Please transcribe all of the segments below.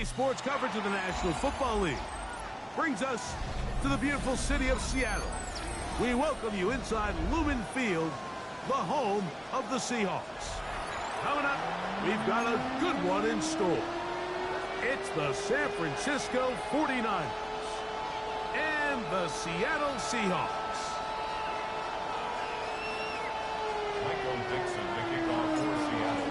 EA Sports coverage of the National Football League brings us to the beautiful city of Seattle. We welcome you inside Lumen Field, the home of the Seahawks. Coming up, we've got a good one in store. It's the San Francisco 49ers and the Seattle Seahawks. Michael Dixon, the kickoff for Seattle.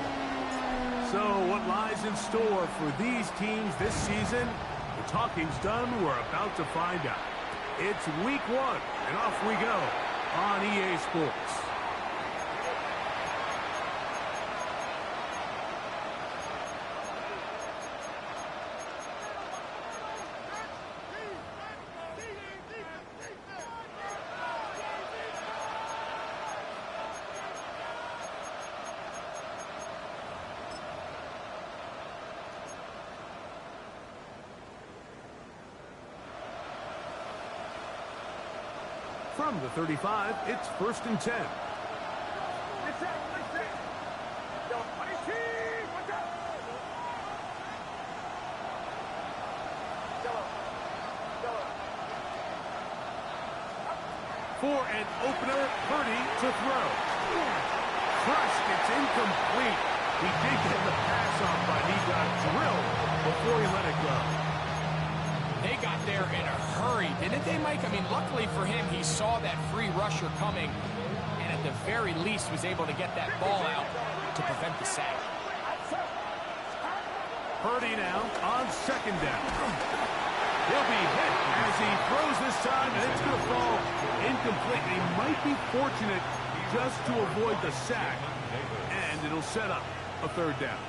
So what lies in store for these teams this season? The talking's done. We're about to find out. It's week 1, and off we go on EA Sports. From the 35, it's 1st and 10. For an opener, Purdy to throw. Crushed, it's incomplete. He did get the pass off, but he got drilled before he let it go. They got there in a hurry, didn't they, Mike? I mean, luckily for him, he saw that free rusher coming, and at the very least was able to get that ball out to prevent the sack. Purdy now on 2nd down. He'll be hit as he throws this time, and it's going to fall incomplete. He might be fortunate just to avoid the sack, and it'll set up a 3rd down.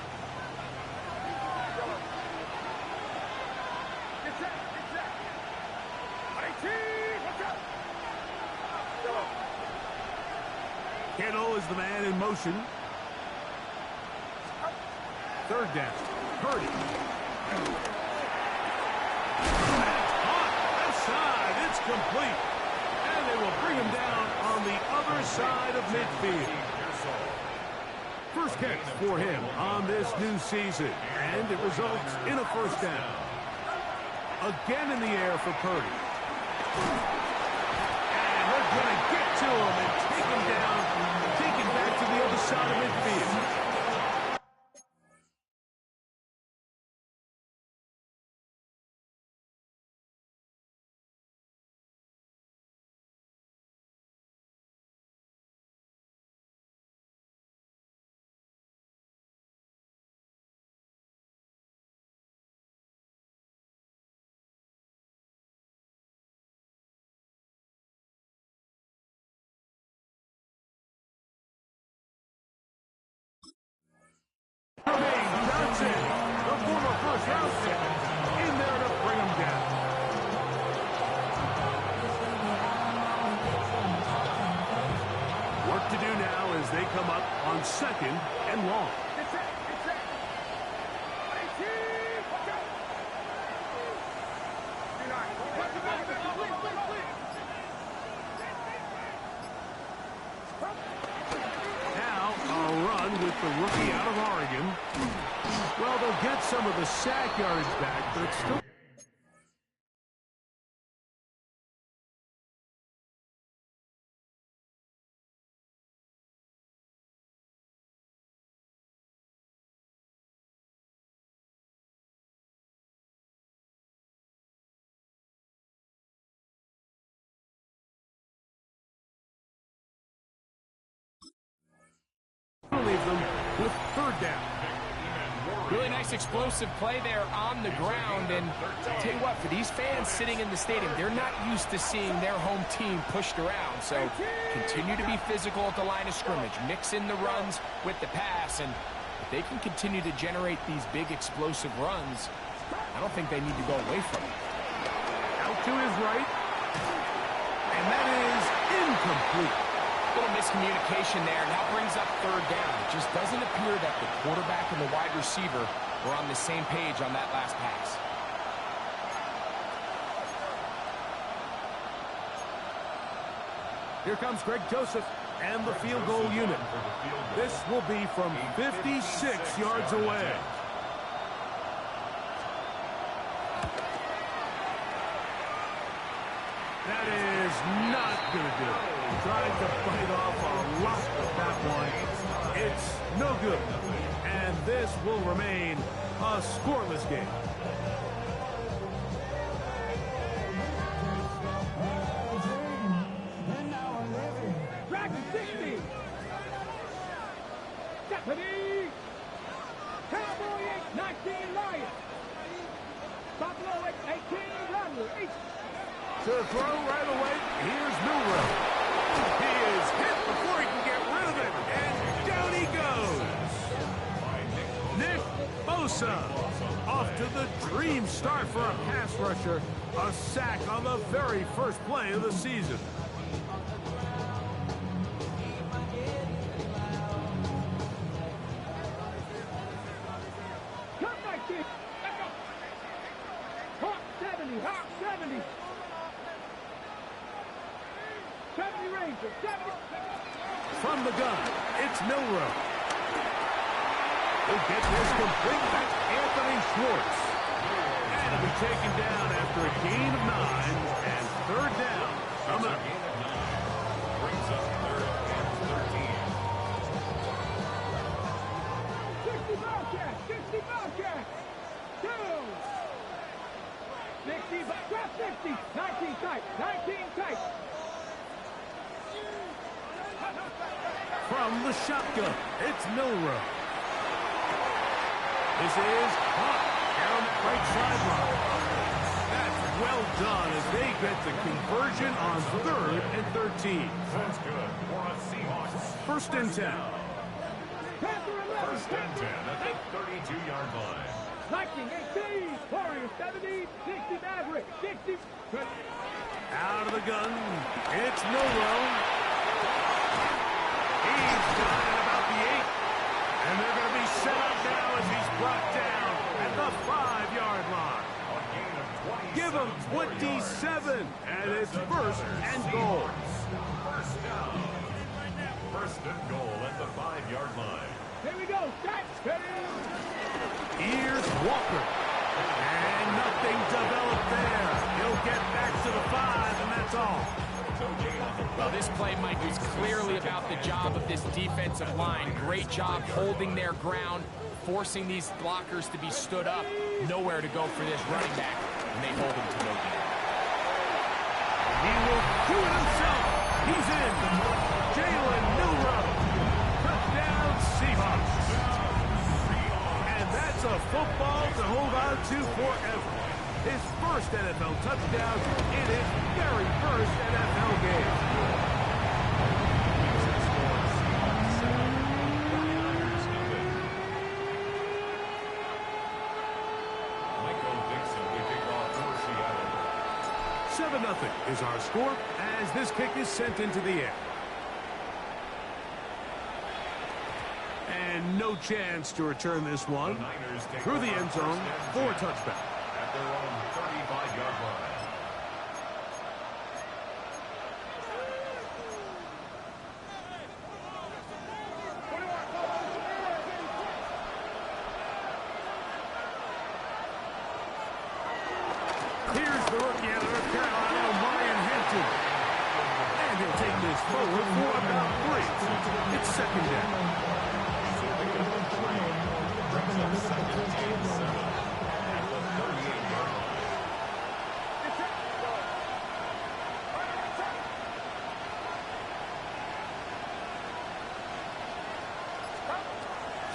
Kittle is the man in motion. 3rd down. Purdy. And it's caught. Left side. It's complete. And they will bring him down on the other side of midfield. First catch for him on this new season. And it results in a 1st down. Again in the air for Purdy. And they're going to get to him and take him down. Take him back to the other side of midfield. Johnson, the former first-round pick, in there to bring him down. Work to do now as they come up on 2nd and long. With the rookie out of Oregon. Well, they'll get some of the sack yards back, but it's still... leave them with 3rd down. Really nice explosive play there on the ground, and I'll tell you what, for these fans sitting in the stadium, they're not used to seeing their home team pushed around, so continue to be physical at the line of scrimmage, mix in the runs with the pass, and if they can continue to generate these big explosive runs, I don't think they need to go away from it. Out to his right, and that is incomplete. Little miscommunication there, and that brings up 3rd down. It just doesn't appear that the quarterback and the wide receiver were on the same page on that last pass. Here comes Greg Joseph and the field goal unit. This will be from 56 yards away. That is not going to do it. Trying to fight off a lot at that point. It's no good. And this will remain a scoreless game. Dragon 60. Stephanie. Cowboy 8, 19 Lions. Buffalo 8, 18 Rumble. To throw right away, here's Milroe. He is hit before he can get rid of it, and down he goes. Nick Bosa off to the dream start for a pass rusher. A sack on the very first play of the season. Come back, kid. Let's go. Hawk 70. Hawk 70. 70 Ranger. 70. From the gun, it's Milroe. He'll get this complete. That's Anthony Schwartz. And he'll be taken down after a gain of 9 and third down. Coming up. Brings up third and 60 Bobcat. 60 Bobcat. 2. 60. Drop 60. 19 tight. 19 tight. From the shotgun, it's Milroe. This is hot down the right sideline. That's well done as they get the conversion on 3rd and 13. That's good for a Seahawks. First and 10. Panther 11. First and 10 at the 32-yard line. Viking 18. Warriors 70. 60 Maverick. 60. Out of the gun, it's Milroe. He's got it about the 8. And they're going to be set up now as he's brought down at the 5-yard line. A gain of 27. Give him 27, and it's first and goal. First down. First and goal at the 5-yard line. Here we go. That's Here's Walker. And nothing developed there. He'll get back to the 5, and that's all. Well, this play, Mike, was clearly about the job of this defensive line. Great job holding their ground, forcing these blockers to be stood up. Nowhere to go for this running back, and they hold him to no gain. He will do it himself. He's in. Jalen Milroe. Touchdown, Seahawks. And that's a football to hold on to forever. His first NFL touchdown in his very first NFL game. Michael Dixon to kick off for Seattle. 7-0 is our score as this kick is sent into the air. And no chance to return this one through the end zone for a touchback. At their own 35-yard line. Here's the rookie out of North Carolina, Ryan Hampton. And he'll take this forward for about 3. It's second down.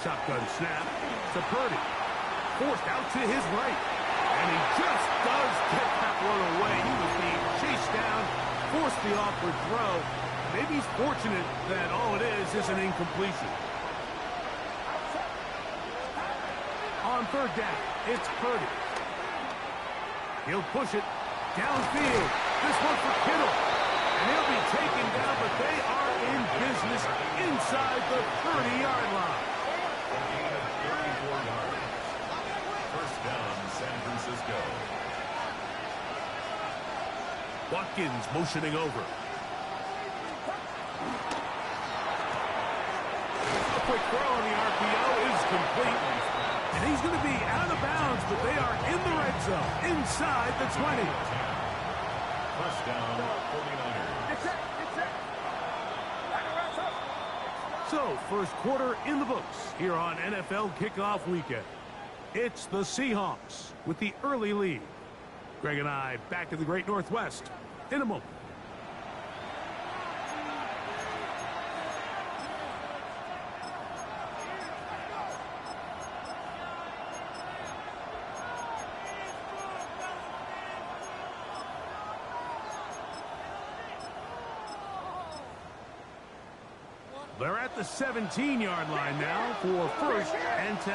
Shotgun snap to Purdy. Forced out to his right. And he just does get that one away. He was being chased down, forced the awkward throw. Maybe he's fortunate that all it is an incompletion. On third down, it's Purdy. He'll push it downfield. This one for Kittle. And he'll be taken down, but they are in business inside the 30-yard line. A gain of 34 yards. First down, San Francisco. Watkins motioning over. A quick throw on the RPO is complete. And he's going to be out of bounds, but they are in the red zone, inside the 20. First down, 49ers. So, first quarter in the books here on NFL Kickoff Weekend. It's the Seahawks with the early lead. Greg and I back in the Great Northwest in a moment. They're at the 17-yard line now for first and 10.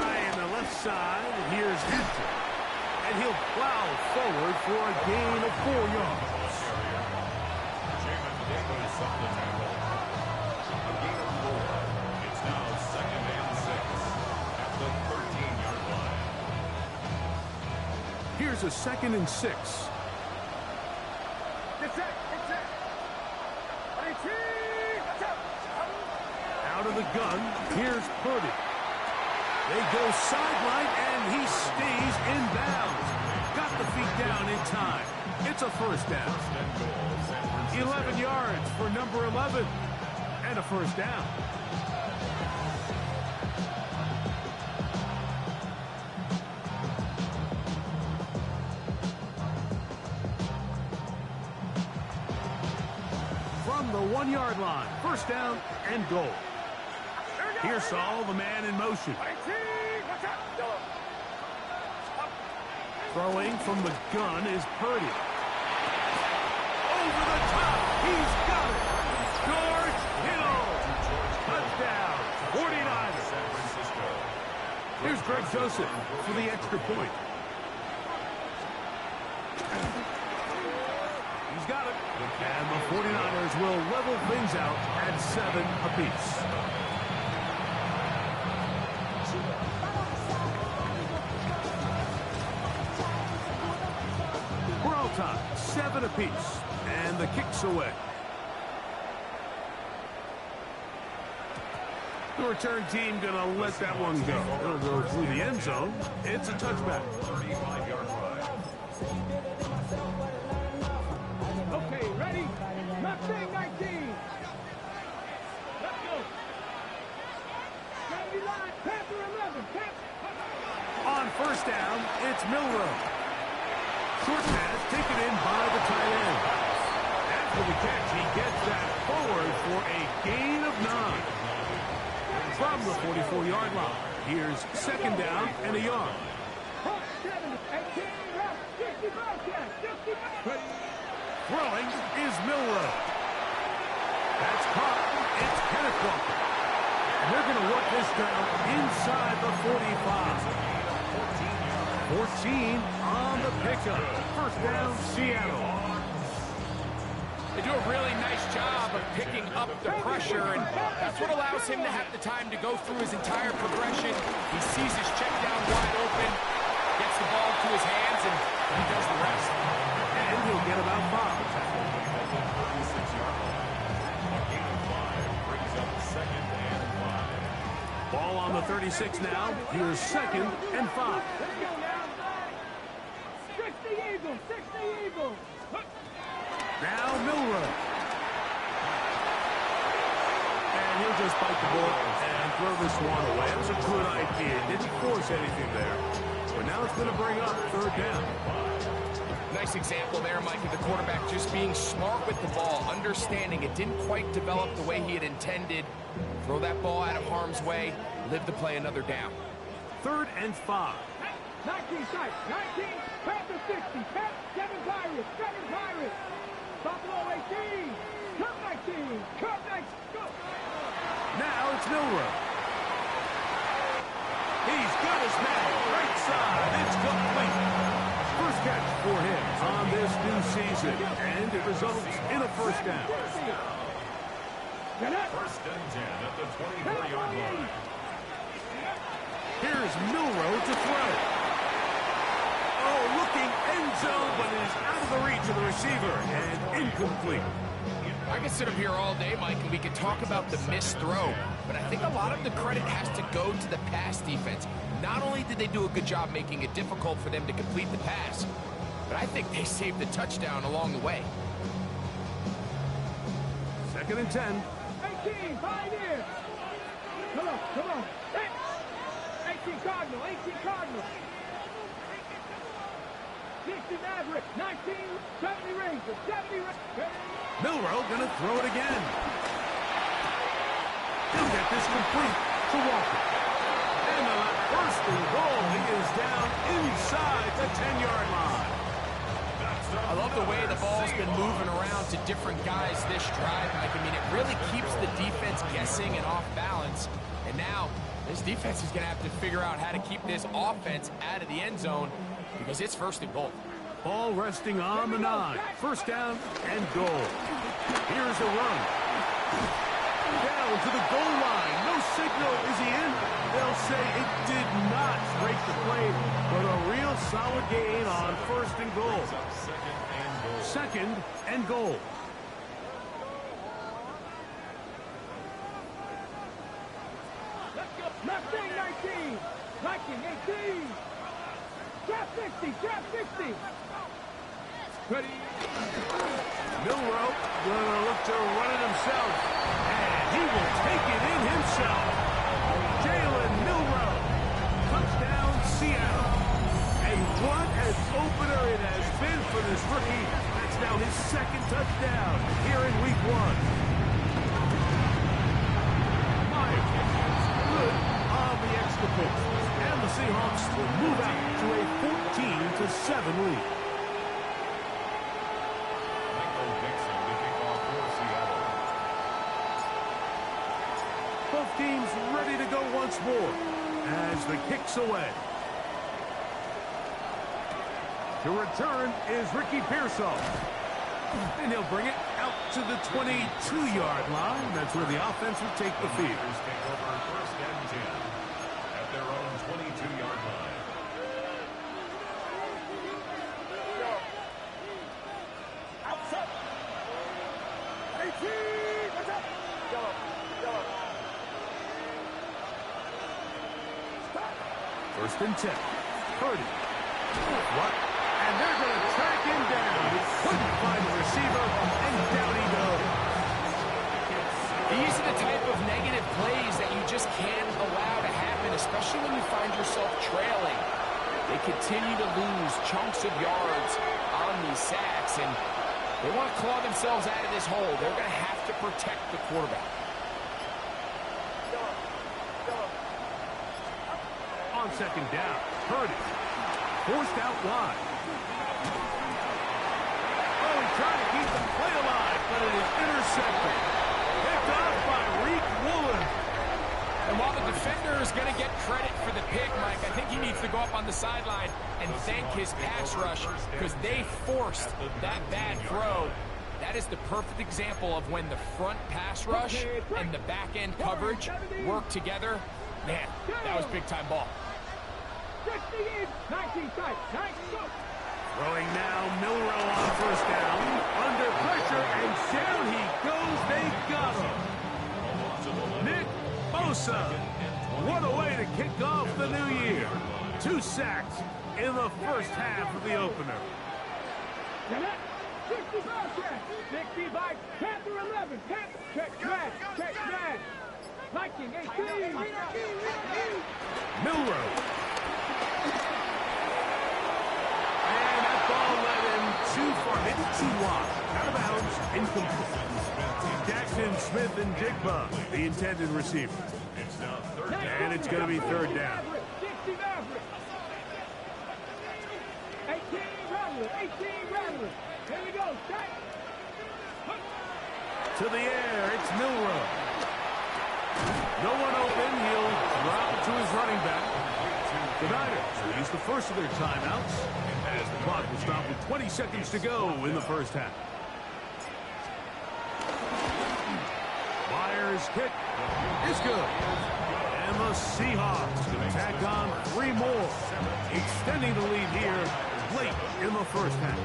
High in the left side, and here's Hampton. And he'll plow forward for a gain of 4 yards. Jamin Davis on the tackle. A gain of 4. It's now second and 6 at the 13-yard line. Here's a second and 6. Out of the gun, here's Purdy. They go sideline, and he stays in bounds. Got the feet down in time. It's a first down. 11 yards for number 11. And a first down. From the 1-yard line, first down and goal. Here's Saul, the man in motion. Throwing from the gun is Purdy. Over the top. He's got it. George Kittle. Touchdown. 49ers. Here's Greg Joseph for the extra point. He's got it. And the 49ers will level things out at 7 apiece. We're all tied, 7 apiece, and the kick's away. The return team gonna let that one go. It'll go through the end zone. It's a touchback. 35-yard line. Okay, ready? Mustang 19. Let's go. County line, Panther 11. On first down, it's Milroe. Short pass taken in by the tight end. After the catch, he gets that forward for a gain of 9. From the 44-yard line, here's second down and a yard. Throwing is Milroe. That's caught. It's Kenneth Walker. And they're going to work this down inside the 45. 14 on the pickup. First down, Seattle. They do a really nice job of picking up the pressure, and that's what allows him to have the time to go through his entire progression. He sees his check down wide open, gets the ball to his hands, and he does the rest. And he'll get about 5. Ball on the 36 now. Here's second and 5. Now Milroe. And he'll just bite the ball and throw this one away. It was a good idea. Didn't force anything there. But now it's going to bring up third down. Nice example there, Mike, of the quarterback just being smart with the ball, understanding it didn't quite develop the way he had intended. Throw that ball out of harm's way, live to play another down. Third and 5. 19 sight, 19, Panther 60, 7 Pirates, 7 Pirates. Buffalo 18, Cup 19, Cup 19, go! Now it's Milroe. He's got his man, right side, it's complete. First catch for him on this new season, and it results in a first down. First and 10 at the 24-yard line. Here's Milroe to throw. Oh, looking end zone, but it is out of the reach of the receiver, and incomplete. I could sit up here all day, Mike, and we could talk about the missed throw, but I think a lot of the credit has to go to the pass defense. Not only did they do a good job making it difficult for them to complete the pass, but I think they saved the touchdown along the way. 2nd and 10. 18, Pioneer. Come on, come on. 18 Cardinal, 18 Cardinal. 60 Maverick, 19, 70 Rangers, 70 Rangers. Milroe gonna throw it again. He'll get this complete to Walker. And the first and goal, he is down inside the 10-yard line. I love the way the ball's been moving around to different guys this drive, Mike. I mean, it really keeps the defense guessing and off balance. And now, this defense is going to have to figure out how to keep this offense out of the end zone because it's 1st and goal. Ball resting on the 9. 1st down and goal. Here's a run. Down to the goal line. No signal. Is he in? They'll say it did not break the play, but a real solid gain on 1st and goal. 2nd and goal. Let's go. Mustang 19. Viking 18. Trap 60. Trap 60. Ready. Milroe gonna look to run it himself. And he will take it in himself. Jalen Milroe. Touchdown, Seattle. And what an opener it has been for this rookie. That's now his 2nd touchdown here in week 1. Myers, good on the extra point. And the Seahawks will move out to a 14-7 lead. Both teams ready to go once more as the kick's away. To return is Ricky Pearsall. And he'll bring it out to the 22-yard line. That's where the offense will take the field. Take over 1st and 10 at their own 22-yard line. Outside. 18. What's up? Go. Stop. 1st and 10. Purdy. What? And they're going to track him down. He couldn't find the receiver, and down he goes. These are the type of negative plays that you just can't allow to happen, especially when you find yourself trailing. They continue to lose chunks of yards on these sacks, and they want to claw themselves out of this hole. They're going to have to protect the quarterback. On 2nd down, Purdy. Forced out wide. Oh, he tried to keep the play alive, but it is intercepted. Picked off by Reek Woolen. And while the defender is going to get credit for the pick, Mike, I think he needs to go up on the sideline and thank his pass rush because they forced that bad throw. That is the perfect example of when the front pass rush and the back-end coverage work together. Man, that was big-time ball. 19 tight. 19. Throwing now, Milroe on 1st down. Under pressure, and down he goes. They got him. Nick Bosa. What a way to kick off the new year. 2 sacks in the 1st half of the opener. 60 by Panther 11. Check smash. Viking 18. Milroe. And that ball led him too far. Maybe too wide. Out of bounds. Incomplete. Jackson Smith and Jigba, the intended receiver. And it's going to be 3rd down. 60 Maverick. 18 Rattler. Here we go. To the air, it's Milroe. No one open. He'll drop it to his running back. The Niners will use the first of their timeouts as the clock will stop with 20 seconds to go in the 1st half. Myers' kick is good. And the Seahawks going to tack on 3 more, extending the lead here late in the 1st half.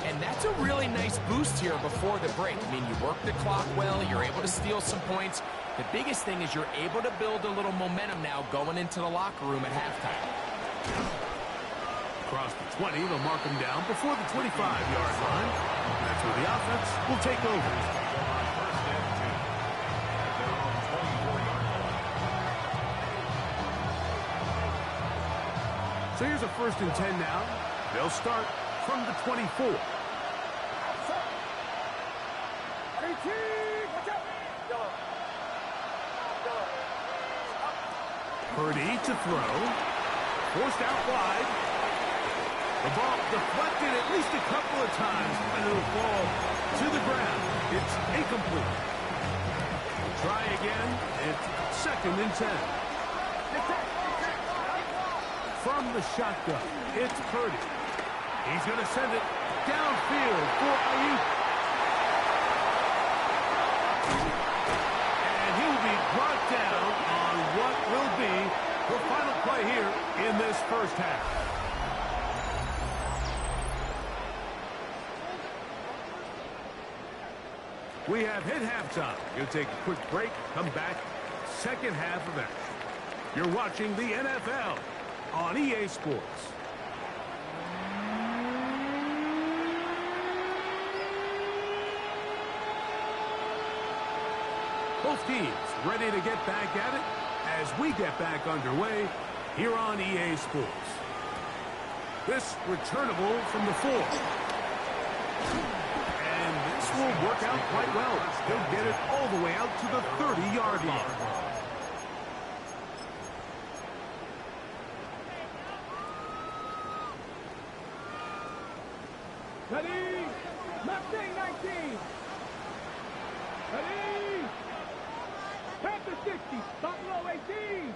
And that's a really nice boost here before the break. I mean, you work the clock well, you're able to steal some points. The biggest thing is you're able to build a little momentum now going into the locker room at halftime. Across the 20, they'll mark him down before the 25-yard line. That's where the offense will take over. First and 10 at their own 24-yard line. So here's a 1st and 10 now. They'll start from the 24. 18, watch out. Purdy to throw. Forced out wide. The ball deflected at least a couple of times, and it'll fall to the ground. It's incomplete. Try again. It's 2nd and 10. From the shotgun, it's Purdy. He's going to send it downfield for Ayuk. And he'll be brought down on what will be the final play here in this first half. We have hit halftime. You'll take a quick break, come back, second half of action. You're watching the NFL on EA Sports. Both teams ready to get back at it as we get back underway here on EA Sports. This returnable from the 4. And this will work out quite well. He'll get it all the way out to the 30-yard line. Ready? Mustang 19. Ready? Panther 60. Buffalo 18.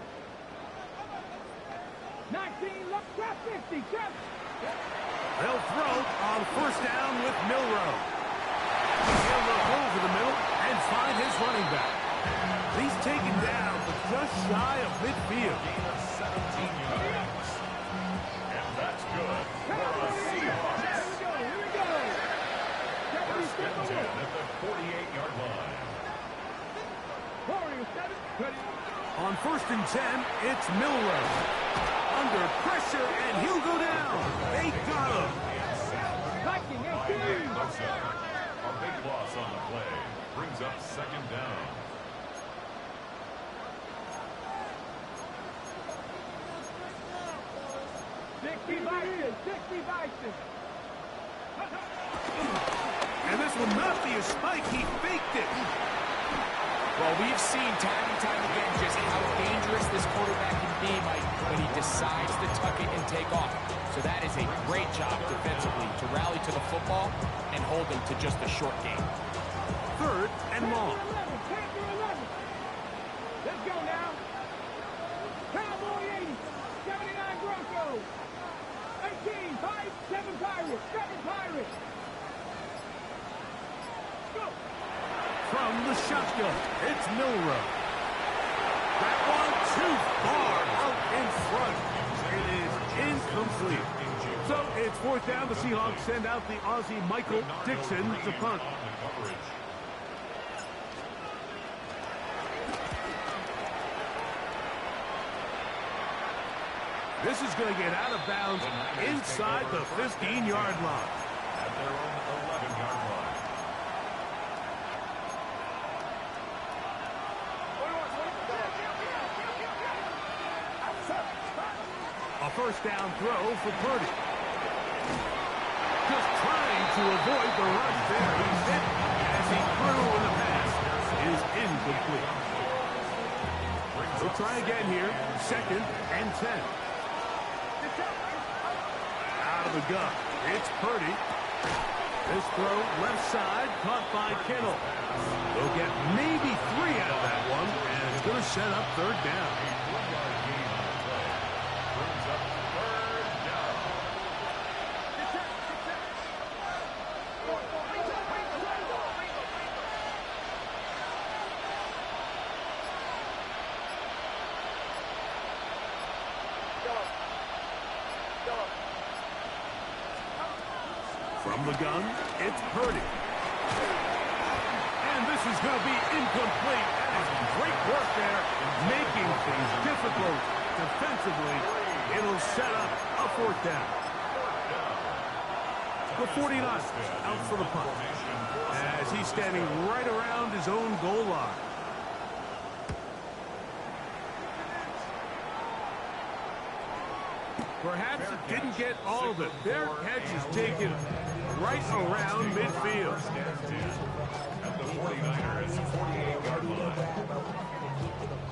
19. Left trap 50. Trap. They'll throw on 1st down with Milroe. He'll look over the middle and find his running back. He's taken down, but just shy of midfield. Gain of 17 yards. And that's good for a Seahawks. Here we go. First and 10 at the 48-yard line. Warriors 7. Ready? On 1st and 10, it's Milroe. Under pressure, and he'll go down. They got him. Viking 18. A big loss on the play. Brings up 2nd down. And this will not be a spike. He faked it. Well, we've seen time and time again just how dangerous this quarterback can be, Mike, when he decides to tuck it and take off. So that is a great job defensively to rally to the football and hold him to just a short game. 3rd and long. Panther 11. Let's go now. Cowboy 80. 79 Broncos. 18. 7 Pirates. 7 Pirates. Go. From the shotgun, it's Milroe. That one too far out in front. It is incomplete. So it's 4th down. The Seahawks send out the Aussie Michael Dixon to punt. This is going to get out of bounds inside the 15-yard line. At their own 11-yard line. A 1st down throw for Purdy. Just trying to avoid the rush there. He's hit as he threw in the pass. Is incomplete. We'll try again here. 2nd and 10. Out of the gun. It's Purdy. This throw left side caught by Kittle. They'll get maybe 3 out of that one, and it's going to set up 3rd down. From the gun, it's Purdy. And this is going to be incomplete. That is great work there, making things difficult defensively. It'll set up a fourth down. The 49ers out for the punt as he's standing right around his own goal line. Perhaps it didn't get all of it. Their catch is taken right around midfield. At the 49ers 48-yard line.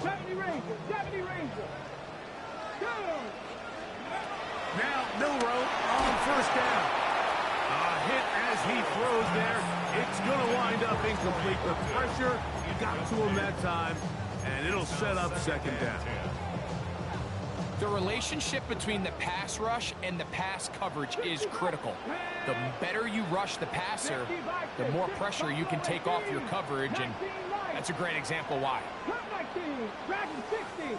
70 Rangers, 70 Rangers. Go! Now Milroe on first down. A hit as he throws there. It's going to wind up incomplete. The pressure got to him that time, and it'll set up second down. The relationship between the pass rush and the pass coverage is critical. The better you rush the passer, the more pressure you can take off your coverage, and that's a great example why. Top 19, Dragon 60.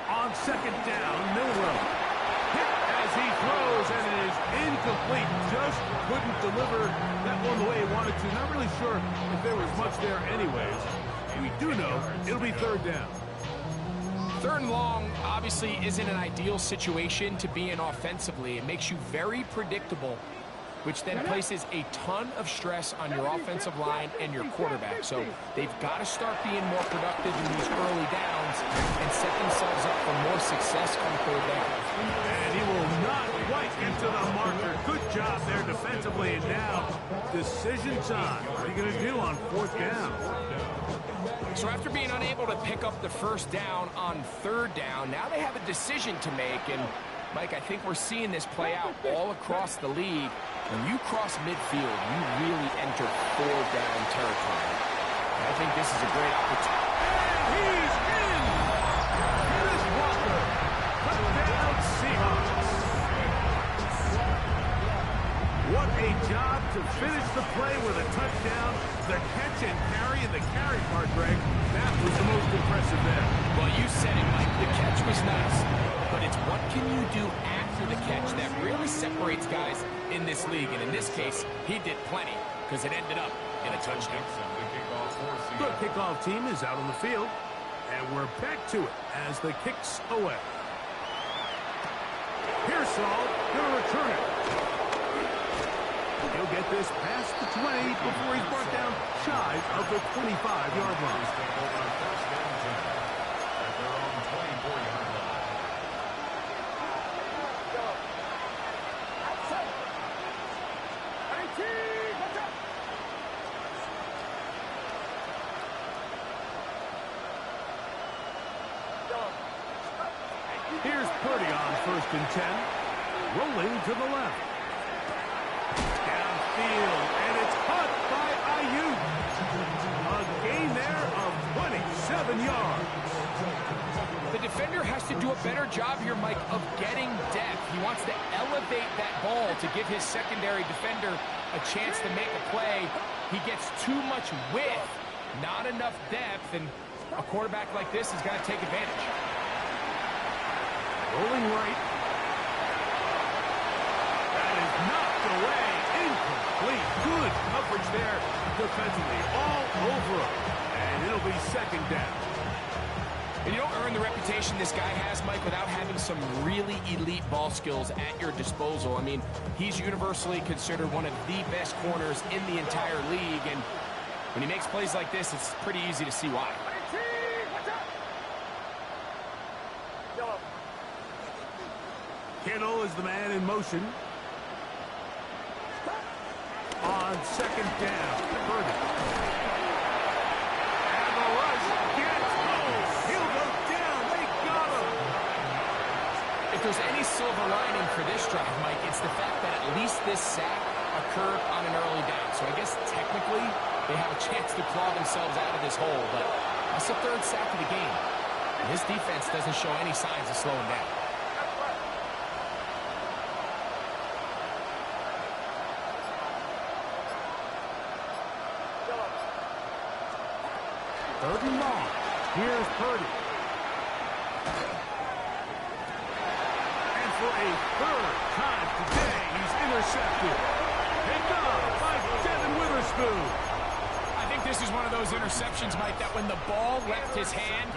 On second down, Milroe hit as he throws, and it is incomplete. Just couldn't deliver that one the way he wanted to. Not really sure if there was much there anyways. We do know it'll be third down. Third and long obviously isn't an ideal situation to be in offensively. It makes you very predictable, which then places a ton of stress on your offensive line and your quarterback. So they've got to start being more productive in these early downs and set themselves up for more success come third down. And he will not quite get to the marker. Good job there defensively. And now, decision time. What are you going to do on fourth down? So after being unable to pick up the first down on third down, now they have a decision to make. And, Mike, I think we're seeing this play out all across the league. When you cross midfield, you really enter four-down territory. I think this is a great opportunity. And he's in! Kenneth Walker, touchdown Seahawks. What a job to finish the play with a touchdown. The catch and carry, and the carry part, Greg, that was the most impressive there. Well, you said it, Mike. The catch was nice, but it's what can you do after the catch that really separates guys in this league. And in this case, he did plenty because it ended up in a touchdown. The kickoff team is out on the field, and we're back to it as the kicks away. Pearsall going to return it. He'll get this past the 20 before he's brought down shy of the 25-yard line. Here's Purdy on first and 10. Rolling to the left. Downfield, and it's caught by Ayuk. A gain there of 27 yards. The defender has to do a better job here, Mike, of getting depth. He wants to elevate that ball to give his secondary defender a chance to make a play. He gets too much width, not enough depth, and a quarterback like this is going to take advantage. Rolling right. That is knocked away. Incomplete. Good coverage there defensively. All over him. And it'll be second down. And you don't earn the reputation this guy has, Mike, without having some really elite ball skills at your disposal. I mean, he's universally considered one of the best corners in the entire league. And when he makes plays like this, it's pretty easy to see why. Kittle is the man in motion. On second down, Purdy. And the rush gets he'll go down. They got him. If there's any silver lining for this drive, Mike, it's the fact that at least this sack occurred on an early down. So I guess technically they have a chance to claw themselves out of this hole, but that's the third sack of the game. And this defense doesn't show any signs of slowing down. Third and long. Here's Purdy. for a third time today. He's intercepted. Picked up by Devin Witherspoon. I think this is one of those interceptions, Mike, that when the ball left his hand,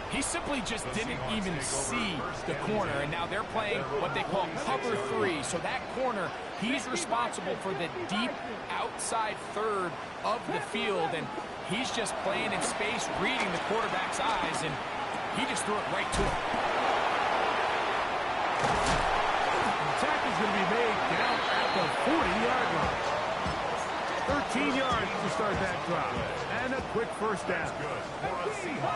he simply just didn't even see the corner, and now they're playing what they call cover 3. So that corner, he's responsible for the deep outside third of the field, and he's just playing in space, reading the quarterback's eyes, and he just threw it right to him. The tackle is going to be made down at the 40-yard line. 13 yards to start that drive. And a quick first down.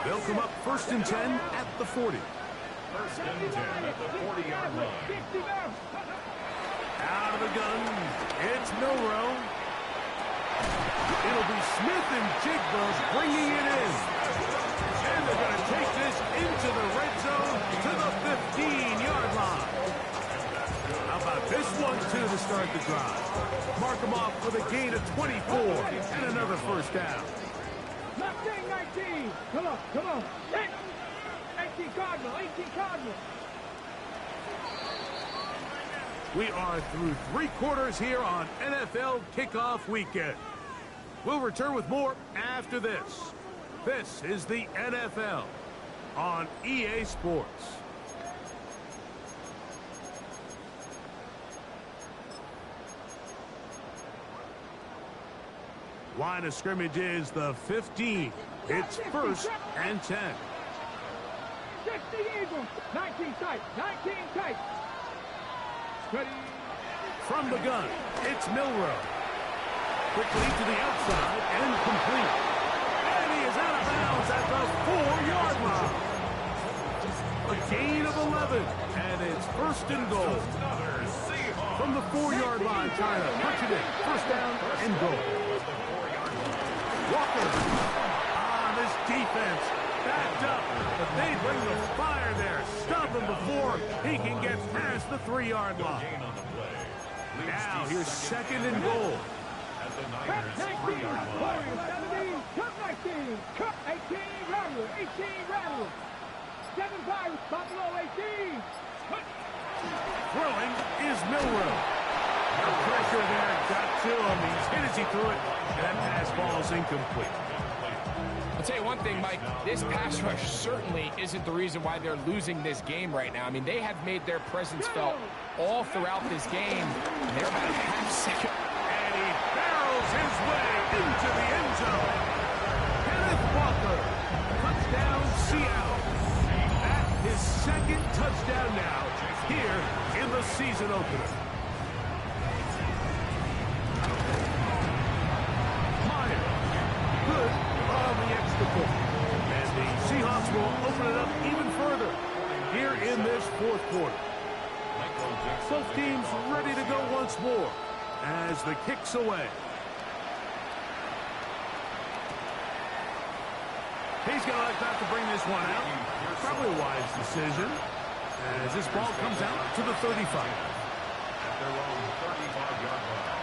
They'll come up 1st and 10 at the 40. 1st and 10 at the 40-yard line. Out of the gun, it's Milroe. It'll be Smith and Jigba bringing it in. And they're going to take this into the red zone to the 15-yard line. How about this one, too, to start the drive? Mark them off with a gain of 24 and another first down. 19. Come on. 18 Cardinal. We are through 3 quarters here on NFL Kickoff Weekend. We'll return with more after this. This is the NFL on EA Sports. Line of scrimmage is the 15. It's 1st and 10. 60 Eagles. 19 tight. Ready. From the gun, it's Milroe. Quickly to the outside and complete. And he is out of bounds at the 4-yard line. A gain of 11. And it's 1st and goal. From the 4-yard line, trying to punch it in. 1st down and goal. Walker on this defense. Backed up. But they bring the fire there. Stop him before he can get past the 3-yard line. Now here's 2nd and goal. At the Niners' 3-yard line. 17, Cup 19, Cup 18, Rattler. 7 Pirates, Buffalo 18. Throwing is Milroe. The pressure there got to him. He's hit as he threw it. And that pass ball is incomplete. I'll tell you one thing, Mike, this pass rush certainly isn't the reason why they're losing this game right now. I mean, they have made their presence felt all throughout this game. They're about a half-second. And he barrels his way into the end zone. Kenneth Walker, touchdown Seattle. That's his 2nd touchdown now here in the season opener. Meyer, good on the extra point. And the Seahawks will open it up even further here in this 4th quarter. Both teams ready to go once more as the kick's away. He's going to like that to bring this one out. Probably a wise decision as this ball comes out to the 35. At their own 35-yard line.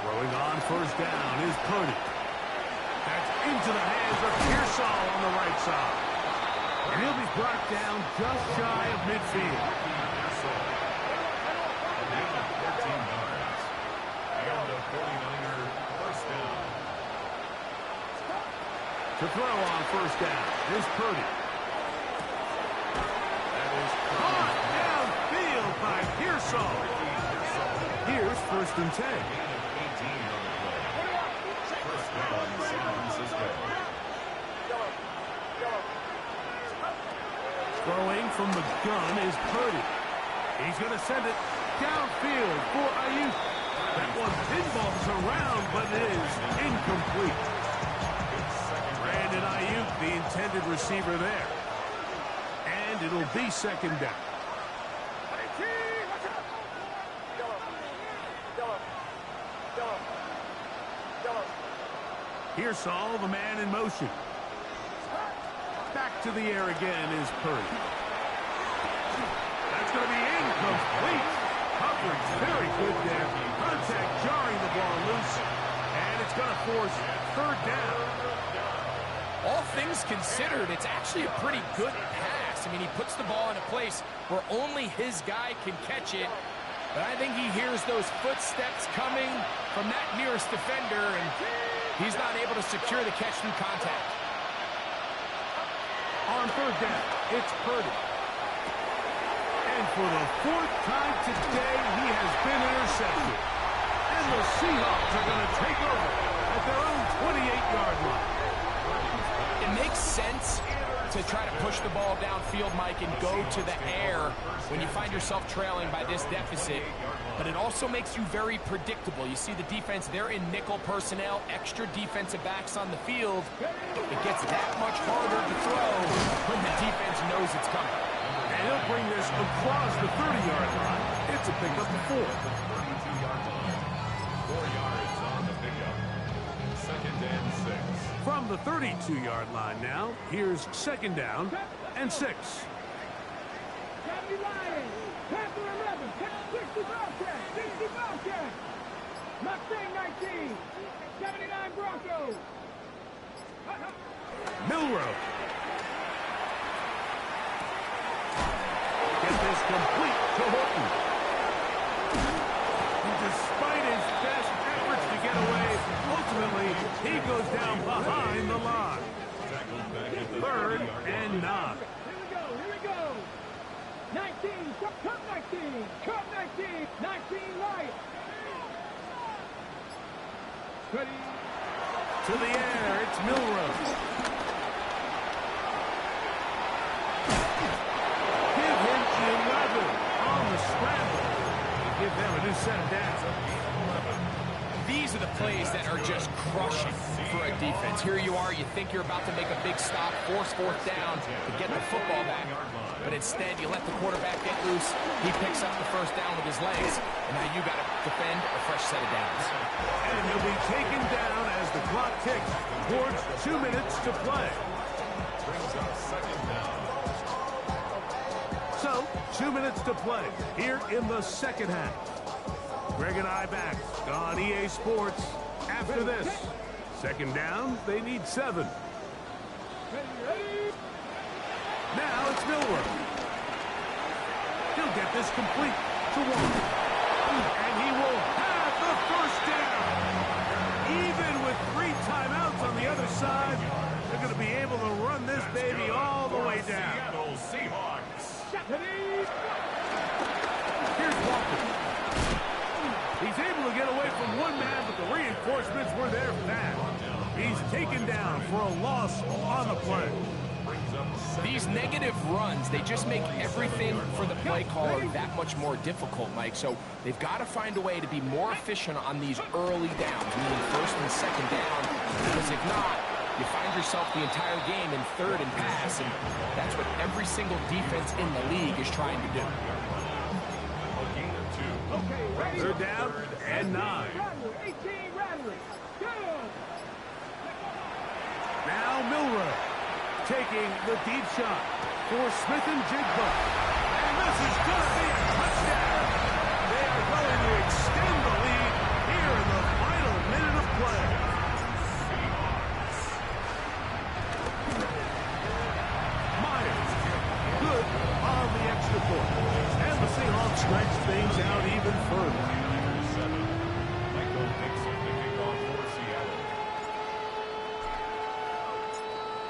Throwing on 1st down is Purdy. That's into the hands of Pearsall on the right side. And he'll be brought down just shy of midfield. A gain of 13 yards. And a 49er 1st down. To throw on 1st down is Purdy. That is caught downfield by Pearsall. Here's 1st and 10. Gain of 18 on the play. 1st down, San Francisco. Throwing from the gun is Purdy. He's going to send it downfield for Ayuk. That one pinballs around, but it is incomplete. Brandon Ayuk, the intended receiver there. And it'll be 2nd down. Pearsall, the man in motion. Back to the air again is Purdy. That's going to be incomplete. Coverage very good there. Contact jarring the ball loose. And it's going to force 3rd down. things considered, it's actually a pretty good pass. I mean, he puts the ball in a place where only his guy can catch it. But I think he hears those footsteps coming from that nearest defender, and he's not able to secure the catch through contact. On third down, it's Purdy. And for the fourth time today, he has been intercepted. And the Seahawks are going to take over at their own 28-yard line. It makes sense to try to push the ball downfield, Mike, and go to the air when you find yourself trailing by this deficit. But it also makes you very predictable. You see the defense, they're in nickel personnel, extra defensive backs on the field. It gets that much harder to throw when the defense knows it's coming. And he'll bring this across the 30-yard line. It's a pickup of 4. 4 yards on the pickup. 2nd and 6. From the 32-yard line now, here's 2nd down and 6. 70 Lions, Panther 11, 60 Bobcats, 60 Bobcats, Mustang 19, 79 Broncos. Milroe. Get this complete to Horton. And despite his best efforts to get away, ultimately, he goes down behind the line. 3rd and 9. Here we go. 19, Cup 19, Cup 19, 19 Lions. Ready. To the air, it's Milroe. Give him 11 on the scramble. Give them a new set of downs. These are the plays that are just crushing for a defense. Here you are, you think you're about to make a big stop, force 4th down to get the football back. But instead, you let the quarterback get loose. He picks up the 1st down with his legs. And now you got to defend a fresh set of downs. And he'll be taken down as the clock ticks towards 2 minutes to play. Brings up 2nd down. So, 2 minutes to play here in the second half. Greg and I back on EA Sports after this. 2nd down, they need 7. Now it's Milroe. He'll get this complete to Warren. And he will have the 1st down. Even with 3 timeouts on the other side, they're going to be able to run this baby all the way down. Seattle Seahawks. Here's Walker. He's able to get away from one man, but the reinforcements were there fast. He's taken down for a loss on the play. These negative runs, they just make everything for the play caller that much more difficult, Mike. So they've got to find a way to be more efficient on these early downs, meaning 1st and 2nd down, because if not, you find yourself the entire game in 3rd and pass, and that's what every single defense in the league is trying to do. 3rd down and 9. 18 Rattler. Go. Now Milroe taking the deep shot for Smith and Jigba. And this is going to be a touchdown. They are going to extend the lead here in the final minute of play. Myers, good on the extra point. And the Seahawks stretch things out even further.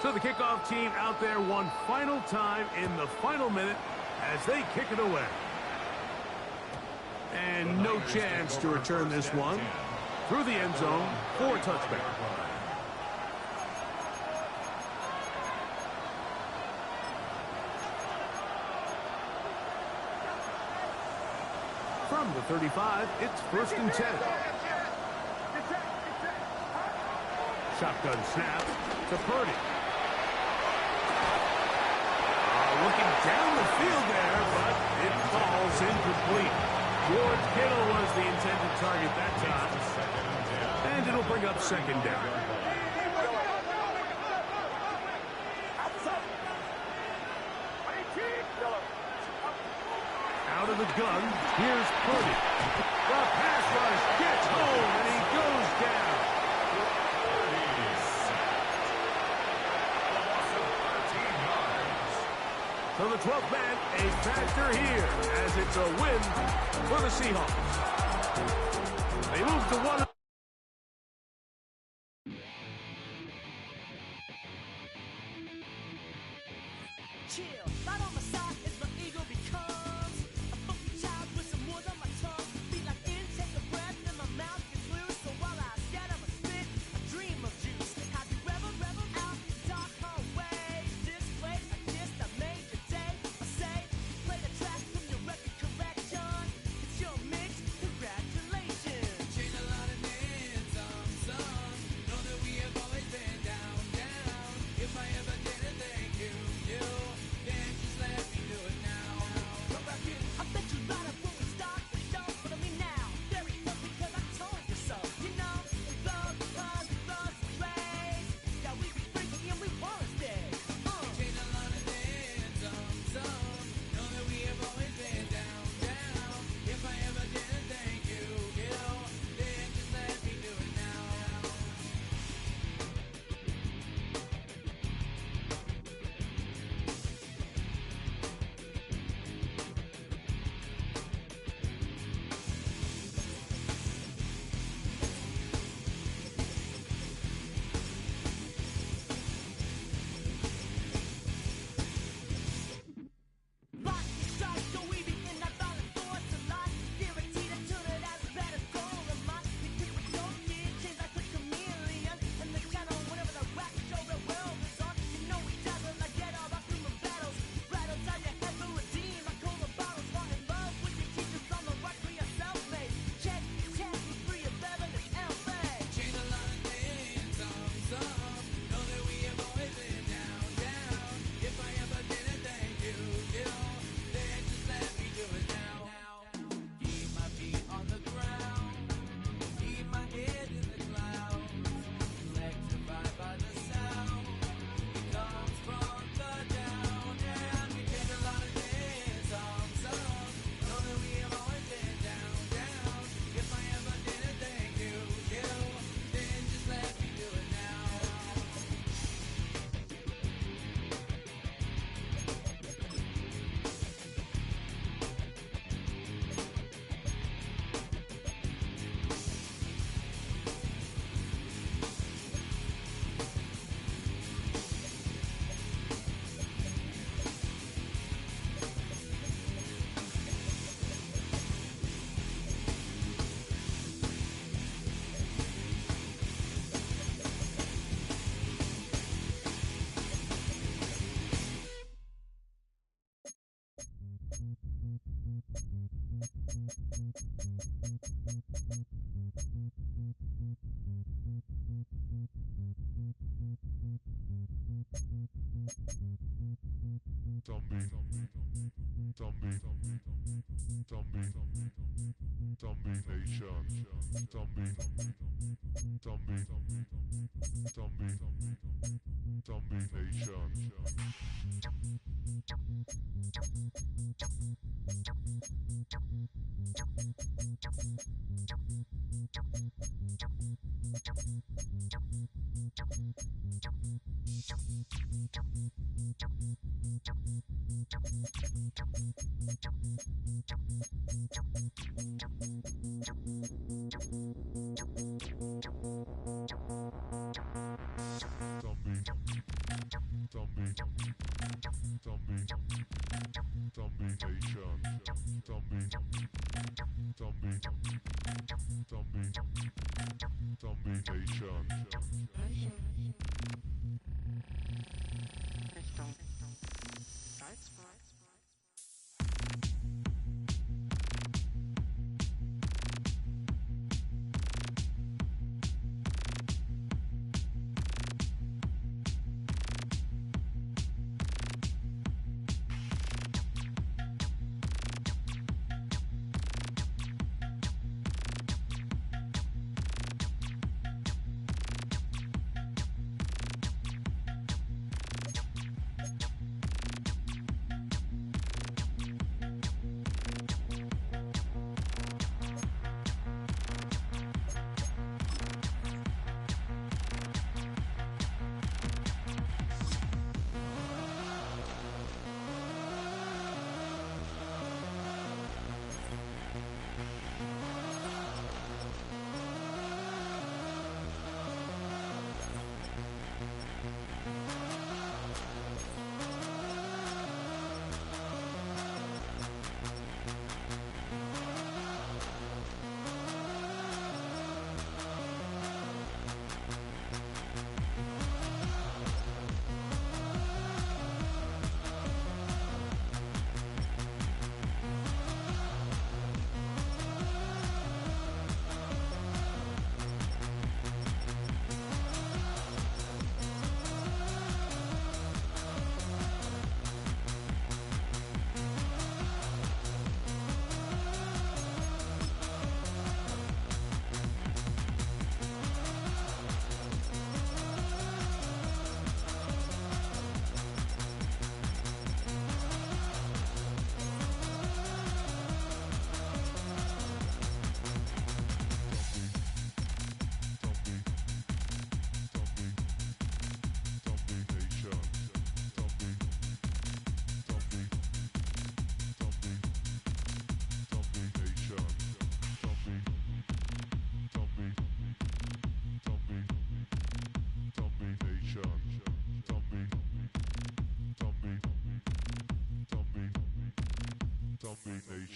So the kickoff team out there one final time in the final minute as they kick it away. And no chance to return this one through the end zone for a touchback. From the 35, it's 1st and 10. Shotgun snap to Purdy. Looking down the field there, but it falls incomplete. George Kittle was the intended target that time. And it'll bring up 2nd down. Out of the gun, here's Purdy. The pass rush gets home, and he goes down. So the 12th man, a factor here, as it's a win for the Seahawks. They move to 1. Chill, right on my side as my ego becomes a funky child with some words on my tongue. Feel like intake a breath and my mouth gets loose. So while I scatter my spit, I dream of juice. Have you ever rebel out the dark hallways? This place, I kissed, I made your day. I say, play the track from your record collection. It's your mix, congratulations. Changed a lot of names, some know that we have always been down, down. If I ever didn't thank you, then just let me do it now. Come back in. I bet you lied up when we start the show, but I mean now. There it goes because I told you so. You know, it blows because it flows the rays. Yeah, we be freaky and we wanna stay. Changed a lot of names, some know that we have always been down, down. If I ever didn't thank you, then just let me do it now. Lock your shot, so we begin that violent force of life. Guaranteed to turn it as a better goal of mine. You keep it so kid, change like a chameleon. And the channel, whenever the rap show the world is on. You know we dazzle like get all our human battles. Right outside your head to redeem. I call the bottles, fall in love with your teachers on the right for your self-made. Check, we're free of Bevan and LA. Changed a lot of names, some know that we have always been down, down. If I ever didn't thank you, then just let me do it now. Keep my feet on the ground, keep my head in the clouds, electrified by the sound. It comes from the down, and we changed a lot of names, some know that we have always been down, down. If I ever didn't thank you, then just let me do it now.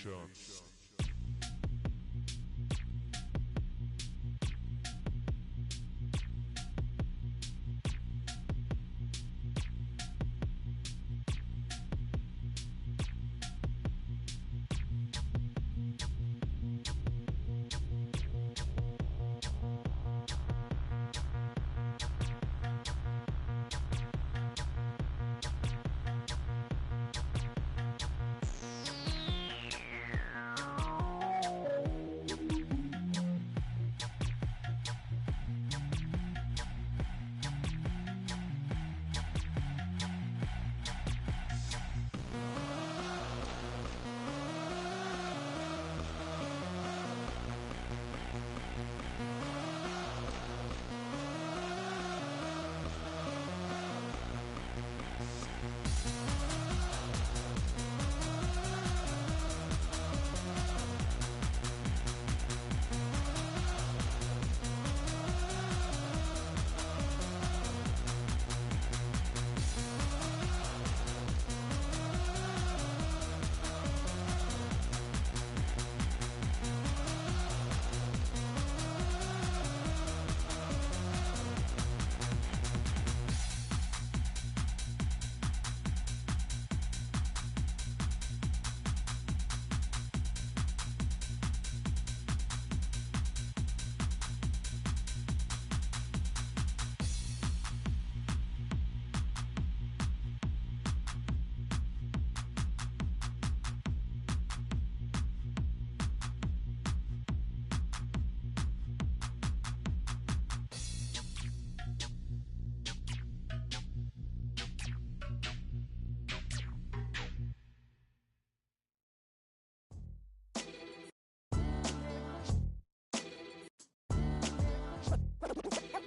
chance.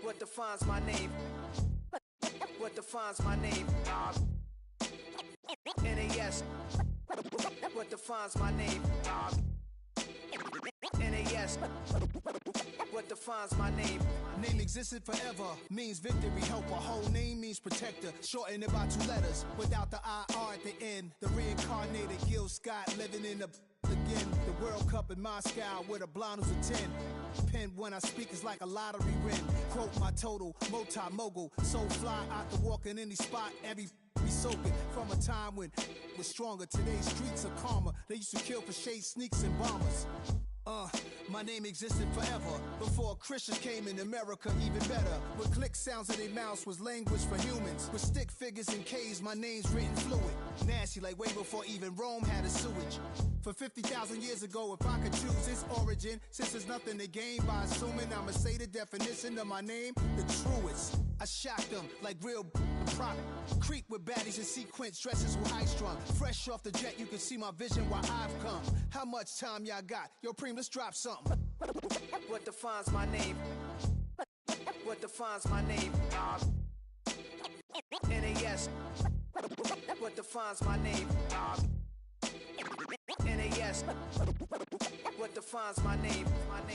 What defines my name? What defines my name? NAS. What defines my name? NAS. What defines my name? Name existed forever, means victory, helper. Whole name means protector, shortened it by 2 letters, without the IR at the end. The reincarnated Gil Scott living in the again. The World Cup in Moscow with a blind who's a 10. Pen when I speak is like a lottery win. Quote my total, multi-mogul. So fly, I can walk in any spot, every be soaking from a time when was stronger. Today's streets are calmer. They used to kill for shade sneaks and bombers. My name existed forever before Christians came in America, even better. With click sounds in their mouths was language for humans. With stick figures and K's, my name's written fluid. Nasty like way before even Rome had a sewage. For 50,000 years ago, if I could choose its origin, since there's nothing to gain by assuming I'ma say the definition of my name, the truest. I shocked them like real prop. Creep with baddies in sequence, dresses with high strung. Fresh off the jet, you can see my vision where I've come. How much time y'all got? Yo, Preem, let's drop something. What defines my name? What defines my name? NAS. What defines my name? NAS. What defines my name?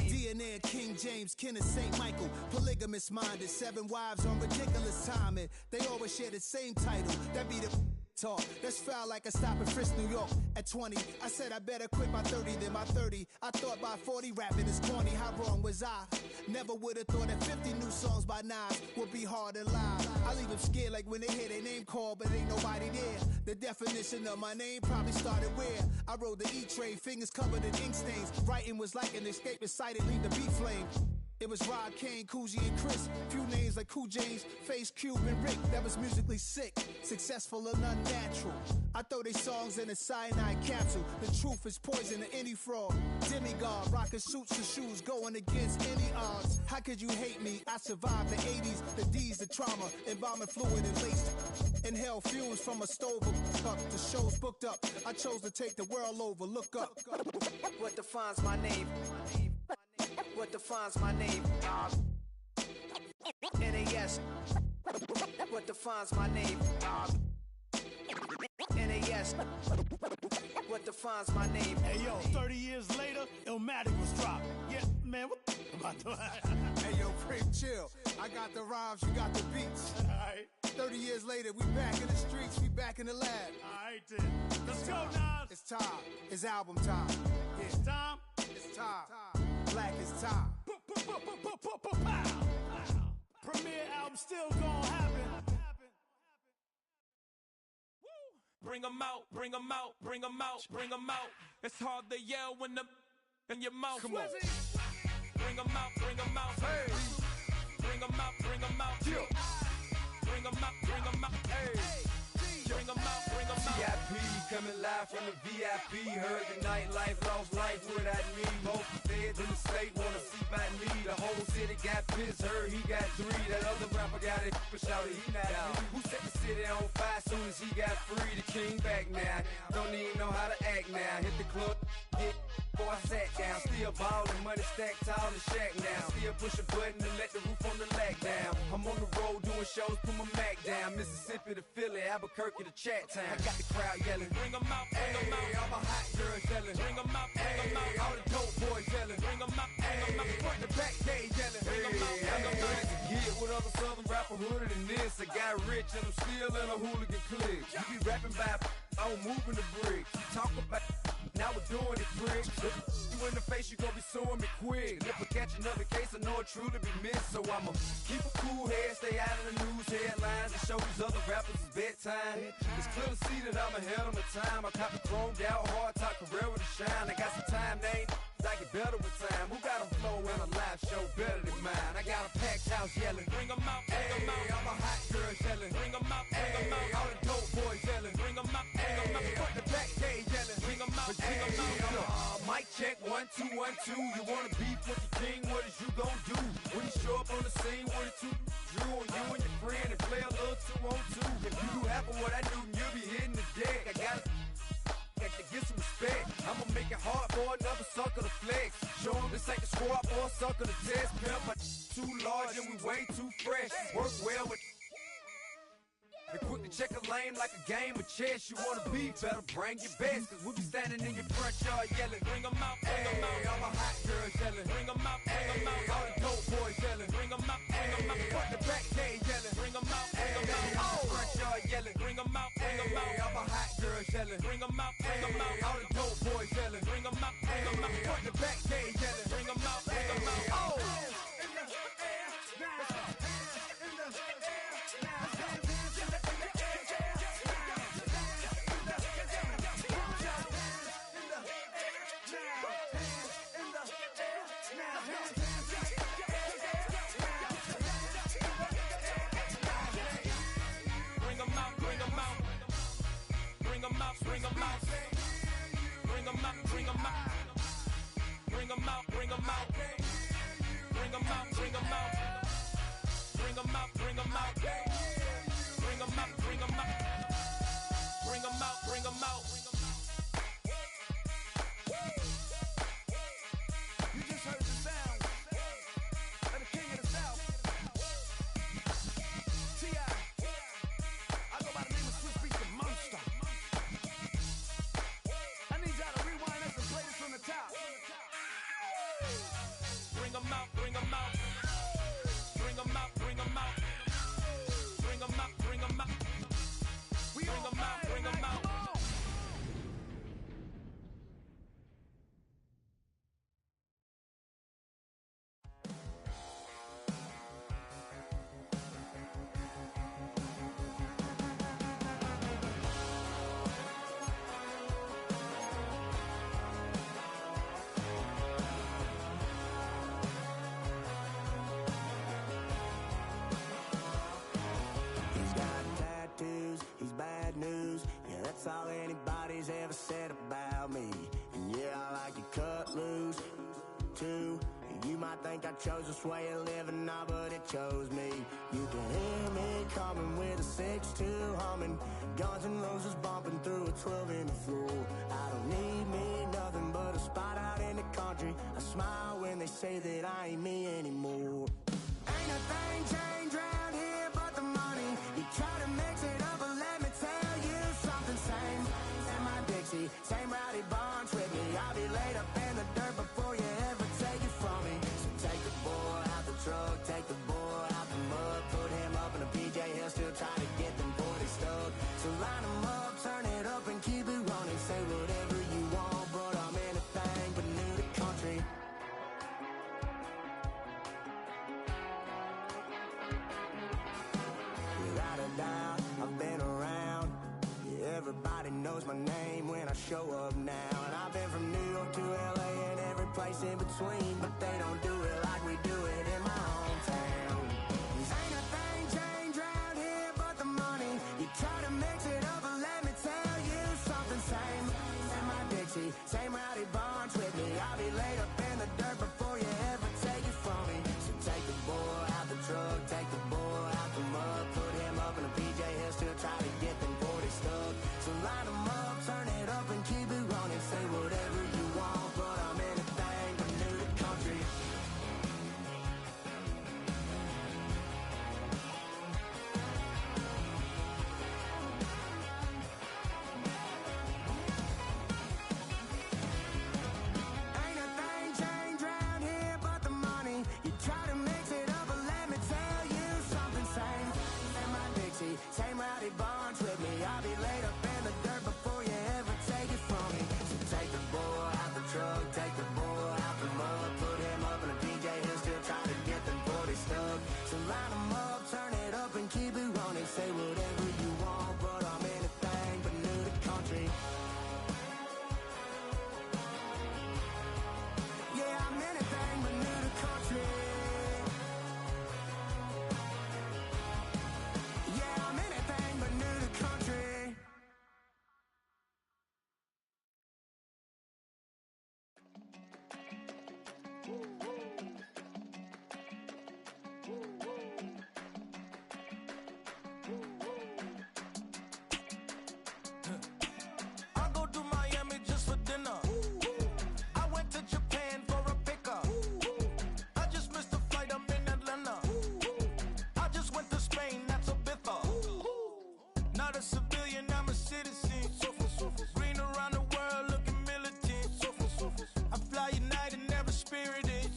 DNA of King James, kin of St. Michael. Polygamous minded, 7 wives on ridiculous timing. They always share the same title. That be the talk. That's foul like a stop in Frisk, New York. At 20, I said I better quit by 30 than by 30. I thought by 40 rapping is corny. How wrong was I? Never would have thought that 50 new songs by Nas would be hard to lie. I leave them scared like when they hear their name called, but ain't nobody there. The definition of my name probably started where I rode the E-train, fingers covered in ink stains. Writing was like an escape inside it, leave the beat flame. It was Rod Kane, Coogee, and Chris. Few names like Cool James, Face, Cube, and Rick. That was musically sick, successful and unnatural. I throw they songs in a cyanide capsule. The truth is poison to any fraud. Demigod, rocking suits and shoes, going against any odds. How could you hate me? I survived the 80s, the D's, the trauma, embalming fluid and laced. Inhale fumes from a stove up. The show's booked up. I chose to take the world over. Look up. What defines my name? What defines my name? NAS. What defines my name? NAS. What defines my name? Hey yo, 30 years later, Illmatic was dropped. Yeah, man, what the about to Hey yo, Preem, chill. I got the rhymes, you got the beats. Alright. 30 years later, we back in the streets, we back in the lab. All right, then. Let's go, Nas. It's time. It's album time. It's time. It's time. Black is time. Pow. Premiere album still gonna happen. Bring 'em out, bring 'em out, bring 'em out, bring 'em out. It's hard to yell when the in your mouth. Come on. Bring 'em out, bring 'em out. Hey. Bring 'em out, bring 'em out. Yeah. Bring 'em out, bring 'em out. Hey. Bring 'em out, bring 'em out. VIP coming live from the VIP. Heard the nightlife, lost life without me. Most feds in the state wanna see by me. The whole city got pissed, heard he got 3. That other rapper got it, but shouted he not me. Who set the city on fire soon as he got free? The king back now, don't even know how to act now. Hit the club, hit, boy I sat down. Still ballin', money stacked tall and shack now. Still push a button and let the roof on the lag down. I'm on the road doing shows, put my Mac down. Mississippi to Philly, Albuquerque to Chat Town. I got the crowd yelling, Bring 'em out, bring 'em out. all my hot girls yelling, Bring 'em out, bring 'em out. all the dope boys yelling, Bring 'em out, bring 'em out. front to back stage yelling, Bring 'em out, bring 'em out. Get with other southern rapper hooded than this. I got rich and I'm still in a hooligan clique. You be rapping by, I'm moving the bricks. You talk about, now we're doing it quick. You in the face, you gon' be suing me quick. If I catch another case, I know it truly be missed. So I'ma keep a cool head, stay out of the news headlines, and show these other rappers it's bedtime. It's clear to see that I'm ahead of my time. I cop the chromed out, hard top career with a shine. I got some time, named I get better with time. Who got a flow and a live show better than mine? I got a packed house yelling, Bring 'em out, bring 'em out. all my hot girls yelling, Bring 'em out, bring 'em out. all the dope boys yelling, Bring 'em out, bring 'em out. front to back stage yelling, Bring 'em out, bring 'em out. mic check 1 2 1 2. You wanna beef with the king? What is you gon' do when you show up on the scene with a 2 Drew on you and your friend and play a little 2 on 2? If you do half of what I do, you'll be hitting the deck. I gotta get some respect. I'ma make it hard for another sucker to flex. Show 'em this ain't the squad for a sucker to test. Pimp, my too large and we way too fresh. Work well with. And quick to check a lane like a game of chess. You wanna be better, bring your best. Cause we be standing in your front yard yelling, Bring 'em out, bring 'em out. all my hot girls yelling, Bring 'em out, bring 'em out. all the dope boys yelling, Bring 'em out, bring 'em out. front to back stage yelling, Bring 'em out, bring 'em out. front yard yelling, Bring 'em out, bring 'em out. all my hot girls yelling, Bring 'em out, bring 'em out. all the dope boys yelling, Bring 'em out, bring 'em out. front to back stage yelling, Bring 'em out, bring 'em out. Bring 'em out, bring 'em out. Bring 'em out, bring 'em out. Bring 'em out, bring 'em out. Bring 'em out, bring 'em out. Bring 'em out, bring 'em out. Bring 'em out, bring 'em out. Bring 'em out, bring 'em out. Bring 'em out, bring 'em out. You just heard the sound of the king of the South. T.I. I go by the name of Swiss Beats the Monster. I need y'all to rewind this and play this from the top. Bring 'em out, bring 'em out. Bring 'em out, bring 'em out. Bring 'em out, bring 'em out. We Bring 'em out, bring 'em out. He's got tattoos, he's bad news. Yeah, that's all anybody's ever said about me. And yeah, I like to cut loose, too. You might think I chose this way of living now, but it chose me. You can hear me coming with a 6'2" humming. Guns and Roses bumping through a 12 in the floor. I don't need me nothing but a spot out in the country. I smile when they say that I ain't me anymore. Ain't a thing changed round here but the money. You try to mix it up, but let me tell you something. Same in my Dixie, same rowdy bunch with me. I'll be laid up in the dirt before you ever take it from me. So take the boy out the truck, take the boy out the mud, put him up in a PJ, he'll still try to my name when I show up now. And I've been from New York to LA and every place in between, but they don't do it like we do it in my hometown. Ain't a thing changed around here but the money. You try to mix it up, but let me tell you something. Same in my Dixie, same rowdy bunch with me. I'll be laid up in the dirt before you ever take it from me. So take the boy out the truck, take the boy out the mud, put him up in a PJ, he'll still try to get them 40 stuck. So line them up, turn it up and keep it running. Say whatever you want, but I'm anything but new to country. Ain't a thing changed around here but the money. You try to mix it up, but let me tell you something. Same in my Dixie, same rowdy bunch with me. I'll be laid up in the dirt before you ever take it from me. So take the boy out the truck, take the boy out the mud, put him up in a PJ, he'll still try to get them 40 stuck. So line them up, turn it up and keep it running. Say whatever you want, but I'm anything but new to country. Yeah, I'm anything but new to country. Yeah, I'm anything but new to country. I go to Miami just for dinner. I went to Japan for a pickup. I just missed the flight, I'm in Atlanta. I just went to Spain, that's Ibiza. Not a civilian, I'm a citizen. Green around the world, looking militant. I fly United, never spirited.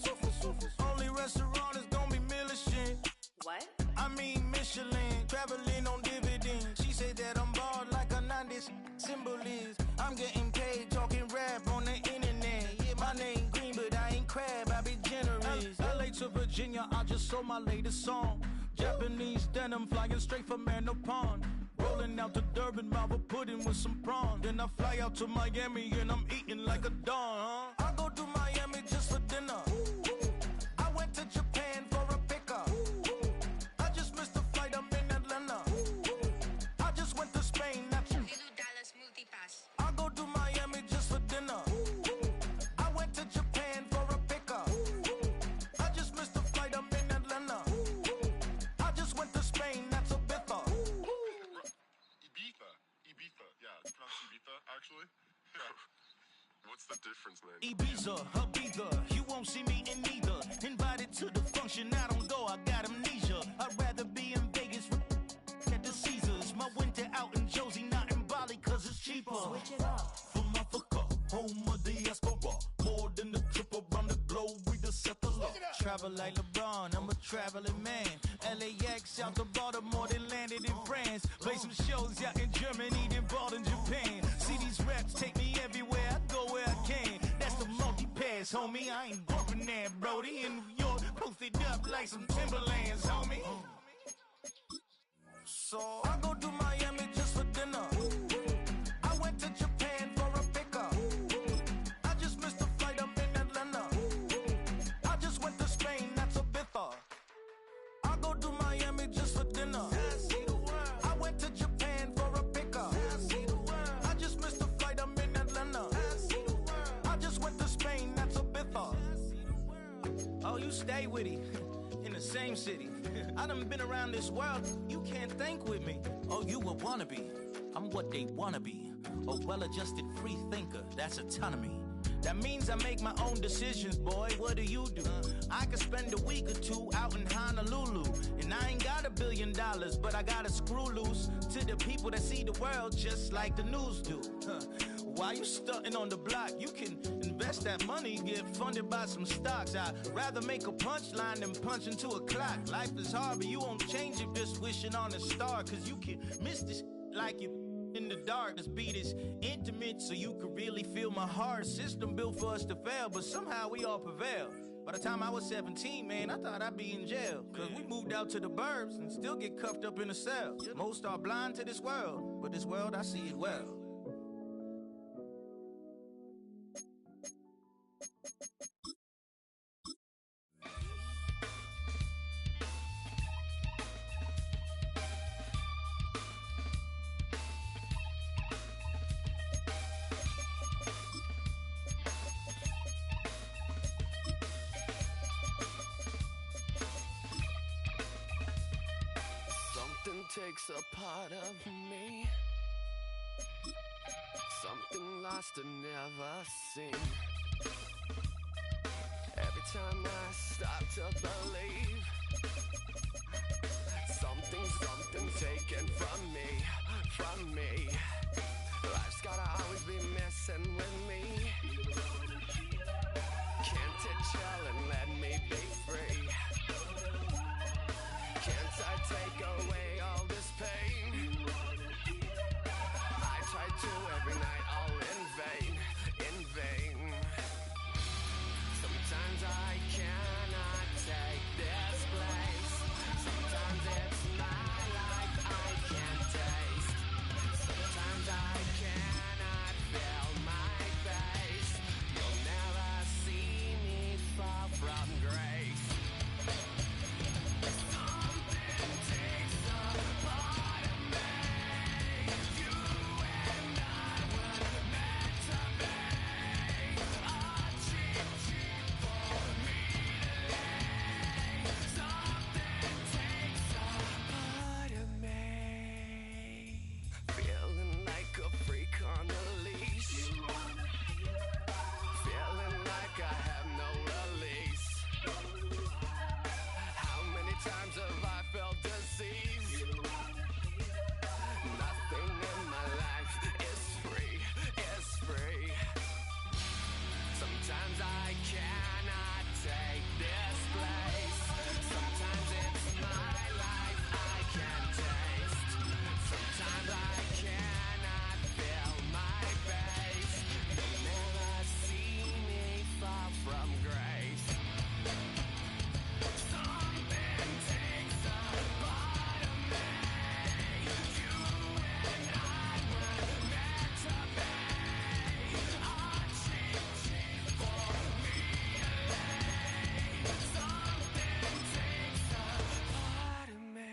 Only restaurant is gonna be Michelin. What? I mean Michelin, traveling on dividends. She said that I'm bald like a 90s symbol is. I'm getting paid, talking rap on the internet. Yeah, my name Green, but I ain't crab, I be generous. LA to Virginia, I just sold my latest song. Japanese denim, flying straight from Manapon. Rolling out to Durban, Malva pudding with some prawns. Then I fly out to Miami and I'm eating like a don. I go to Miami just for dinner. I went to Japan for a pickup. I just missed the flight, I'm in Atlanta. I just went to Spain, that's I go to Miami just for dinner. I went to Japan for a pickup. I just missed the flight, I'm in Atlanta. I just went to Spain, that's Ibiza. Ibiza, yeah, it's pronounced Ibiza, actually. What's the difference, man? Ibiza, Ibiza, you won't see me in neither. Invited to the function, I don't go, I got amnesia. I'd rather be in Vegas at the Caesars. My winter out in Josie, not in Bali, cause it's cheaper. Switch it up. From Africa, home of the diaspora. More than the trip around the globe, we just set the law. Travel like LeBron, I'm a traveling man. LAX out to Baltimore, then landed in France. Play some shows out in Germany, then bought in Japan. See these raps take me everywhere, I go where I can. That's the multi-pass, homie. I ain't bumping that, Brody. In New York, posted up like some Timberlands, homie. So I go to Miami just for dinner. I went to Japan for a pickup. I just missed the flight, I'm in Atlanta. I just went to Spain, that's Ibiza. I go to Miami just for dinner. I went to Japan for a pickup. I just missed the flight, I'm in Atlanta. I just went to Spain, that's Ibiza. Oh, you stay with it. In the same city. I done been around this world, you can't think with me. Oh, you a wannabe, I'm what they wanna be. A well-adjusted free thinker, that's autonomy. That means I make my own decisions, boy, what do you do? I could spend a week or two out in Honolulu. And I ain't got $1 billion, but I got a screw loose to the people that see the world just like the news do. While you stunting on the block, you can invest that money, get funded by some stocks. I'd rather make a punchline than punch into a clock. Life is hard, but you won't change it just wishing on a star. Cause you can miss this like you in the dark. This beat is intimate, so you can really feel my heart. System built for us to fail, but somehow we all prevail. By the time I was 17, man, I thought I'd be in jail. Cause we moved out to the burbs and still get cuffed up in a cell. Most are blind to this world, but this world I see it well. takes a part of me. Something lost and never seen. Every time I start to believe, something taken from me. Life's gotta always be messing with me. Can't it chill and let me be free? Can't I take away all this pain? I try to every night, all in vain. Sometimes I cannot take this place. Sometimes it's my life I can't taste. Sometimes I cannot feel my face. You'll never see me fall from grace. Something takes a part of me. You and I were meant to be. A cheap for me to lay. Something takes a part of me. Feeling like a freak on a leash. Feeling like I have no release. How many times have I felt disease? Nothing in my life is free. Sometimes I cannot take this place. Sometimes it's my life I can't taste. Sometimes I cannot feel my face. You'll never see me fall from grace. Something takes a part of me. You and I were meant to be. A cheap for me to lay. Something takes a part of me.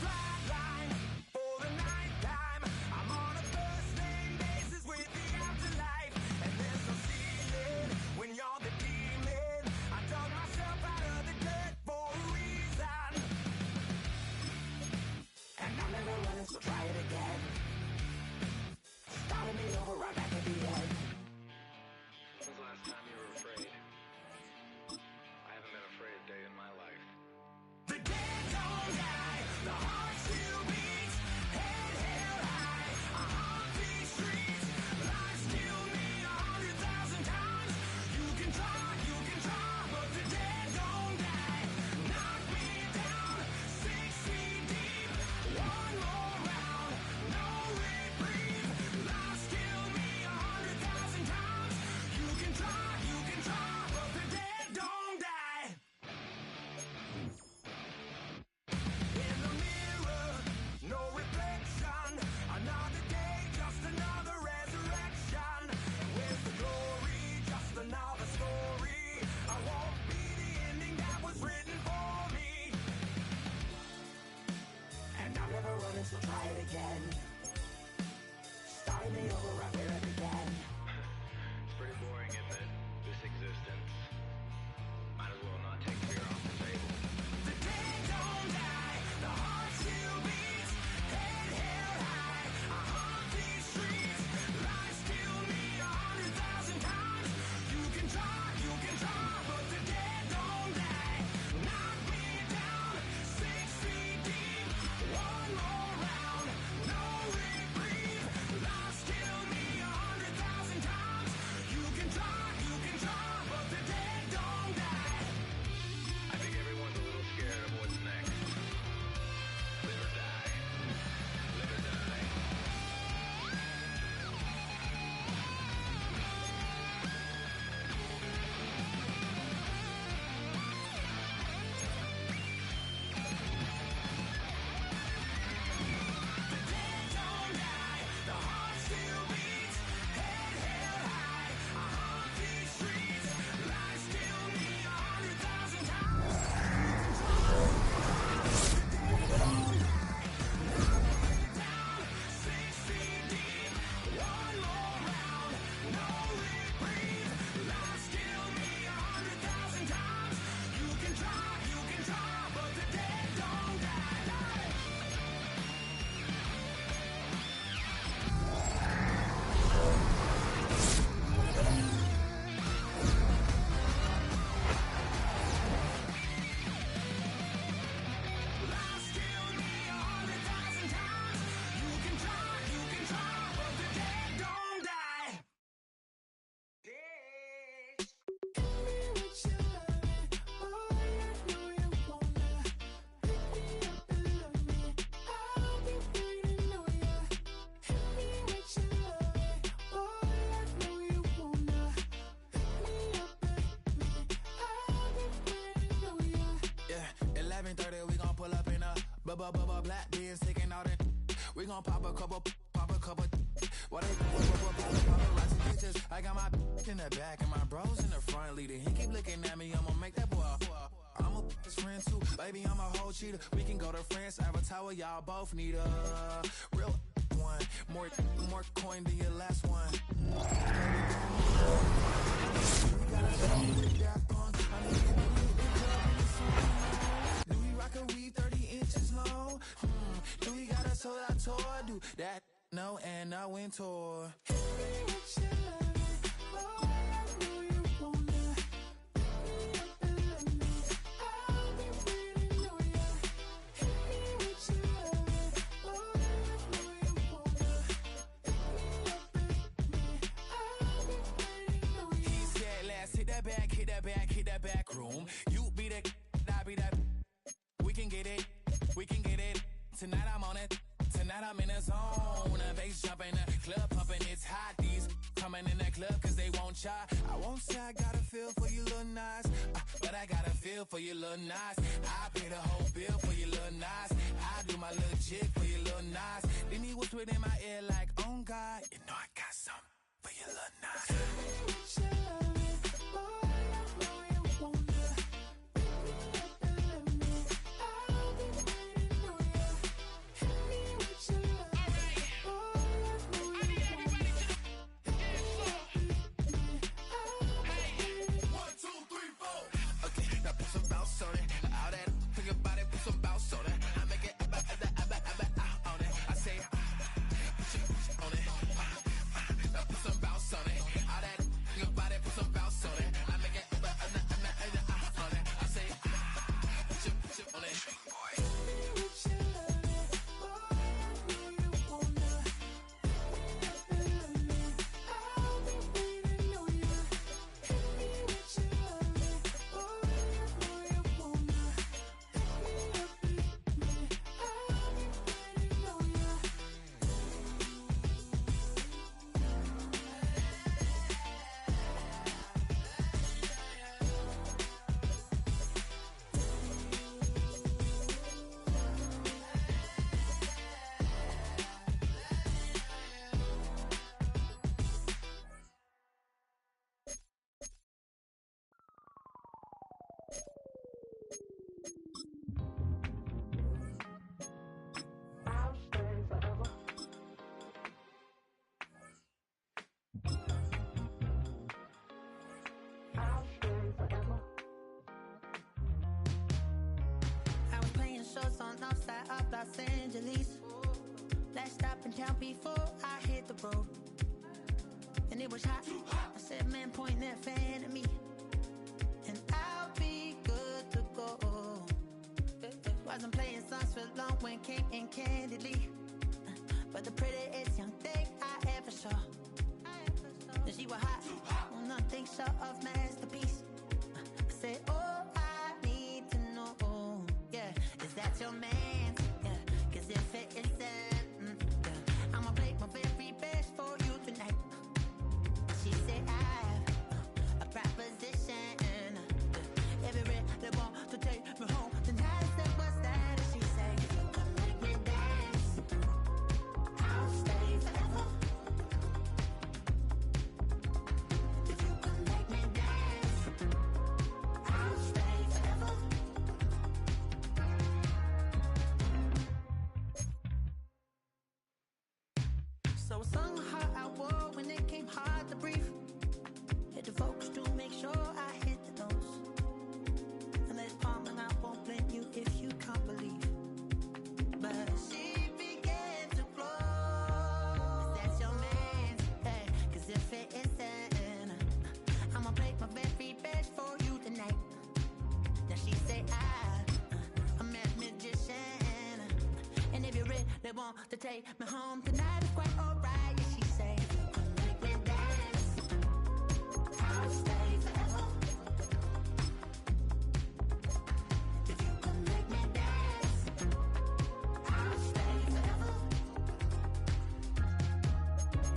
Flatline for the ninth time. I'm on a first name basis with the afterlife, and there's no ceiling when you're the demon. I dug myself out of the dirt for a reason, and I'm never running, so try it again. Starting me over right back at the end. When's the last time you were afraid? I haven't been afraid a day in my life. The dead don't die, the heart still beats, head held high, I haunt these streets, lies kill me 100,000 times. You can try, but the dead don't die. Knock me down, 6 feet deep, one more round, no reprieve, lies kill me 100,000 it, so try it again. Starting me over right where it began. It's pretty boring, isn't it? This existence. Might as well not take fear off the table. The dead don't die, the heart still beats. Head held high, I haunt these streets. Lies kill me 100,000 times. You can try, but the dead don't die. Knock me down, 6 feet deep. One more round, no reprieve. Lies kill me 100,000 times. You can try, but the dead don't die. I think everyone's a little scared of what's next. Live or die. Live or die. Don't die, the heart still beats. Head held high, I haunt these streets. Lies kill me 100,000 times. Down, 6 feet deep. One more round, no reprieve. Lies kill me 100,000 times. You can try, but the dead don't die. Lies kill me 100,000 times. You can try, but the dead don't die. Yeah, 11:30, we gon' pull up in a black beans, taking all that. We gon' pop a couple. What they paparazzi pictures? I got my in the back and my bros in the front leading. He keep looking at me, I'ma make that boy. I'm a his friend too, baby. I'm a whole cheater. We can go to France, Avatar, where y'all both need a real one. More coin than your last one. Do we rock a weave 30 inches long? Do we got a sold out tour? Do that? No, and I went tour. He said, let's hit that back room. You be the, I be that. We can get it. Tonight I'm on it. Tonight I'm in a zone. A bass jumping, a club pumping, it's hot. These coming in the club cause they won't try. I won't say I got a feel for you little nice, but I got a feel for you little nice. I pay the whole bill for you little nice. I do my little chick for you little nice. Then he whispered in my ear like, oh God, you know I got something for you little nice. Okay, now put some bounce on it. All that, think about it, put south side of Los Angeles. Last stop in town before I hit the road. And it was hot. I said, man, point that fan at me, and I'll be good to go. Wasn't playing songs for long when came in candidly, but the prettiest young thing I ever saw. And she was hot, well, nothing short of masterpiece. I said, oh, I need to know, yeah, is that your man? Yeah, 'cause if it isn't, yeah, I'ma play my very best for you tonight. She said, I have a proposition. Every red they want to take me home tonight. I said, what's that? And she said, if you can make me dance, I'll stay forever. If you can make me dance, I'll stay forever. So I sung a heart I wore when it came hard to breathe. Hit the folks to make sure I hit the notes. And there's palm and I won't blame you if you can't believe. But she began to flow. That's your man, hey, 'cause if it isn't, I'ma play my very best for you tonight. Now she say I'm a magician, and if you're ready, they want to take me home tonight. It's quite alright. Yeah, she say, if you can make me dance, I'll stay forever. If you can make me dance, I'll stay forever.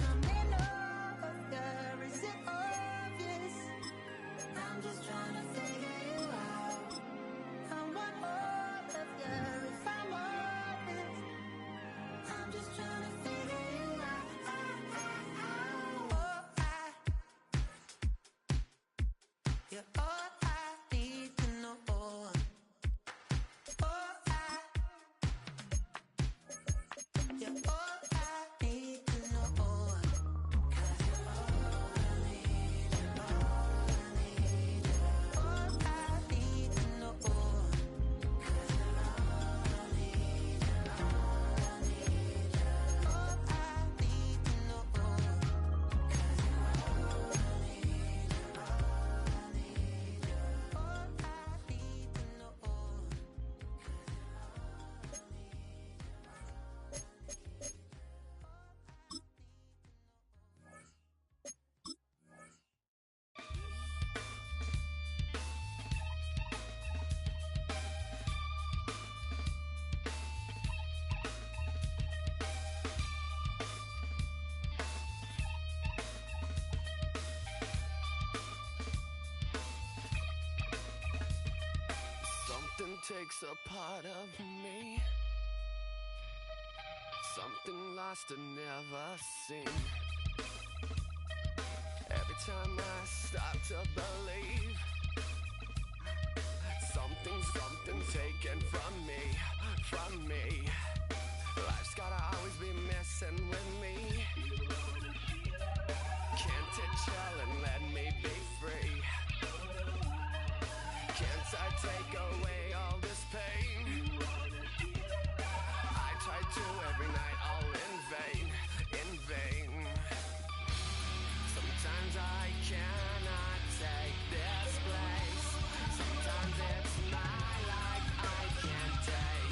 I'm in love, yeah, is it obvious? I'm just trying to figure you out. I want all of you if I'm honest. I'm just trying to figure you out. Oh, you're all I need to know. Oh, you're all I need to know. 'Cause you're all I need, you're all I need, all I need to know. 'Cause you're all I need, you're all I need, all I need to know. 'Cause you're all I need, you're all I need, all I need to know. Something takes a part of me, something lost and never seen. Every time I start to believe, something's taken from me. Life's gotta always be messing with me. Can't it chill and let me be free? Can't I take away all this pain? I try to every night, all in vain. Sometimes I cannot take this place. Sometimes it's my life I can't take.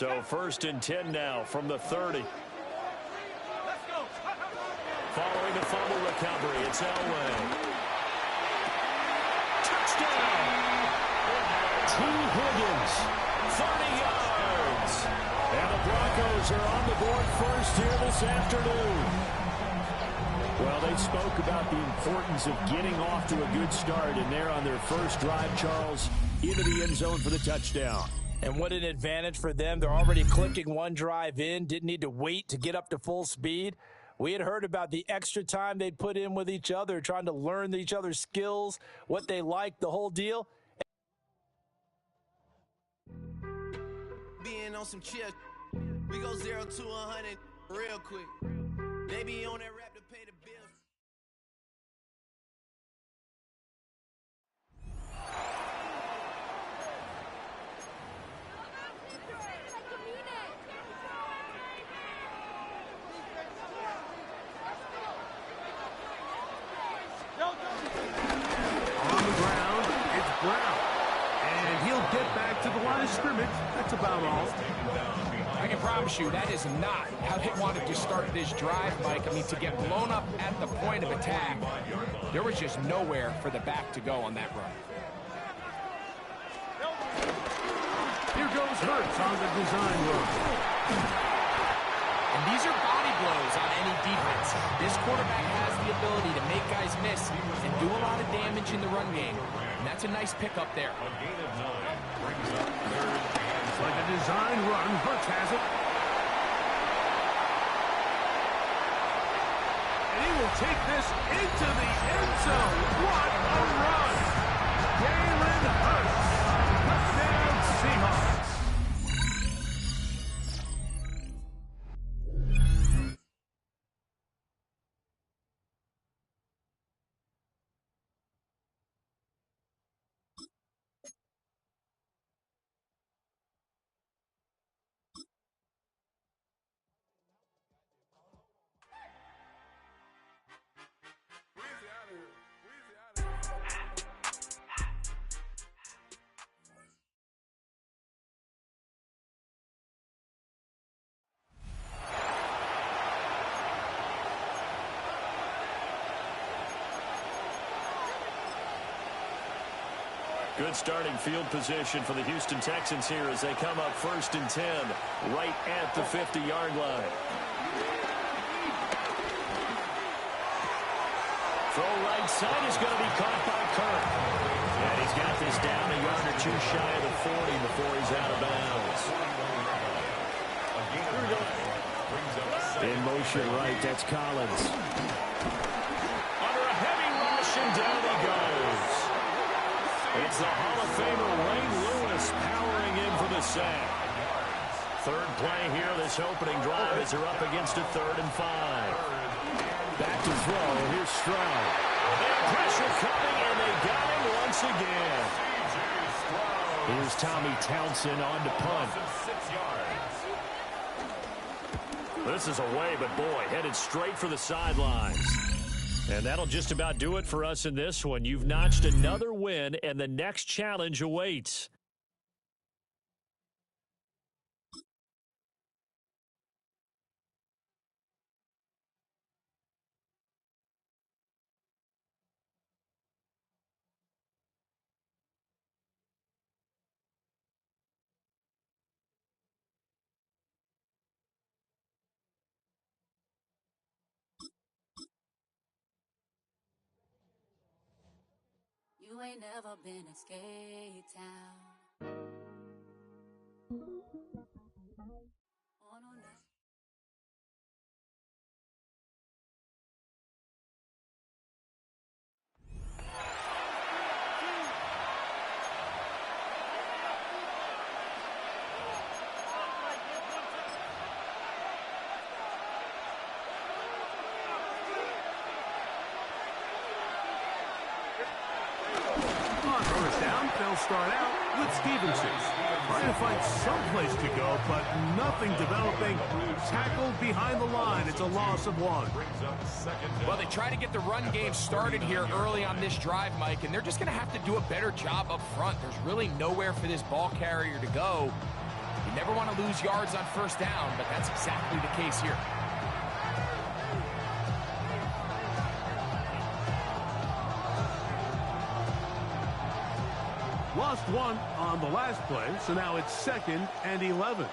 So 1st and 10 now from the 30. Following the fumble recovery, it's Elway. Touchdown! T. Higgins, 30 yards. And the Broncos are on the board first here this afternoon. Well, they spoke about the importance of getting off to a good start, and they're on their first drive, Charles, into the end zone for the touchdown. And what an advantage for them. They're already clicking one drive in, didn't need to wait to get up to full speed. We had heard about the extra time they'd put in with each other, trying to learn each other's skills, what they liked, the whole deal. Being on some chill, we go 0 to 100 real quick. They be on that rap to pay the bills. On the ground, it's Brown. And he'll get back to the line of scrimmage. That's about all. I can promise you that is not how they wanted to start this drive, Mike. I mean, to get blown up at the point of attack, there was just nowhere for the back to go on that run. Here goes Hurts on the design run. And these are body blows on any defense. This quarterback has the ability to make guys miss and do a lot of damage in the run game. And that's a nice pickup there. It's like a design run. Hurts has it. And he will take this into the end zone. What a run! Jalen Hurts. Touchdown Seahawks. Good starting field position for the Houston Texans here as they come up 1st and 10 right at the 50-yard line. Throw right side is going to be caught by Kirk. And he's got this down a yard or two shy of the 40 before he's out of bounds. In motion right, that's Collins. Under a heavy rush and down he goes. It's the Hall of Famer Wayne Lewis powering in for the sack. Third play here, this opening drive as they're up against a 3rd and 5. Back to throw, here's Stroud. And pressure coming, and they got him once again. Here's Tommy Townsend on to punt. This is away, but boy, headed straight for the sidelines. And that'll just about do it for us in this one. You've notched another win, and the next challenge awaits. You ain't never been a skate town. Oh, no, no. They'll start out with Stevenson. Trying to find someplace to go, but nothing developing. Tackled behind the line. It's a loss of 1. Well, they try to get the run game started here early on this drive, Mike, and they're just going to have to do a better job up front. There's really nowhere for this ball carrier to go. You You never want to lose yards on first down, but that's exactly the case here. Lost one on the last play, so now it's 2nd and 11.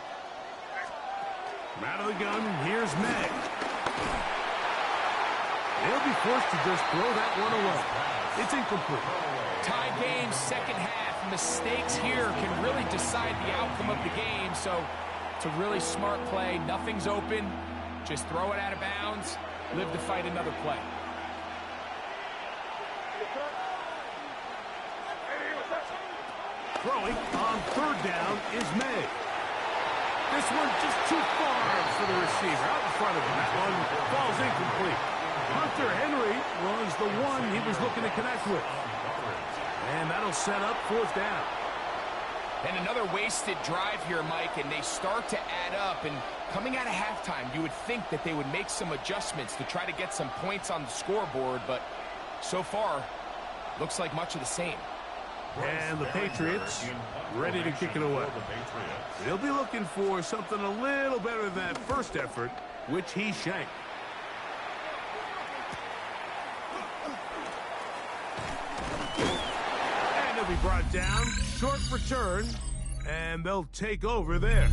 From out of the gun, here's May. They'll be forced to just throw that one away. It's incomplete. Tie game, second half. Mistakes here can really decide the outcome of the game, so it's a really smart play. Nothing's open. Just throw it out of bounds. Live to fight another play. Throwing on 3rd down is May. This one just too far for the receiver. Out in front of him. That one falls incomplete. Hunter Henry was the one he was looking to connect with. And that'll set up 4th down. And another wasted drive here, Mike, and they start to add up. And coming out of halftime, you would think that they would make some adjustments to try to get some points on the scoreboard, but so far, looks like much of the same. And the Patriots ready to kick it away. They'll be looking for something a little better than that first effort, which he shanked. And he'll be brought down, short return, and they'll take over there.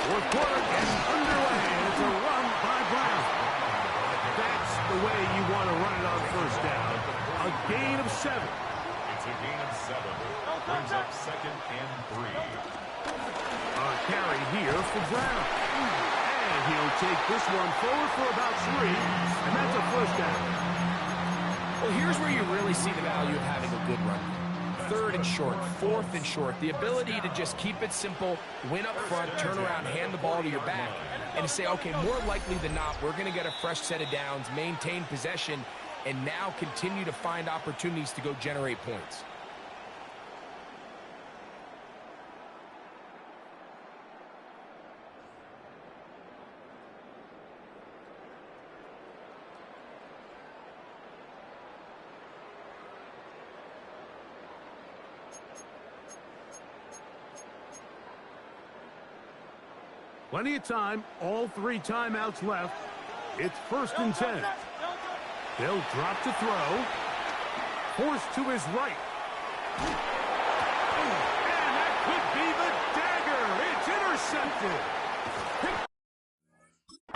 Fourth quarter gets underway, and it's a run by Brown. That's the way you want to run it on first down. A gain of 7. It's a gain of 7. Brings up 2nd and 3. A carry here for Brown. And he'll take this one forward for about 3, and that's a first down. Well, here's where you really see the value of having a good run. 3rd and short, 4th and short. The ability to just keep it simple, win up front, turn around, hand the ball to your back, and to say, okay, more likely than not, we're going to get a fresh set of downs, maintain possession, and now continue to find opportunities to go generate points. Plenty of time, all 3 timeouts left. It's 1st and 10. They'll drop to throw. Forced to his right. And that could be the dagger. It's intercepted. Picked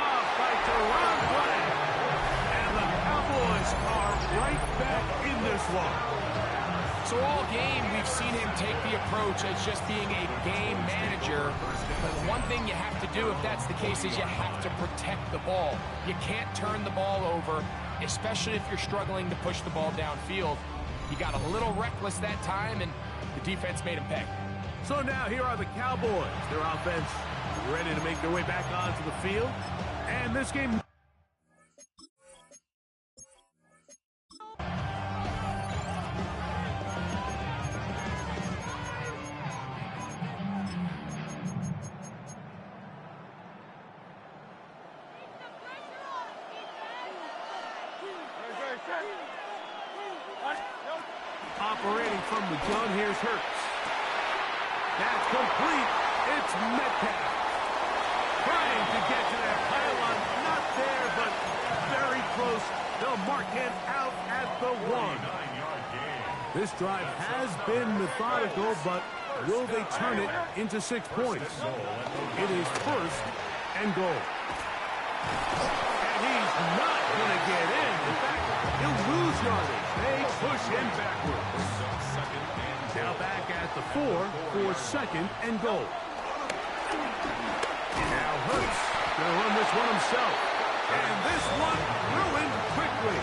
off by Teron Bland. And the Cowboys are right back in this one. So all game, we've seen him take the approach as just being a game manager. But one thing you have to do, if that's the case, is you have to protect the ball. You can't turn the ball over, especially if you're struggling to push the ball downfield. He got a little reckless that time, and the defense made him pay. So now here are the Cowboys. Their offense ready to make their way back onto the field. And this game... Operating from the gun, here's Hurts. That's complete. It's Metcalf. Trying to get to that pylon. Not there, but very close. They'll mark him out at the 1. This drive has been methodical, but will they turn it into 6 points? It is 1st and goal. And he's not going to get in. In fact, he'll lose yardage. They push him backwards. Now back at the 4 for 2nd and goal. Now Hurts going to run this one himself. And this one ruined quickly.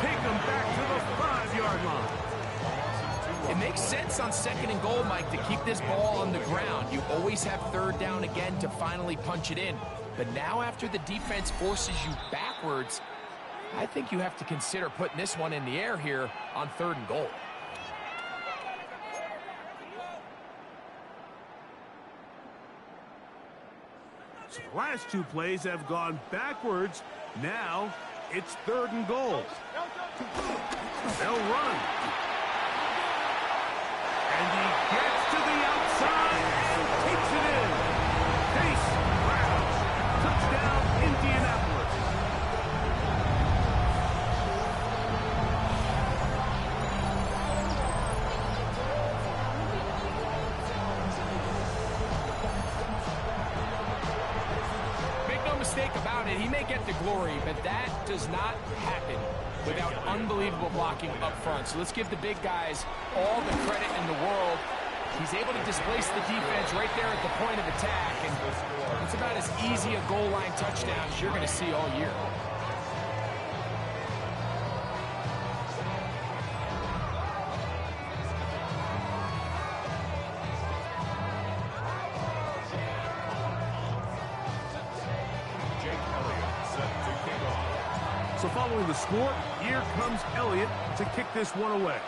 Take him back to the 5-yard line. It makes sense on 2nd and goal, Mike, to keep this ball on the ground. You always have 3rd down again to finally punch it in. But now after the defense forces you backwards, I think you have to consider putting this one in the air here on 3rd and goal. So the last 2 plays have gone backwards. Now it's 3rd and goal. They'll run. And he gets to the outside and takes it in. Chase Browns. Touchdown, Indianapolis. Make no mistake about it, he may get the glory, but that does not happen without unbelievable blocking up front. So let's give the big guys all the credit in the world. He's able to displace the defense right there at the point of attack, and it's about as easy a goal line touchdown as you're going to see all year. So following the score, here comes Elliott to kick this one away.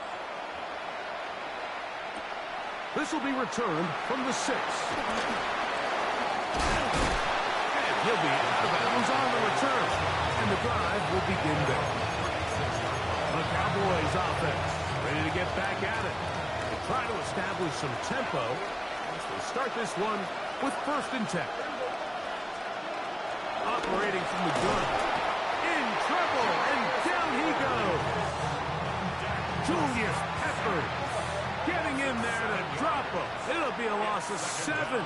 This will be returned from the 6. And he'll be out of bounds on the return. And the drive will begin there. The Cowboys offense ready to get back at it. They try to establish some tempo as they start this one with 1st and 10. Operating from the gun. In trouble, and down he goes. Julius Peppers getting in there to drop him. It'll be a loss of 7.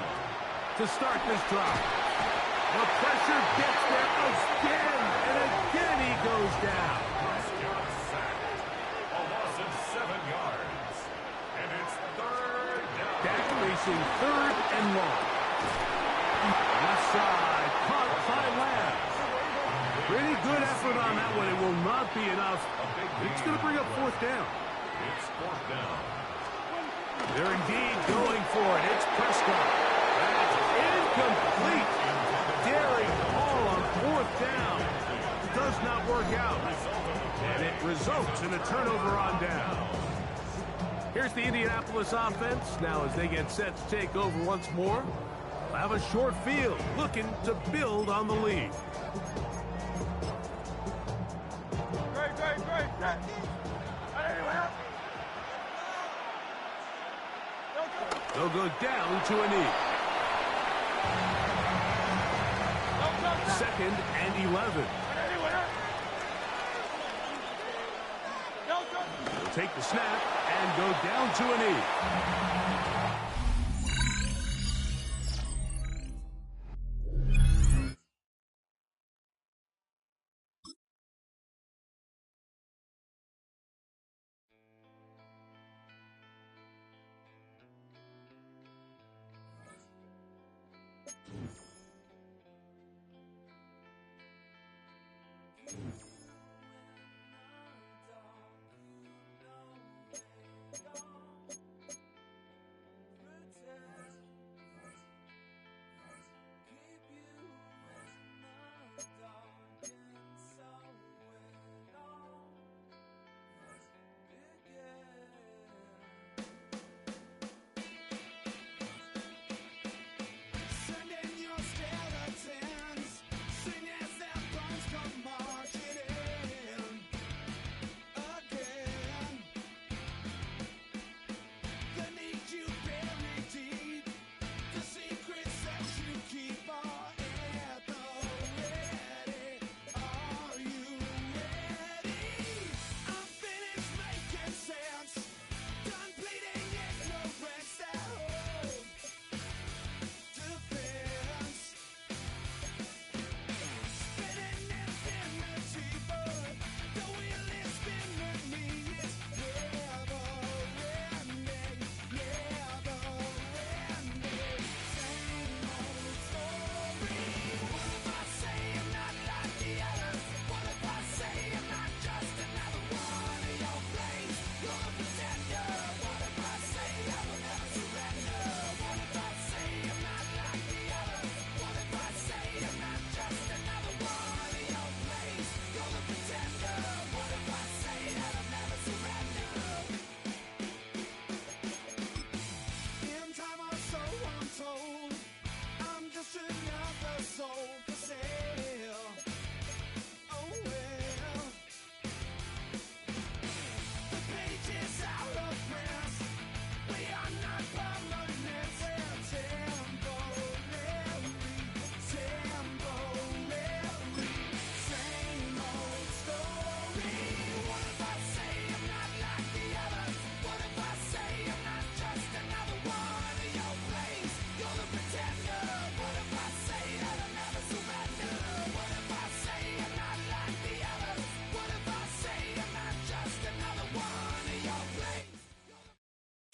to start this drive. The pressure gets there again, and again he goes down. Prescott sacked. A loss of 7 yards. And it's third down. Dak facing third and long. Left side, caught by Lamb. Pretty good effort on that one. It will not be enough. It's going to bring up fourth down. It's fourth down. They're indeed going for it. It's Prescott. That's incomplete. Daring Hall on fourth down. Does not work out. And it results in a turnover on down. Here's the Indianapolis offense. Now as they get set to take over once more, they'll have a short field looking to build on the lead. They'll go down to a knee. 2nd and 11. They'll take the snap and go down to a knee.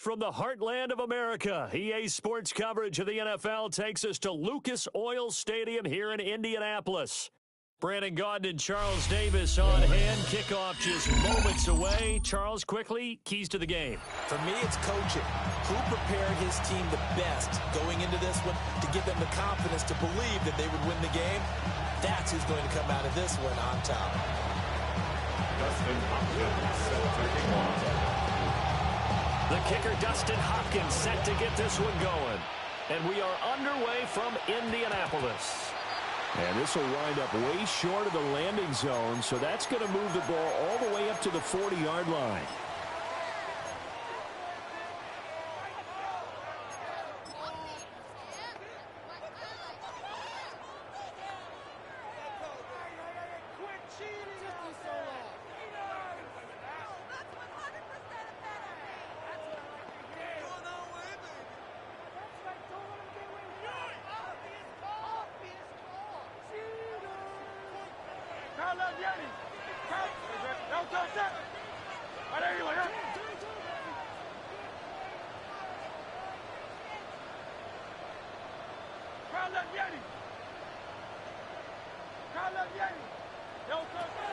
From the heartland of America, EA Sports coverage of the NFL takes us to Lucas Oil Stadium here in Indianapolis. Brandon Gaudin and Charles Davis on hand. Kickoff just moments away. Charles, quickly, keys to the game. For me, it's coaching. Who prepared his team the best going into this one to give them the confidence to believe that they would win the game? That's who's going to come out of this one on top. Dustin Hopkins set to kick off. The kicker, Dustin Hopkins, set to get this one going. And we are underway from Indianapolis. And this will wind up way short of the landing zone, so that's going to move the ball all the way up to the 40-yard line.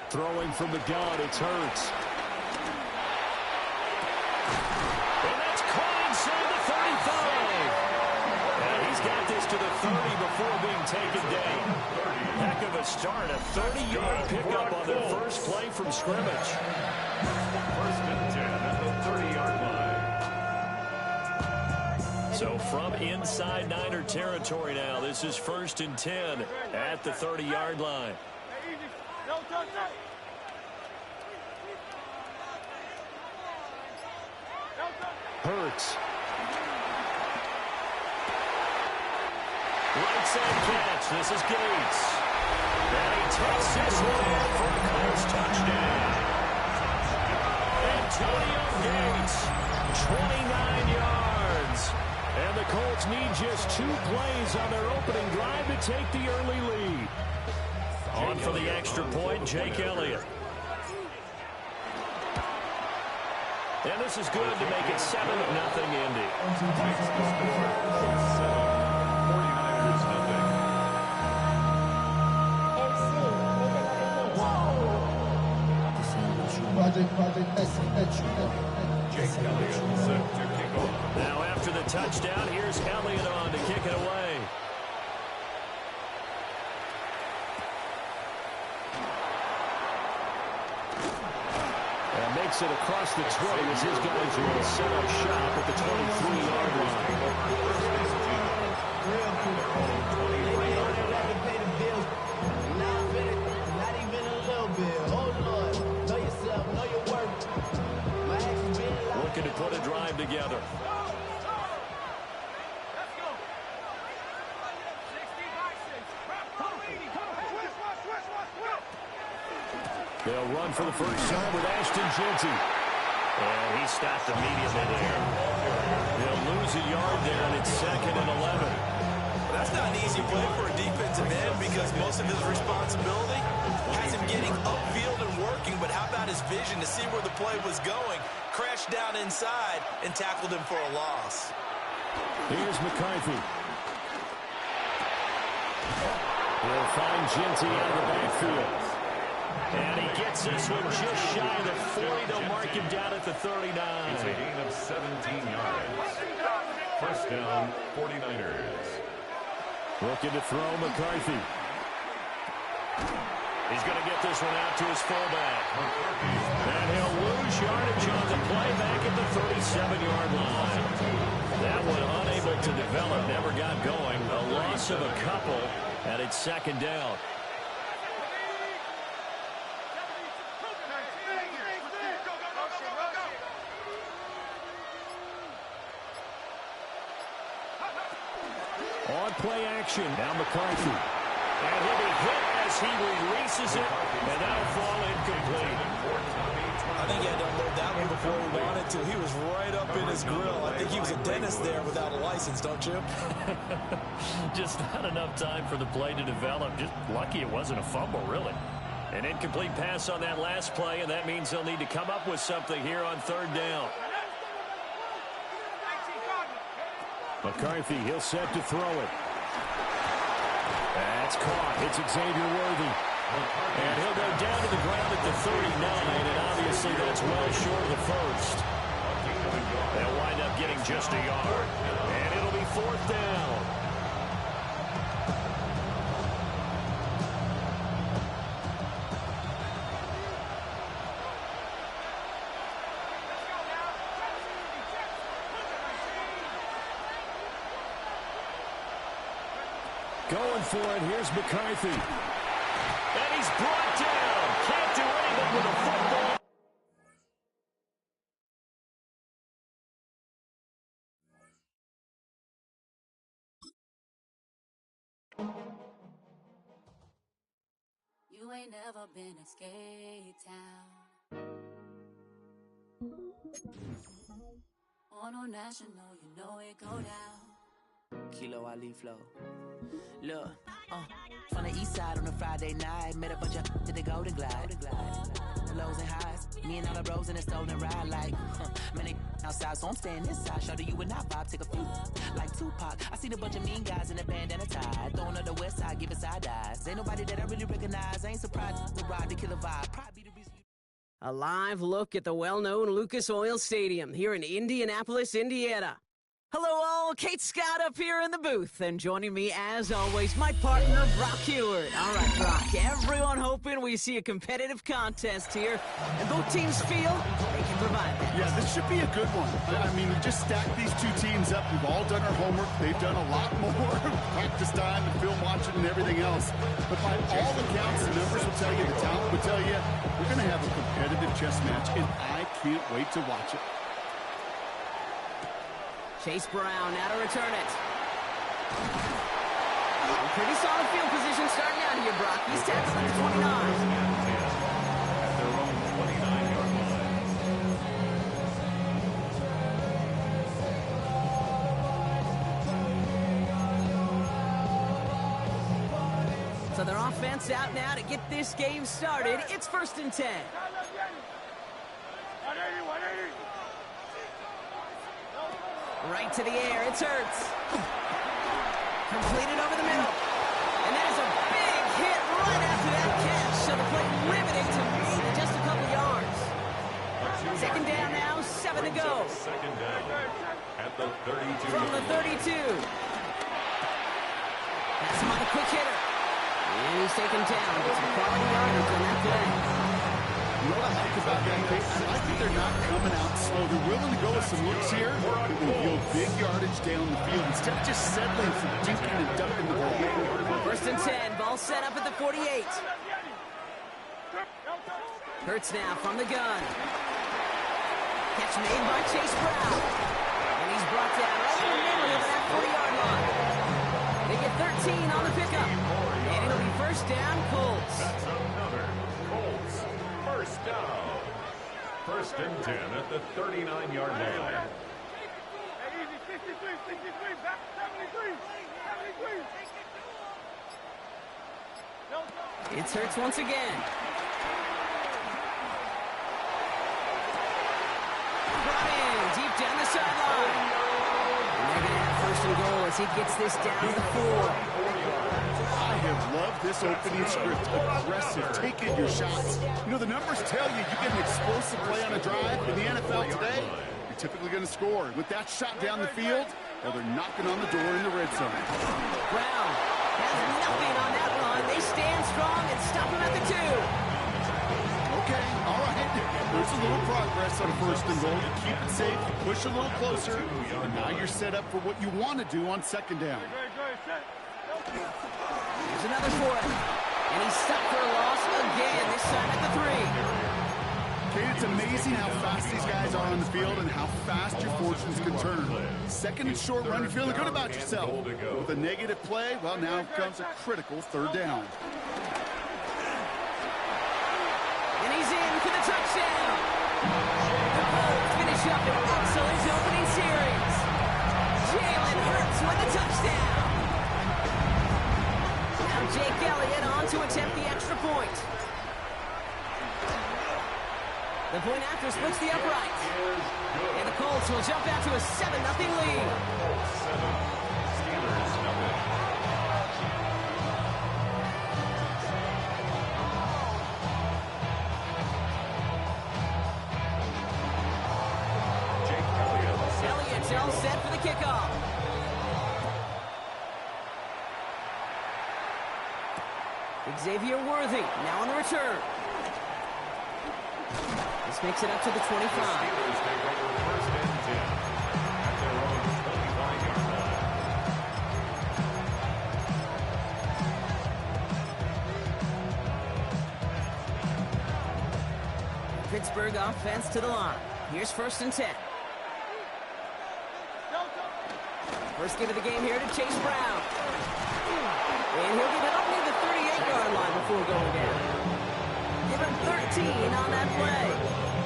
Throwing from the gun, it's Hurts. And that's caught inside the 35. And he's got this to the 30 before being taken down. Heck of a start, a 30-yard pickup on their first play from scrimmage. First and 10 at the 30-yard line. So from inside Niner territory now, this is first and 10 at the 30-yard line. Hurts. Right side catch. This is Gates. And he takes this one in for a close touchdown. Antonio Gates, 29 yards. And the Colts need just 2 plays on their opening drive to take the early lead. On for the extra point, Jake Elliott. And this is good to make it 7-0 Indy. Jake Elliott set to kick off. Now after the touchdown, here's Elliott on to kick it away. And makes it across the 20 as his guys will set up shop at the 23-yard line. Looking to put a drive together. They'll run for the first time with Ashton Jeanty. And he stopped immediately there. They'll lose a yard there, and it's 2nd and 11. Well, that's not an easy play for a defensive end because most of his responsibility has him getting upfield and working, but how about his vision to see where the play was going, crashed down inside, and tackled him for a loss. Here's McCarthy. He'll find Jeanty out of the backfield. And he gets this one just shy of the 40. They'll mark him down at the 39. It's a gain of 17 yards. First down, 49ers. Looking to throw McCarthy. He's going to get this one out to his fullback. And he'll lose yardage on the play back at the 37-yard line. That one unable to develop, never got going. A loss of a couple, and it's 2nd down. On play action, now McCarthy. And he'll be hit as he releases it, and that'll fall incomplete. I think he had to unload that one before he wanted to. He was right up in his grill. I think he was a dentist there without a license, don't you? Just not enough time for the play to develop. Just lucky it wasn't a fumble, really. An incomplete pass on that last play, and that means they'll need to come up with something here on 3rd down. McCarthy, he'll set to throw it. That's caught. It's Xavier Worthy. And he'll go down to the ground at the 39, and obviously that's well short of the first. They'll wind up getting just a yard, and it'll be 4th down. Going for it, here's McCarthy. And he's brought down. Can't do anything with a football. You ain't never been a skate town. On no national, you know it go down. Kilo Ali flow. Look, From the east side on a Friday night, met a bunch of to the Golden Glide. The lows and highs, me and all the bros in a stolen ride like, man, they outside, so I'm staying inside. Show you and I vibe, take a few like Tupac. I seen a bunch of mean guys in a bandana tie, throwing up the west side, giving side eyes. Ain't nobody that I really recognize. I ain't surprised to ride the killer vibe. Probably the reason. A live look at the well-known Lucas Oil Stadium here in Indianapolis, Indiana. Hello all, Kate Scott up here in the booth, and joining me as always, my partner, Brock Heward. All right, Brock, everyone hoping we see a competitive contest here, and both teams feel they can provide that. Yeah, this should be a good one. I mean, we just stacked these two teams up. We've all done our homework. They've done a lot more practice time and film watching and everything else. But by all accounts, the numbers will tell you, the talent will tell you, we're going to have a competitive chess match, and I can't wait to watch it. Chase Brown now to return it. Pretty solid field position starting out here, Brock. He's tackled at the 29. At their own 29-yard line. So their offense out now to get this game started. It's 1st and 10. Right to the air, it's Hurts. Completed over the middle. And that is a big hit right after that catch. So the play limited to maybe just a couple yards. Second down now, 7 to go. Second down at the 32. From the 32. That's him on a quick hitter. And he's taken down. Some quality yardage on that play. You know what I like about that, Kate? I like that they're not coming out slow. They're willing to go with some looks here. It will yield big yardage down the field instead of just settling for dinking and ducking the ball. 1st and 10. Ball set up at the 48. Hurts now from the gun. Catch made by Chase Brown. And he's brought down right in the middle of that 40-yard line. They get 13 on the pickup. And it'll be 1st down, Colts. That's another Colts. 1st down. 1st and 10 at the 39-yard line. It's Hurts once again. Brought in deep down the sideline. And they're going to have 1st and goal as he gets this down to the 4. I have loved this opening script. Aggressive, taking your shots. You know, the numbers tell you get an explosive play on a drive. In the NFL today, you're typically going to score. With that shot down the field, well, they're knocking on the door in the red zone. Brown has nothing on that run. They stand strong and stop him at the 2. Okay, all right. There's a little progress on 1st and goal. You keep it safe, you push a little closer, and now you're set up for what you want to do on 2nd down. Here's another for it. And he's stuck for a loss again, this time at the 3. Kate, it's amazing how fast these guys are on the field and how fast your fortunes can turn. 2nd and short run, you're feeling good about yourself. With a negative play, well, now comes a critical 3rd down. And he's in for the touchdown. The Colts finish up an excellent opening series. Jalen Hurts with the touchdown. Now Jake Elliott on to attempt the extra point. The point after splits the upright. And the Colts will jump out to a 7-0 lead. Steelers nothing. Jake Elliott. Elliott's all set for the kickoff. Xavier Worthy now on the return. This makes it up to the 25. The Steelers take over 1st and 10 at their own 25-yard line. Pittsburgh offense to the line. Here's 1st and 10. First give of the game here to Chase Brown. And he'll get it up near the 38-yard line before going down. Give him 13 on that play.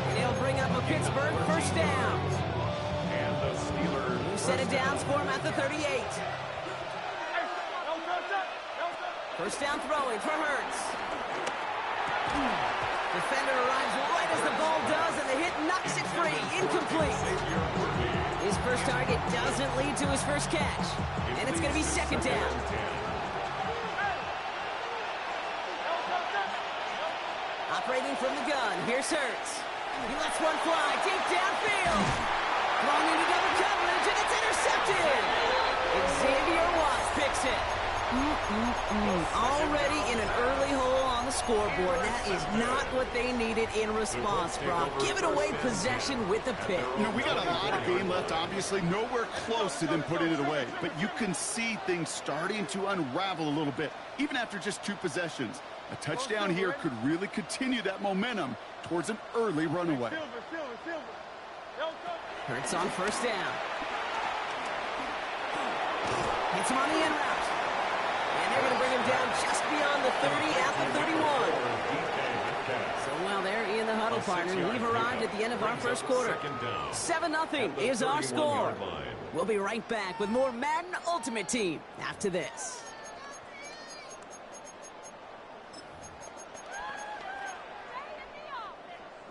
And he'll bring up a Pittsburgh 1st down. And the Steelers. New set of downs for him at the 38. First down throwing for Hurts. Defender arrives right as the ball does, and the hit knocks it free. Incomplete. His first target doesn't lead to his first catch. And it's going to be second down. Operating from the gun, here's Hurts. He lets one fly deep downfield. Thrown into double coverage, and it's intercepted. Xavier Watts picks it. Already in an early hole on the scoreboard. That is not what they needed in response, Brock. Giving away possession with the pick. You know, we got a lot of game left, obviously. Nowhere close to them putting it away. But you can see things starting to unravel a little bit, even after just 2 possessions. A touchdown here could really continue that momentum towards an early runaway. Hurts on first down. Hits him on the end route. And they're going to bring him down just beyond the 30 at the 31. So while they're in the huddle, partner, we've arrived at the end of our first quarter. 7-0 is our score. We'll be right back with more Madden Ultimate Team after this.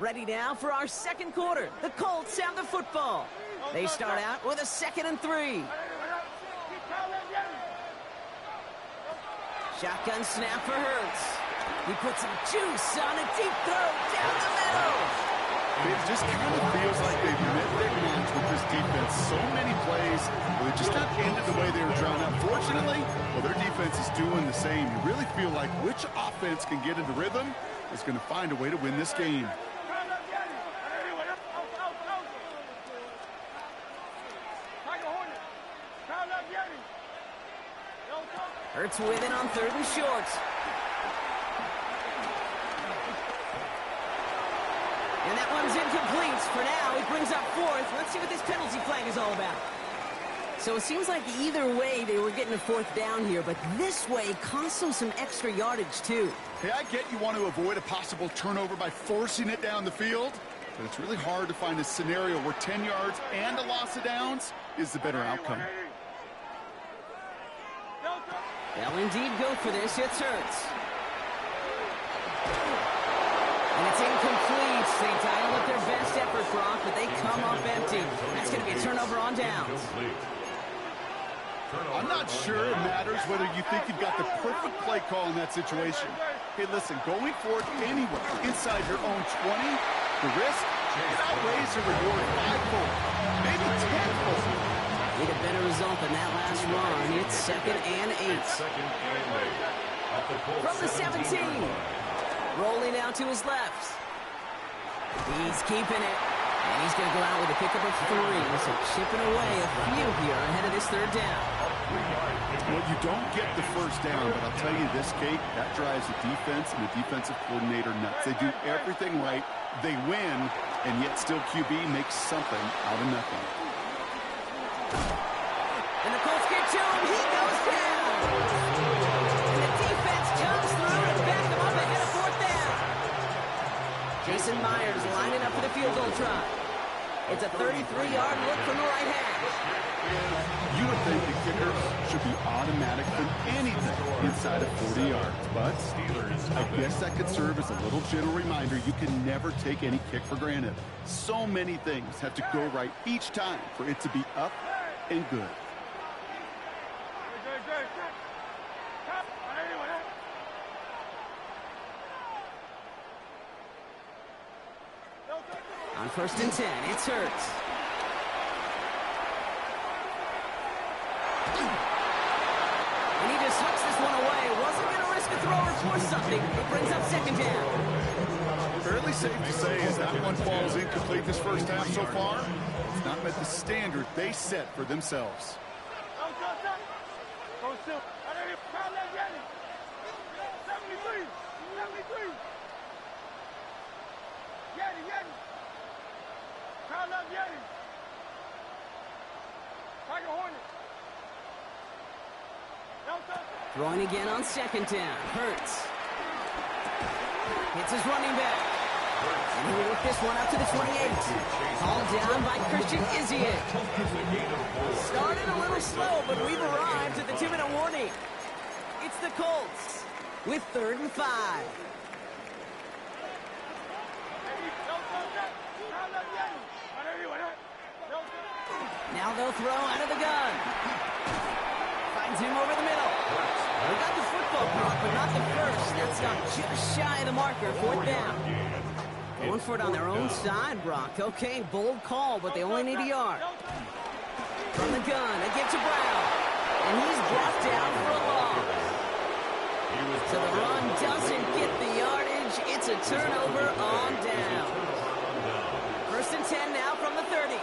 Ready now for our second quarter. The Colts have the football. They start out with a 2nd and 3. Shotgun snap for Hurts. He puts some juice on a deep throw down the middle. It just kind of feels like they've met their match with this defense. So many plays where they just not ended the way they were drawn up. Fortunately, well, their defense is doing the same. You really feel like which offense can get into rhythm is going to find a way to win this game. Hurts with it on 3rd and short. And that one's incomplete. For now, he brings up 4th. Let's see what this penalty flag is all about. So it seems like either way they were getting a 4th down here, but this way cost them some extra yardage too. Hey, I get you want to avoid a possible turnover by forcing it down the field, but it's really hard to find a scenario where 10 yards and a loss of downs is the better outcome. They'll indeed go for this. It's Hurts. And it's incomplete. They dial up their best effort, Brock, but they come up empty. That's going to be a turnover on downs. I'm not sure it matters whether you think you've got the perfect play call in that situation. Hey, listen, going for it anywhere inside your own 20, the risk, it outweighs the reward 5-fold, maybe 10-fold. Need a better result than that last run. It's 2nd and 8. From the 17. Rolling out to his left. He's keeping it. And he's going to go out with a pickup of 3. So chipping away a few here ahead of this 3rd down. Well, you don't get the first down, but I'll tell you this, Kate, that drives the defense and the defensive coordinator nuts. They do everything right. They win, and yet still QB makes something out of nothing. And the Colts get to him. He goes down. And the defense comes through to back them up ahead of 4th down. Jason Myers lining up for the field goal try. It's a 33-yard look from the right hash. You would think the kicker should be automatic from anything inside of 40 yards, but I guess that could serve as a little gentle reminder you can never take any kick for granted. So many things have to go right each time for it to be up and good. On 1st and 10, it's Hurts. And he just hooks this one away. Wasn't going to risk a throw or force something. It brings up 2nd down. Fairly safe to say as that one falls incomplete this first half so far, it's not met the standard they set for themselves. Throwing again on 2nd down. Hurts. Hits his running back. And he will work this one up to the 28. Called down by Christian Izziet. Started a little slow, but we've arrived at the 2-minute warning. It's the Colts with 3rd and 5. Now they'll throw out of the gun. Finds him over the middle. We got the football, Brock, but not the first. That's not just shy of the marker. 4th down. Going for it on their own side, Brock. Okay, bold call, but they only need a yard. From the gun, a give to Brown. And he's brought down for a loss. So the run doesn't get the yardage. It's a turnover on down. 1st and 10 now from the 30.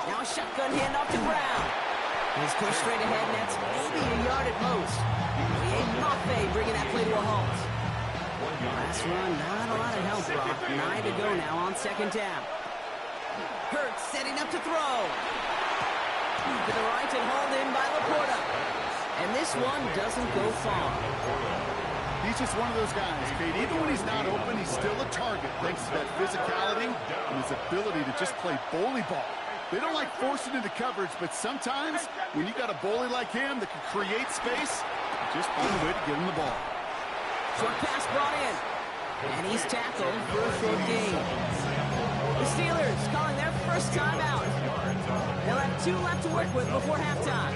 Now a shotgun handoff to Brown. He's pushed straight ahead, and that's maybe a yard at most. Mafe bringing that play to a halt. Last run, not a lot of help, Brock. 9 to go now on 2nd down. Hurts setting up to throw. To the right and hauled in by Laporta. And this one doesn't go far. He's just one of those guys, Kate. Even when he's not open, he's still a target thanks to that physicality and his ability to just play bully ball. They don't like forcing into coverage, but sometimes when you got a bully like him that can create space, just find a way to get him the ball. Short pass brought in. And he's tackled for a short gain. The Steelers calling their first timeout. They'll have 2 left to work with before halftime.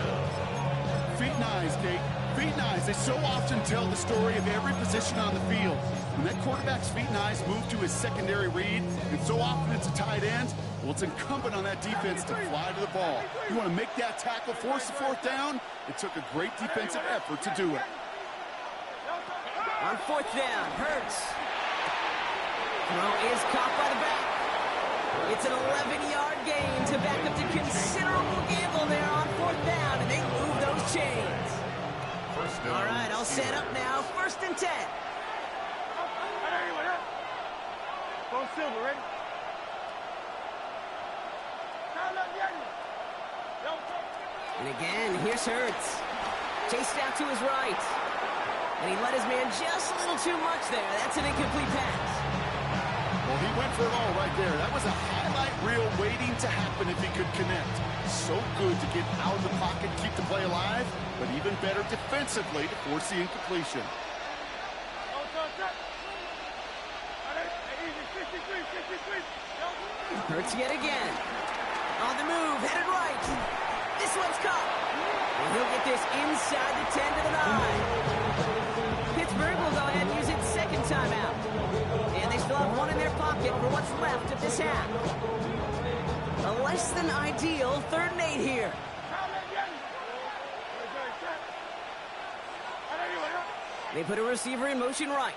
Feet and eyes, Kate. Feet and eyes. They so often tell the story of every position on the field. When that quarterback's feet and eyes move to his secondary read, and so often it's a tight end, well, it's incumbent on that defense to fly to the ball. You want to make that tackle, force the 4th down? It took a great defensive effort to do it. On 4th down, Hurts. Throw is caught by the back. It's an 11-yard gain to back up to considerable gamble there on 4th down, and they move those chains. All right, I'll set up now. 1st and 10. Go Silver, ready? And again, here's Hurts. Chased out to his right. And he let his man just a little too much there. That's an incomplete pass. Well, he went for it all right there. That was a highlight reel waiting to happen if he could connect. So good to get out of the pocket, keep the play alive, but even better defensively to force the incompletion. Hurts yet again. On the move, headed right. This one's caught. And he'll get this inside the 10 to the 9. Pittsburgh will go ahead and use its 2nd timeout. And they still have 1 in their pocket for what's left of this half. A less than ideal 3rd and 8 here. They put a receiver in motion right.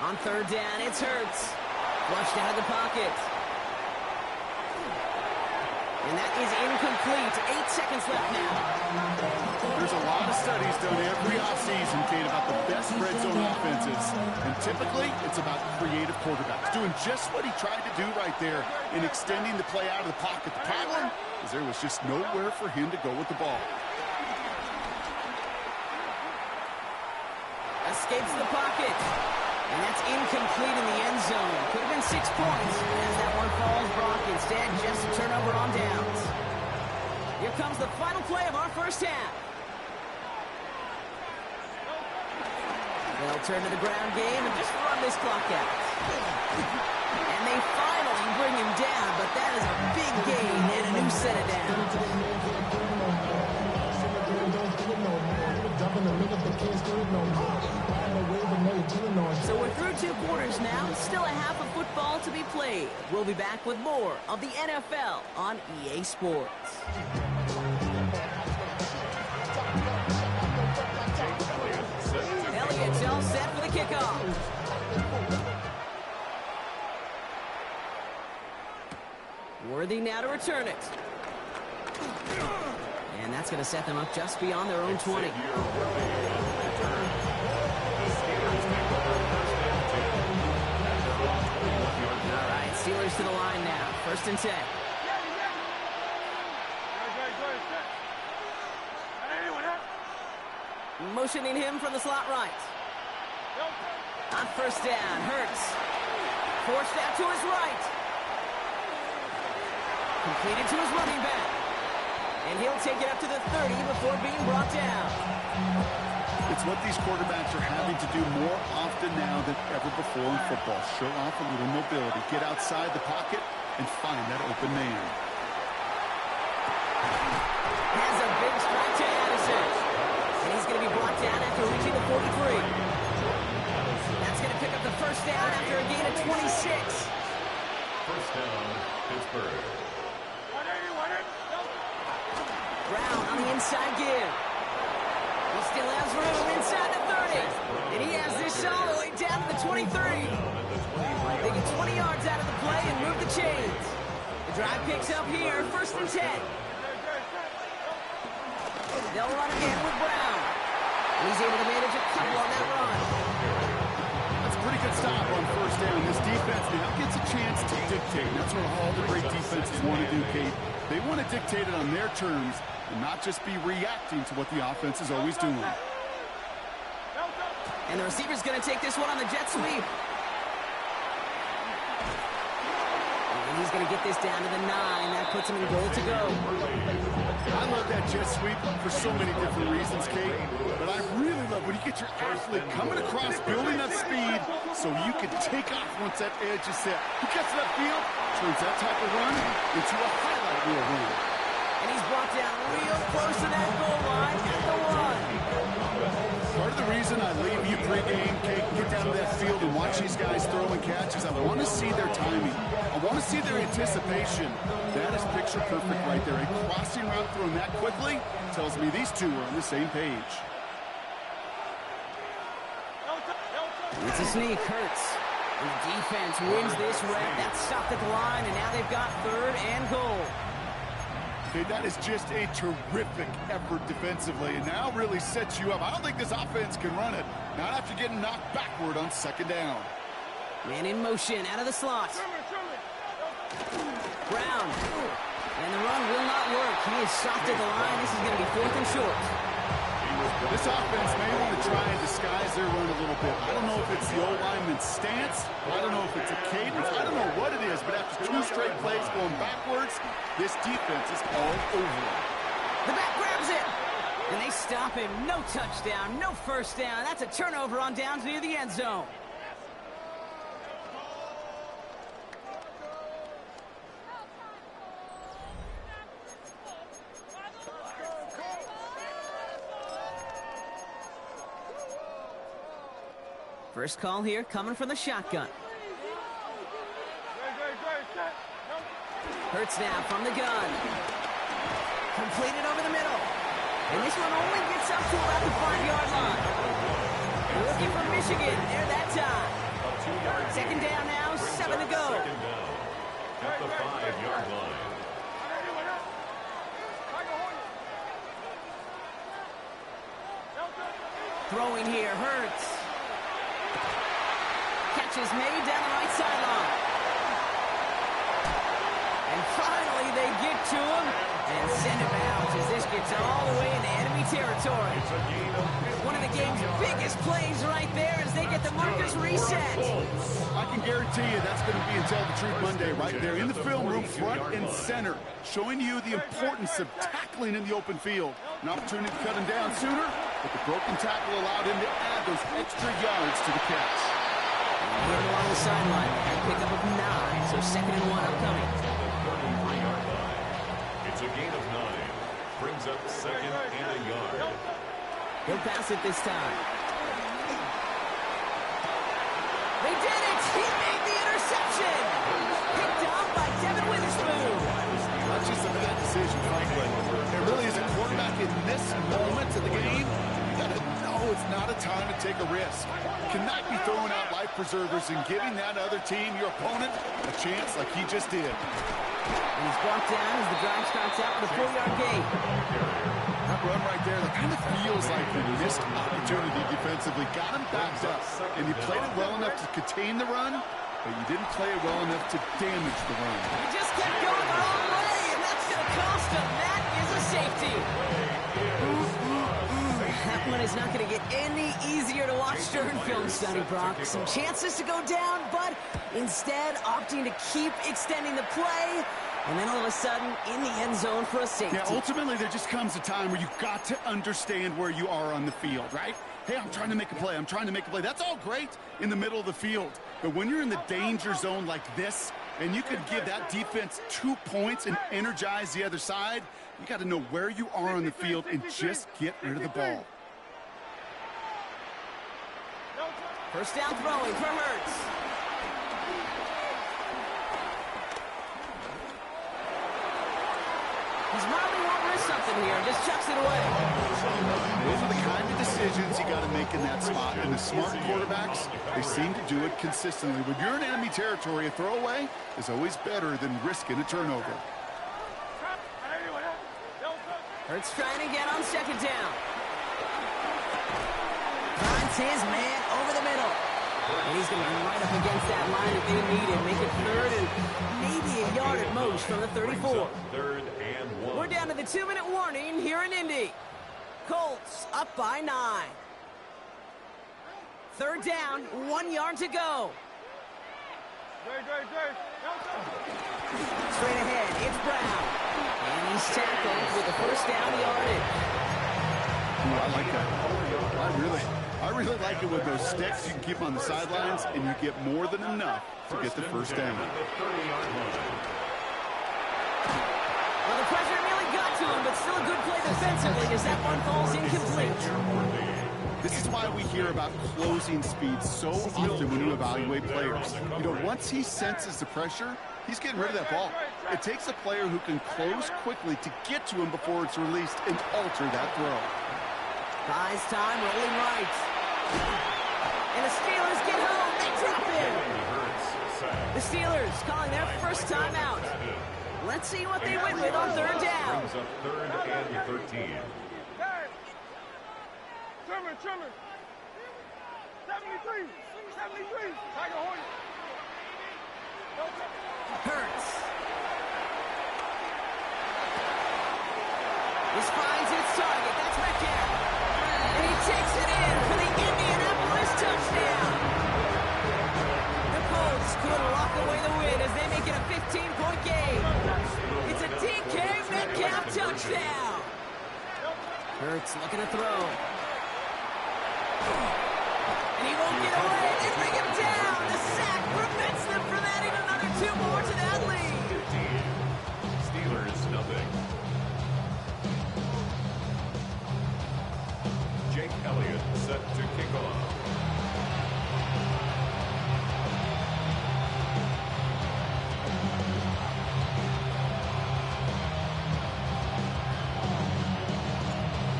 On 3rd down, it's Hurts. Flushed out of the pocket. And that is incomplete. 8 seconds left now. There's a lot of studies done every offseason, Kate, about the best red zone offenses. And typically, it's about creative quarterbacks doing just what he tried to do right there in extending the play out of the pocket. The problem is there was just nowhere for him to go with the ball. Escapes the pocket. And that's incomplete in the end zone. Could have been 6 points. As that one falls, Brock, instead just a turnover on downs. Here comes the final play of our first half. They'll turn to the ground game and just run this clock out. And they finally bring him down, but that is a big gain and a new set of downs. So we're through 2 quarters now. Still a half of football to be played. We'll be back with more of the NFL on EA Sports. Elliott's all set for the kickoff. Worthy now to return it. And that's going to set them up just beyond their own 20. Steelers to the line now. 1st and 10. Motioning him from the slot right. On 1st down, Hurts. Forced out to his right. Completed to his running back. And he'll take it up to the 30 before being brought down. It's what these quarterbacks are having to do more often now than ever before in football. Show off a little mobility. Get outside the pocket and find that open man. Has a big strike to Addison. And he's going to be brought down after reaching the 43. That's going to pick up the first down after a gain of 26. First down, Pittsburgh. Brown on the inside give. He still has room inside the 30. And he has this all the way down to the 23. They get 20 yards out of the play and move the chains. The drive picks up here, 1st and 10. They'll run again with Brown. And he's able to manage a couple on that run. That's a pretty good stop on 1st down. This defense now gets a chance to dictate. That's what all the great defenses want to do, Kate. They want to dictate it on their terms and not just be reacting to what the offense is always doing. And the receiver's going to take this one on the jet sweep. And he's going to get this down to the 9. That puts him in goal to go. I love that jet sweep for so many different reasons, Kate. But I really love when you get your athlete coming across, building up speed, so you can take off once that edge is set. He gets to that field, turns that type of run into a highlight reel run. And he's brought down real close to that goal line at the 1. Part of the reason I leave you pregame, Kate, get down to that field and watch these guys throw and catch is I want to see their timing. I want to see their anticipation. That is picture perfect right there. A crossing route throwing that quickly tells me these two are on the same page. It's a sneak, Hurts. And the defense wins this rep. That's stopped at the line, and now they've got 3rd and goal. Okay, that is just a terrific effort defensively, and now really sets you up. I don't think this offense can run it, not after getting knocked backward on 2nd down. Man in motion, out of the slot. Brown. And the run will not work. He is stopped at the line. This is going to be 4th and short. This offense may want to try and disguise their run a little bit. I don't know if it's the old lineman's stance. I don't know if it's a cadence. I don't know what it is, but after 2 straight plays going backwards, this defense is all over it. The back grabs it. And they stop him. No touchdown, no 1st down. That's a turnover on downs near the end zone. First call here coming from the shotgun. Hurts now from the gun. Completed over the middle. And this one only gets up to about the 5-yard line. Looking for Michigan there that time. 2nd down now, 7 to go. Second down at the 5-yard line. Throwing here, Hurts. Catch is made down the right sideline. And finally they get to him and send him out as this gets all the way into enemy territory. One of the game's biggest plays right there as they get the markers reset. I can guarantee you that's going to be in Tell the Truth Monday right there in the film room, front and center, showing you the importance of tackling in the open field. An opportunity to cut him down sooner, but the broken tackle allowed him to add those extra yards to the catch. Hit him along the sideline. Pickup of 9, so 2nd and 1 upcoming. It's a gain of 9. Brings up 2nd and a yard. He'll pass it this time. They did it! He made the interception! Picked up by Devin Witherspoon. Not just a bad decision, Franklin. It really is a quarterback in this moment of the game. You got to know it's not a time to take a risk. You cannot be throwing out life preservers and giving that other team, your opponent, a chance like he just did. And he's brought down as the drive starts out with a 4-yard gain. That run right there, that kind of feels like a missed opportunity defensively. Got him backed up, and you played it well enough to contain the run, but you didn't play it well enough to damage the run. He just kept going the wrong way, and that's going to cost him. That is a safety. That one is not going to get any easier to watch during film study, Brock. Some chances to go down, but instead opting to keep extending the play. And then all of a sudden, in the end zone for a safety. Yeah, ultimately, there just comes a time where you've got to understand where you are on the field, right? Hey, I'm trying to make a play. I'm trying to make a play. That's all great in the middle of the field. But when you're in the danger zone like this, and you could give that defense 2 points and energize the other side, you got to know where you are on the field and just get rid of the ball. First down throwing for Hurts. He's probably won't risk something here and just chucks it away. Those are the kind of decisions you got to make in that spot. And the smart quarterbacks, they seem to do it consistently. When you're in enemy territory, a throwaway is always better than risking a turnover. Hurts trying to get on second down. Finds his man over the middle. And he's going to be right up against that line that they need and make it third and maybe a yard at most from the 34. Third and 1. We're down to the 2-minute warning here in Indy. Colts up by 9. Third down, 1 yard to go. Straight ahead, it's Brown. And he's tackled with the first down yardage. Ooh, I like that. I really like it with those sticks. You can keep on the sidelines, and you get more than enough to get the first down. Well, the pressure nearly got to him, but still a good play defensively as that one falls incomplete. This is why we hear about closing speed so often when you evaluate players. You know, once he senses the pressure, he's getting rid of that ball. It takes a player who can close quickly to get to him before it's released and alter that throw. Buys time, rolling right. And the Steelers get home. They drop in. The Steelers calling their first time out. Let's see what they win with on third down. Brings up third and 13. Trimmer. 73. Tiger Hornet. Hurts. This finds its target. That's Metcalf. And he takes it in for the Indianapolis touchdown. The Colts could lock away the win as they make it a 15-point game. It's a DK Metcalf touchdown. Hurts looking to throw. And he won't get away. They bring him down. The sack prevents them from adding another 2 more to that lead. 15. Steelers nothing. Jake Elliott set to kick off.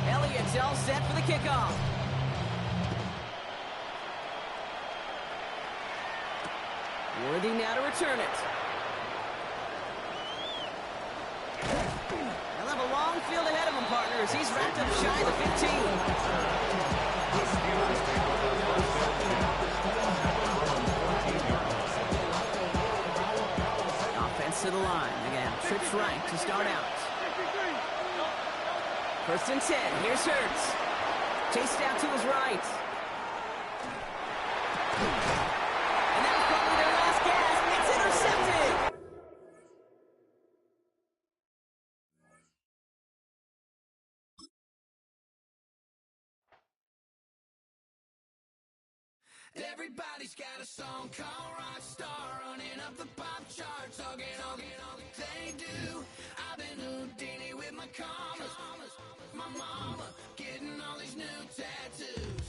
Elliott's all set for the kickoff. Worthy now to return it. They'll have a long field ahead of him, partners. He's wrapped up shy of the 15. Offense to the line. Again, trips right to start out. First and 10. Here's Hurts. Chased out to his right. And that was probably their last gasp. It's intercepted. Everybody's got a song called Rockstar, running up the pop charts, hugging they do. I've been Houdini with my commas, my mama getting all these new tattoos.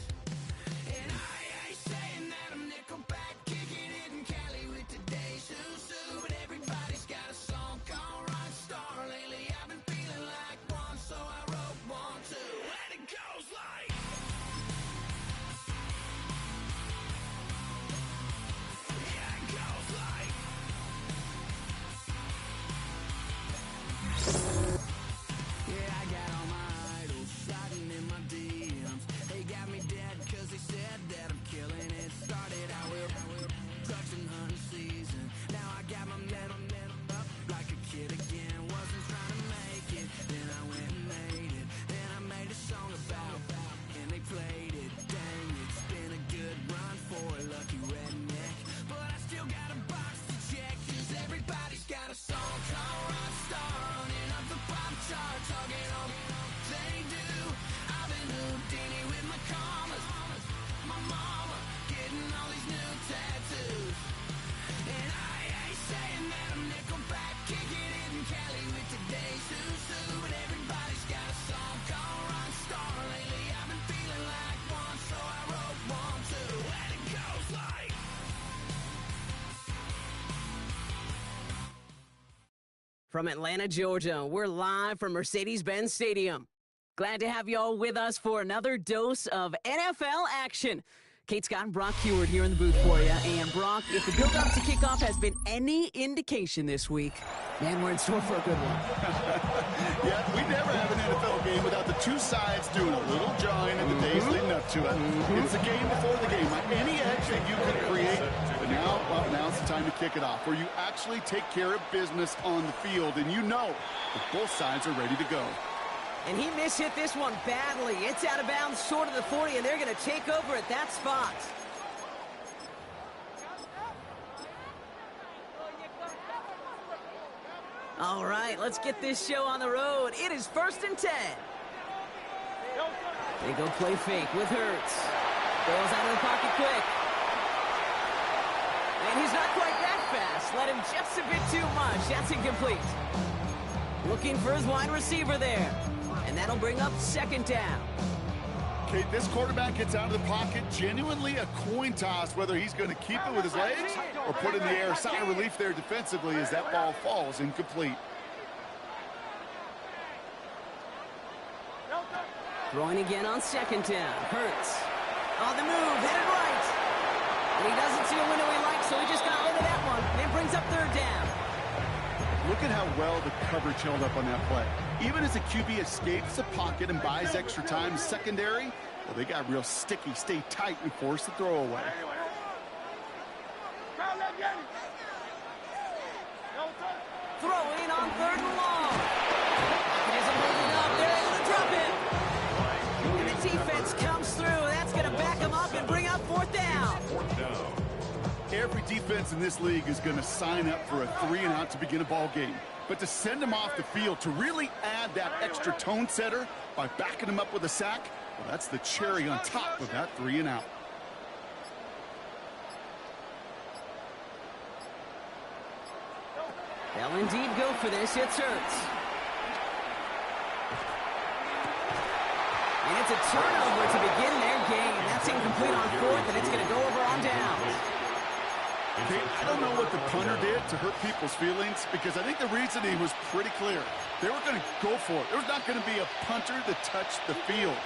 And I ain't saying that I'm Nickelback, kicking it in Cali with today's who's who. But everybody's got a song called Rockstar. Lately I've been feeling like one, so I wrote one too. And it goes like yeah, I got all my idols sliding in my DMs. They got me From Atlanta, Georgia, we're live from Mercedes-Benz Stadium. Glad to have you all with us for another dose of NFL action. Kate Scott and Brock Heward here in the booth for you. And Brock, if the build-up to kickoff has been any indication this week, man, we're in store for a good one. Yeah, we never have an NFL game without the two sides doing a little jawing in the days leading up to it. It's the game before the game. Like any edge that you can create, but now's the time to kick it off, where you actually take care of business on the field, and you know that both sides are ready to go. And he mishit this one badly. It's out of bounds short of the 40, and they're going to take over at that spot. All right, let's get this show on the road. It is 1st and 10. They go play fake with Hurts. Goes out of the pocket quick. And he's not quite that fast. Let him just a bit too much. That's incomplete. Looking for his wide receiver there. And that'll bring up 2nd down. Okay, this quarterback gets out of the pocket, genuinely a coin toss, whether he's going to keep it with his legs or put it in the air. Sigh of relief there defensively as that ball falls incomplete. Throwing again on 2nd down. Hurts. On the move, headed right. And he doesn't see a window he likes, so he just got rid of that one. And it brings up 3rd down. Look at how well the coverage held up on that play. Even as the QB escapes the pocket and buys extra time, secondary, well, they got real sticky, stay tight, and force the throw away. Throwing on 3rd and long. It isn't moving up. They're able to drop it. And the defense comes through. That's going to back him up and bring up 4th down. Every defense in this league is going to sign up for a 3-and-out to begin a ball game. But to send him off the field, to really add that extra tone setter by backing him up with a sack, well, that's the cherry on top of that 3-and-out. They'll indeed go for this. It's Hurts. And it's a turnover to begin their game. That's incomplete on 4th, and it's going to go over on downs. Okay, I don't know what the punter did to hurt people's feelings, because I think the reasoning was pretty clear. They were going to go for it. There's not going to be a punter that touched the field.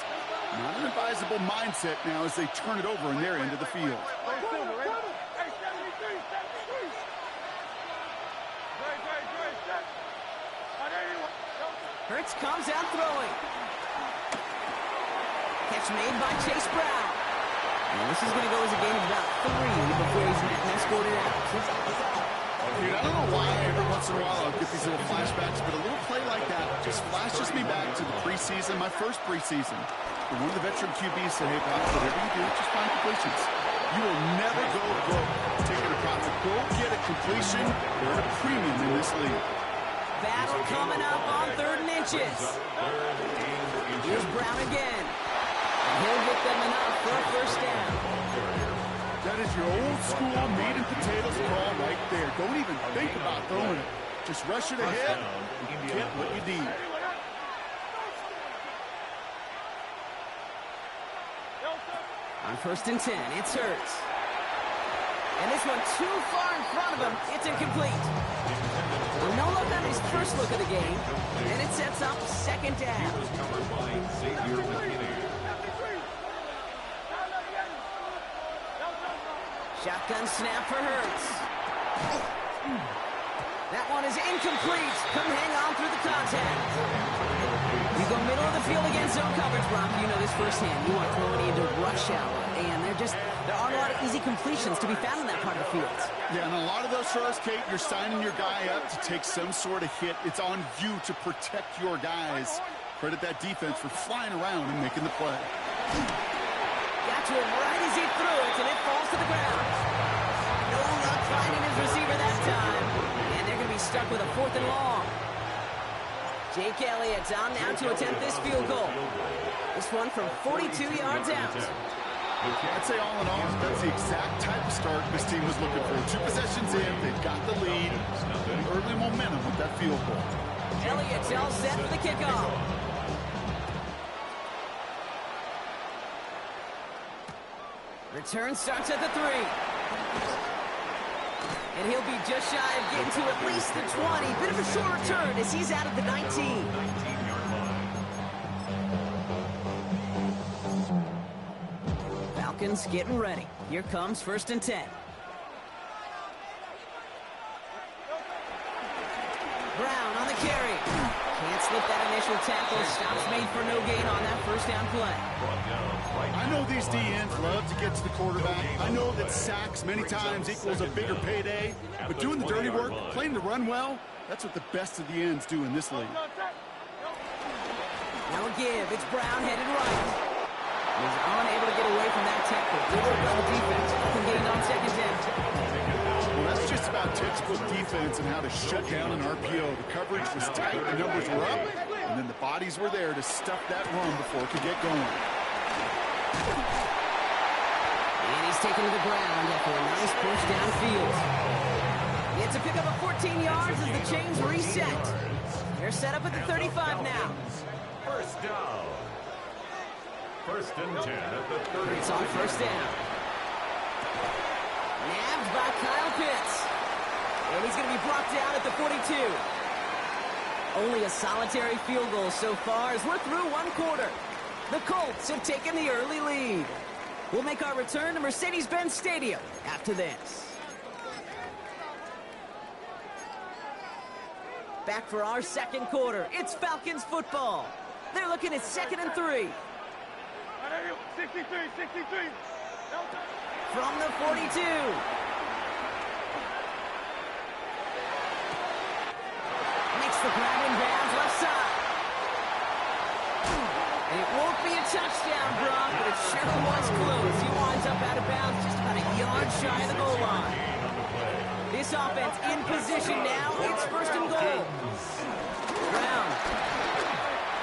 Not an advisable mindset now as they turn it over in their end of the field. Hurts comes out throwing. Catch made by Chase Brown. And this is going to go as a gain of about 3 before he's escorted out. Dude, I don't know why every once in a while I'll get these little flashbacks, but a little play like that just flashes me back to the preseason, my first preseason. And one of the veteran QBs said, hey, Brock, whatever you do, just find completions. You will never go broke taking a profit. Go get a completion. They're at a premium in this league. Battle coming up on 3rd and inches. Here's Brown again. And he'll get them enough for a 1st down. That is your old school meat and potatoes call right there. Don't even think about throwing it. Just rush it ahead and get what you need. On 1st and 10, it's Hurts. And this one too far in front of him. It's incomplete. Well, no look on his first look of the game. And it sets up 2nd down. Shotgun snap for Hurts. That one is incomplete. Couldn't hang on through the contact. You go middle of the field against zone coverage, Brock. You know this firsthand. You want to throw it into rush hour. And there aren't a lot of easy completions to be found in that part of the field. Yeah, and a lot of those throws, Kate, you're signing your guy up to take some sort of hit. It's on you to protect your guys. Credit that defense for flying around and making the play. Got to him right as he threw it, and it falls to the ground. No luck finding his receiver that time. And they're going to be stuck with a 4th and long. Jake Elliott's on now to attempt this field goal. This one from 42 yards out. I'd say all in all, that's the exact type of start this team was looking for. 2 possessions in, they've got the lead, early momentum with that field goal. Elliott's all set for the kickoff. Return starts at the 3. And he'll be just shy of getting to at least the 20. Bit of a short return as he's out of the 19. 19-yard line. Falcons getting ready. Here comes 1st and 10. Brown on the carry. Can't slip that initial tackle. Stops made for no gain on that first down play. I know these DNs love to get to the quarterback. I know that sacks many times equals a bigger payday. But doing the dirty work, playing the run well, that's what the best of the ends do in this league. Now a give. It's Brown headed right. He's unable to get away from that tackle. Good work on the defense. Nothing getting on 2nd down. Well, that's just about textbook defense and how to shut down an RPO. The coverage was tight, the numbers were up, and then the bodies were there to stuff that run before it could get going. And he's taken to the ground after a nice push downfield. It's a pickup of 14 yards as the chains reset. They're set up at the 35 now. First down. 1st and 10 at the 30. It's on 1st down. Nabbed by Kyle Pitts. And he's going to be brought down at the 42. Only a solitary field goal so far as we're through 1 quarter. The Colts have taken the early lead. We'll make our return to Mercedes-Benz Stadium after this. Back for our 2nd quarter. It's Falcons football. They're looking at 2nd and 3. 63. From the 42. Makes the grab in bounds left side. And it won't be a touchdown, Brock, but it sure was close. He winds up out of bounds just about a yard shy of the goal line. This offense in position now. It's 1st and goal. Brown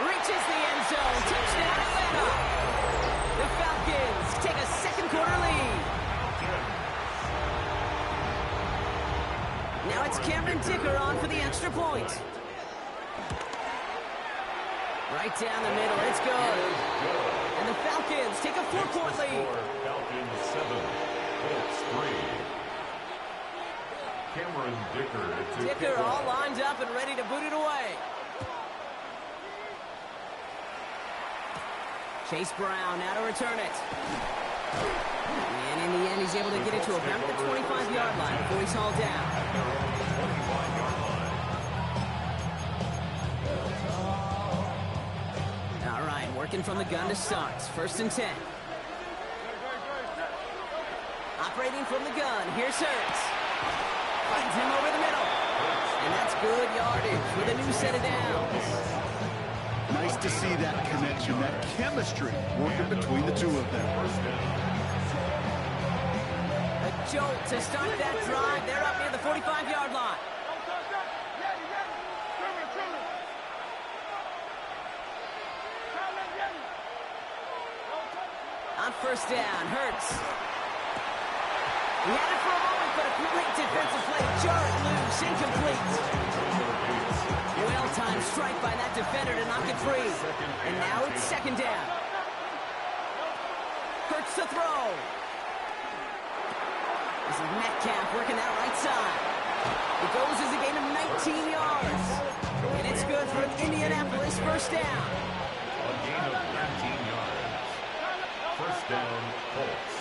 reaches the end zone. Touchdown Atlanta. The Falcons take a 2nd quarter lead. Now it's Cameron Dicker on for the extra point. Right down the middle. It's good. And the Falcons take a 4-point lead. Falcons 7, Colts 3. Cameron Dicker to Dicker all lined up and ready to boot it away. Chase Brown now to return it. And in the end, he's able to get it to about the 25-yard line before he's hauled down. All right, working from the gun to start. 1st and 10. Operating from the gun. Here's Hurts. Finds him over the middle. And that's good yardage with a new set of downs. Nice to see that connection, that chemistry working between the two of them. A jolt to start that drive. They're up near the 45-yard line. On 1st down, Hurts. He had it for a moment, but a great defensive play. Jarred loose, incomplete. Well-timed strike by that defender to knock it free. And now it's 2nd down. Hurts to throw. This is Metcalf working that right side. It goes as a gain of 19 yards. And it's good for Indianapolis 1st down. A gain of 19 yards. 1st down, Colts.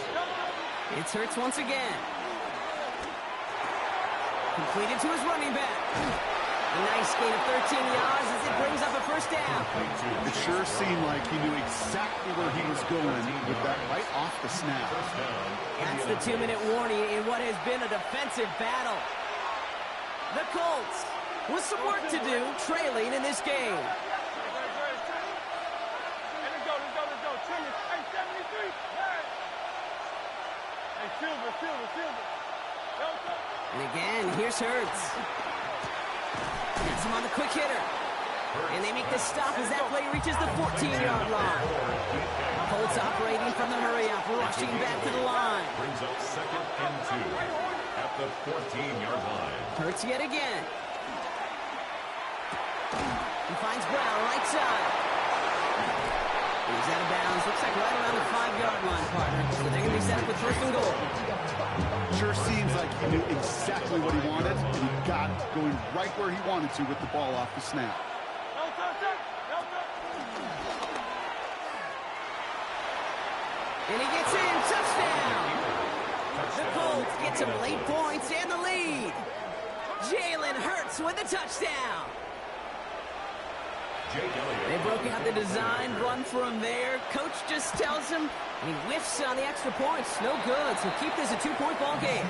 It's Hurts once again. Completed to his running back. A nice gain of 13 yards as it brings up a 1st down. It sure seemed like he knew exactly where he was going with that right off the snap. That's the 2-minute warning in what has been a defensive battle. The Colts with some work to do, trailing in this game. Let's go. Hey, 73. Hey, Silver. And again, here's Hurts. Gets him on the quick hitter. And they make the stop as that play reaches the 14-yard line. Colts operating from the hurry-up, rushing back to the line. Brings up 2nd and 2 at the 14-yard line. Hurts yet again. He finds Brown right side. He's out of bounds. Looks like right around the 5-yard line, partner. So they're going to be set up with first and goal. Sure seems like he knew exactly what he wanted, and he got going right where he wanted to with the ball off the snap. And he gets in. Touchdown. The Colts get some late points and the lead. Jalen Hurts with a touchdown. They broke out the design run for him there. Coach just tells him, and he whiffs on the extra points. No good, so keep this a 2-point ball game.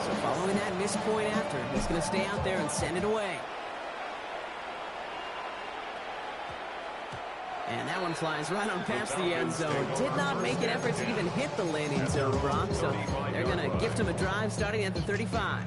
So following that missed point after, he's going to stay out there and send it away. And that one flies right on past the end zone. Did not make an effort to even hit the landing zone, Brock. So they're going to gift him a drive starting at the 35.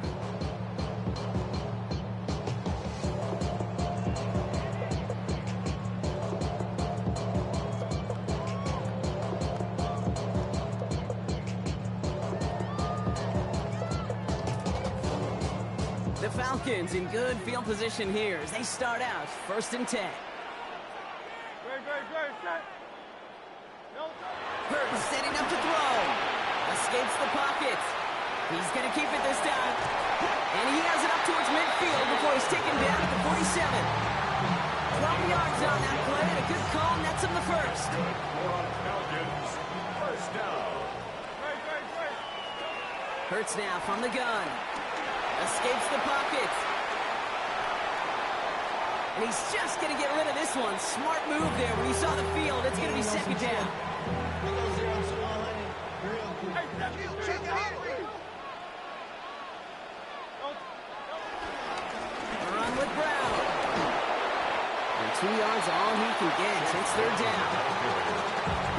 The Falcons in good field position here as they start out 1st and 10. Hurts setting up to throw. Escapes the pocket. He's going to keep it this time. And he has it up towards midfield before he's taken down at the 47. 12 yards on that play, and a good call nets him the first. First down. Hurts now from the gun. Escapes the pocket. And he's just going to get rid of this one. Smart move there when he saw the field. It's going to be second down. Run with Brown. And 2 yards all he can get. It's 3rd down.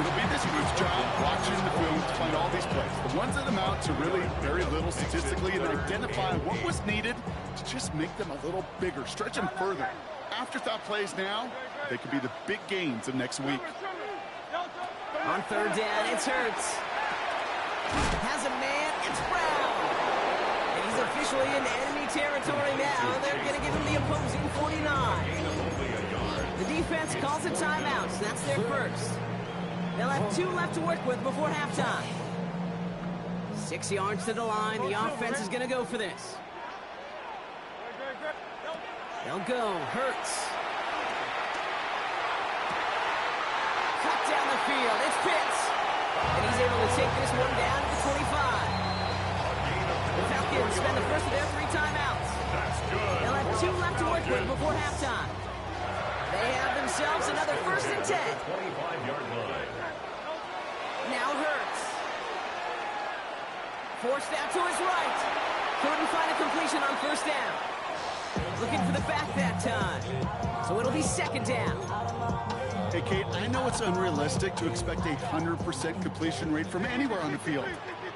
It'll be this group's job watching the film to find all these plays. The ones that amount to really very little statistically and identify what was needed to just make them a little bigger, stretch them further. Afterthought plays now, they could be the big gains of next week. On 3rd down, it's Hurts. Has a man, it's Brown. And he's officially in enemy territory now. They're going to give him the opposing 49. The defense calls a timeout, so that's their first. They'll have 2 left to work with before halftime. 6 yards to the line. The offense is going to go for this. They'll go. Hurts. Cut down the field. It's Pitts. And he's able to take this one down to the 25. The Falcons spend the first of their 3 timeouts. They'll have 2 left to work with before halftime. They have themselves another 1st and 10. 25-yard line. Now Hurts. Forced out to his right. Couldn't find a completion on 1st down. Looking for the back that time. So it'll be 2nd down. Hey, Kate, I know it's unrealistic to expect a 100% completion rate from anywhere on the field.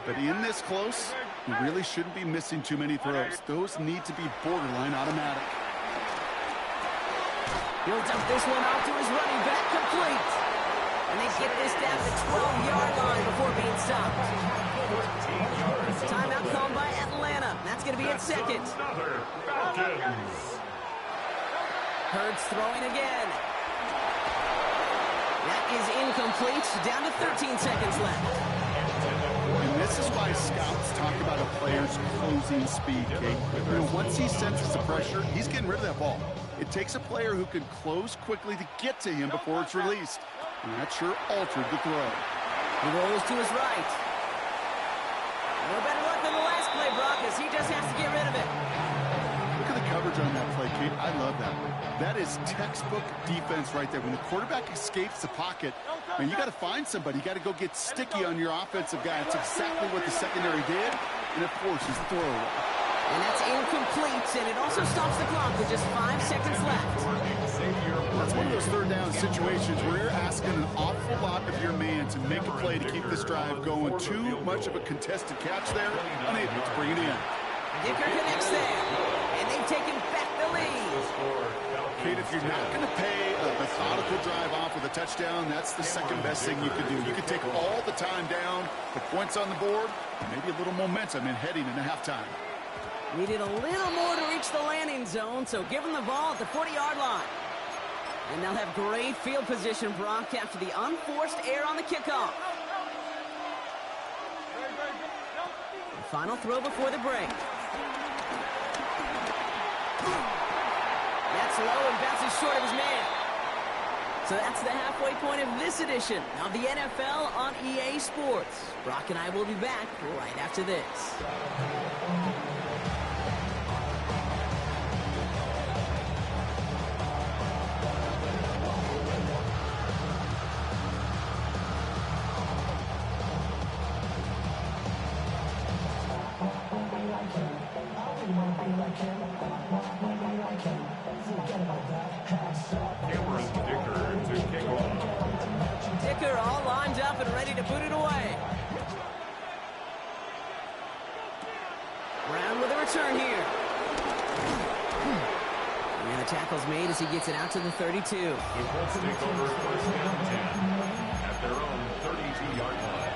But in this close, you really shouldn't be missing too many throws. Those need to be borderline automatic. He'll dump this one off to his running back, complete. And they get this down to the 12-yard line before being stopped. Timeout called by Atlanta. That's going to be at 2nd. Hurts throwing again. That is incomplete. Down to 13 seconds left. And this is why scouts talk about a player's closing speed, Kate. You know, once he senses the pressure, he's getting rid of that ball. It takes a player who can close quickly to get to him before it's released. And that sure altered the throw. He rolls to his right. No better luck than the last play, Brock, as he just has to get rid of it. Look at the coverage on that play, Kate. I love that. That is textbook defense right there. When the quarterback escapes the pocket, man, you got to find somebody. You got to go get sticky on your offensive guy. That's exactly what the secondary did, and it forces the throw away. And that's incomplete, and it also stops the clock with just 5 seconds left. That's one of those 3rd down situations where you're asking an awful lot of your man to make a play to keep this drive going. Too much of a contested catch there, unable to bring it in. Dicker connects there, and they've taken back the lead. Kate, if you're not going to pay a methodical drive off with a touchdown, that's the second best thing you could do. You could take all the time down, put points on the board, and maybe a little momentum in heading into halftime. Needed a little more to reach the landing zone, so give them the ball at the 40-yard line. And they'll have great field position, Brock, after the unforced error on the kickoff. The final throw before the break. That's low and bounces short of his man. So that's the halfway point of this edition of the NFL on EA Sports. Brock and I will be back right after this. Cameron Dicker to kick off. Dicker all lined up and ready to boot it away. Brown with a return here. And the tackle's made as he gets it out to the 32. The Colts take over first down 10 at their own 32-yard line.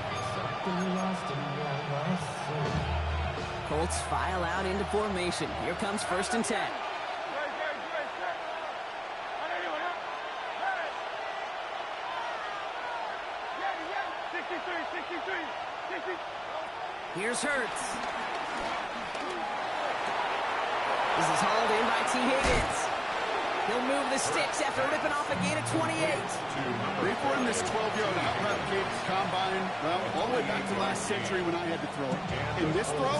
Colts file out into formation. Here comes first and 10. Here's Hurts. This is hauled in by T. Higgins. He'll move the sticks after ripping off a gain of 28. They've run this 12-yard out route combine, well, all the way back to last century when I had to throw it. In this throw,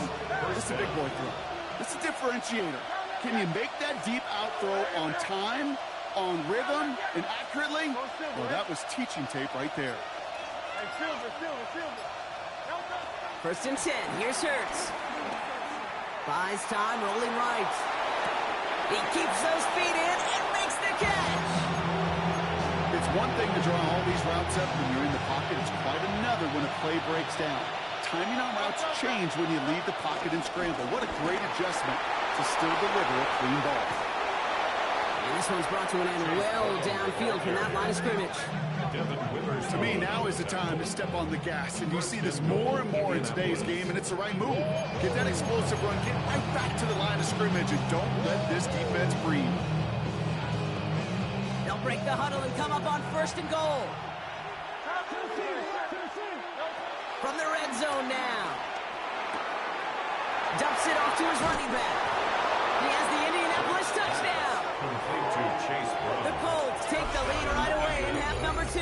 this is a big boy throw. This is a differentiator. Can you make that deep out throw on time, on rhythm, and accurately? Well, that was teaching tape right there. First and 10. Here's Hurts. Buys time, rolling right. He keeps those feet in and makes the catch. It's one thing to draw all these routes up when you're in the pocket. It's quite another when a play breaks down. Timing on routes change when you leave the pocket and scramble. What a great adjustment to still deliver a clean ball. And this one's brought to an end well downfield from that line of scrimmage. To me, now is the time to step on the gas, and you see this more and more in today's game, and it's the right move. Get that explosive run, get right back to the line of scrimmage, and don't let this defense breathe. They'll break the huddle and come up on first and goal. From the red zone now. Dumps it off to his running back. He has the Indianapolis touchdown. Complete to Chase Brown. The Colts take the lead right away in half number 2.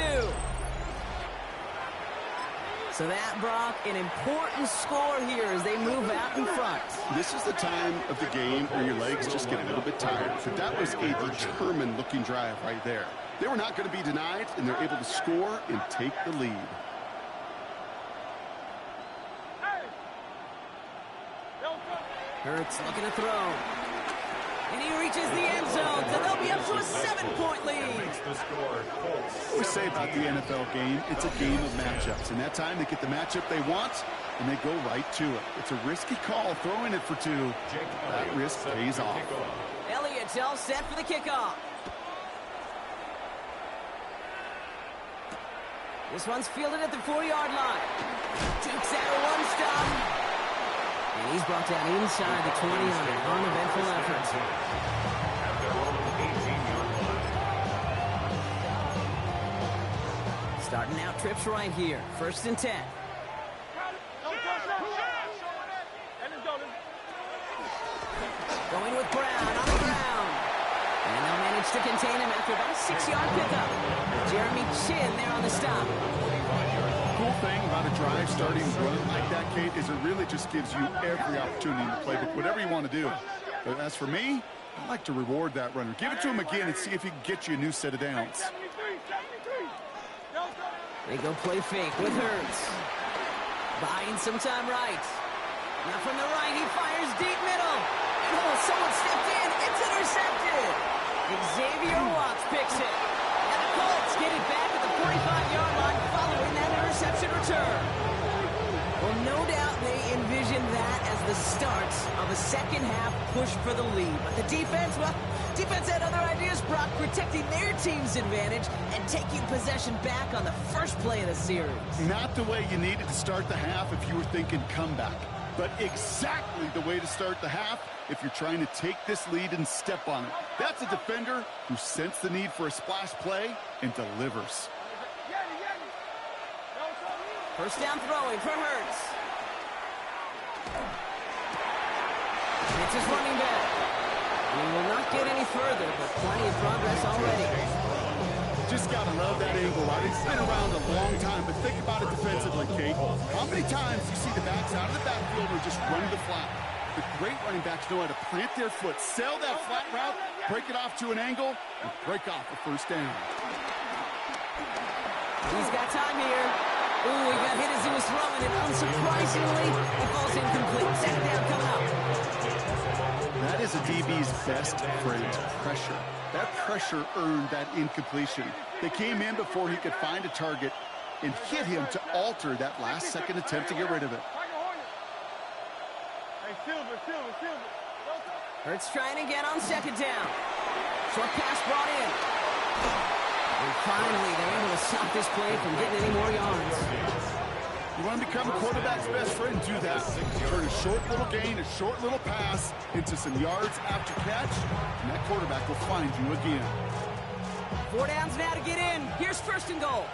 So that, Brock, an important score here as they move out in front. This is the time of the game where your legs just get a little bit tired. But that was a determined-looking drive right there. They were not going to be denied, and they're able to score and take the lead. Hurts looking to throw. And he reaches the end zone, so they'll be up to a 7-point lead. What we say about the NFL game, it's a game of matchups. And that time they get the matchup they want, and they go right to it. It's a risky call, throwing it for 2. That risk pays off. Elliott's all set for the kickoff. This one's fielded at the 4-yard line. Dukes out a 1-stop. And he's brought down inside the 20 on an uneventful effort. Starting out trips right here. First and 10. Going with Brown on the ground. And they'll manage to contain him after about a 6-yard pickup. Jeremy Chin there on the stop. Cool thing about a drive starting run like that, Kate, is it really just gives you every opportunity in the playbook, whatever you want to do. But as for me, I like to reward that runner. Give it to him again and see if he can get you a new set of downs. They go play fake with Hurts. Buying some time right. Now from the right, he fires deep middle. And someone stepped in. It's intercepted. Xavier Watts picks it. And the Colts get it back at the 45-yard line following that interception return. Well, no doubt they envision that as the start of a second-half push for the lead. But the defense, well, defense had other ideas, Brock, protecting their team's advantage and taking possession back on the first play of the series. Not the way you needed to start the half if you were thinking comeback. but exactly the way to start the half if you're trying to take this lead and step on it. That's a defender who sensed the need for a splash play and delivers. First down throwing for Hurts. It's his running back. He will not get any further, but plenty of progress already. Just got to love that angle. It's been around a long time, but think about it defensively, Kate. How many times do you see the backs out of the backfield or just run the flat? The great running backs know how to plant their foot, sell that flat route, break it off to an angle, and break off a first down. He's got time here. Ooh, he got hit as he was throwing, and unsurprisingly, he falls incomplete. Second down coming up. That is a DB's best friend, pressure. That pressure earned that incompletion. They came in before he could find a target and hit him to alter that last-second attempt to get rid of it. Hurts trying again on second down. Short pass brought in. And finally, they're able to stop this play from getting any more yards. You want to become a quarterback's best friend, do that. Turn a short little gain, a short little pass into some yards after catch, and that quarterback will find you again. 4 downs now to get in. Here's first and goal.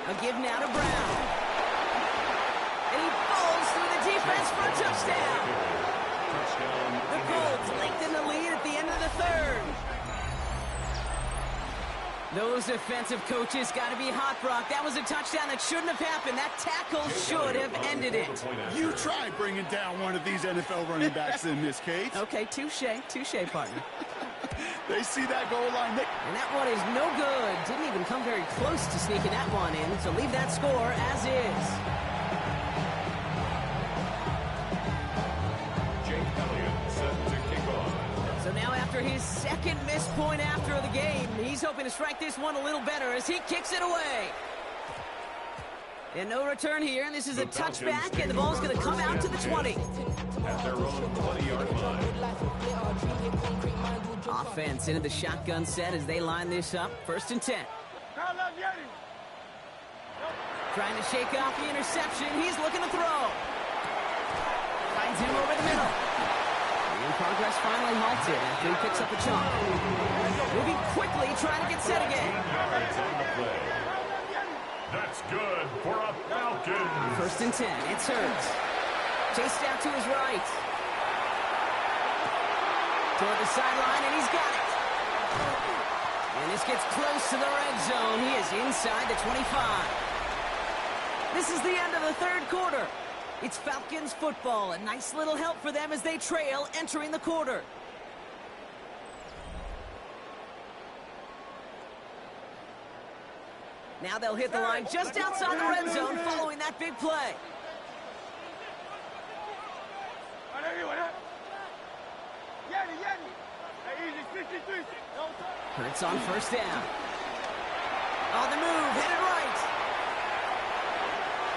A give now to Brown. And he falls through the defense for a touchdown. The Colts lengthen the lead at the end of the third. Those defensive coaches got to be hot, Brock. That was a touchdown that shouldn't have happened. That tackle should have ended it. You try bringing down one of these NFL running backs in this case. Okay, touche, partner. They see that goal line. And that one is no good. Didn't even come very close to sneaking that one in. So leave that score as is. Jake Elliott set to kick off. So now after his second missed point after the game, he's hoping to strike this one a little better as he kicks it away. And no return here, and this is a touchback, and the ball's going to come out to the 20. At their own 20-yard line. Offense into the shotgun set as they line this up. First and 10. Trying to shake off the interception. He's looking to throw. Finds him over the middle. And progress finally halted after he picks up the chunk. Moving quickly, trying to get set again. That's good for a Falcon. First and 10. It's Hurts. Chased out to his right. Toward the sideline, and he's got it. And this gets close to the red zone. He is inside the 25. This is the end of the third quarter. It's Falcons football. A nice little help for them as they trail entering the quarter. Now they'll hit the line just outside the red zone following that big play. Hurts on first down. On the move, headed right.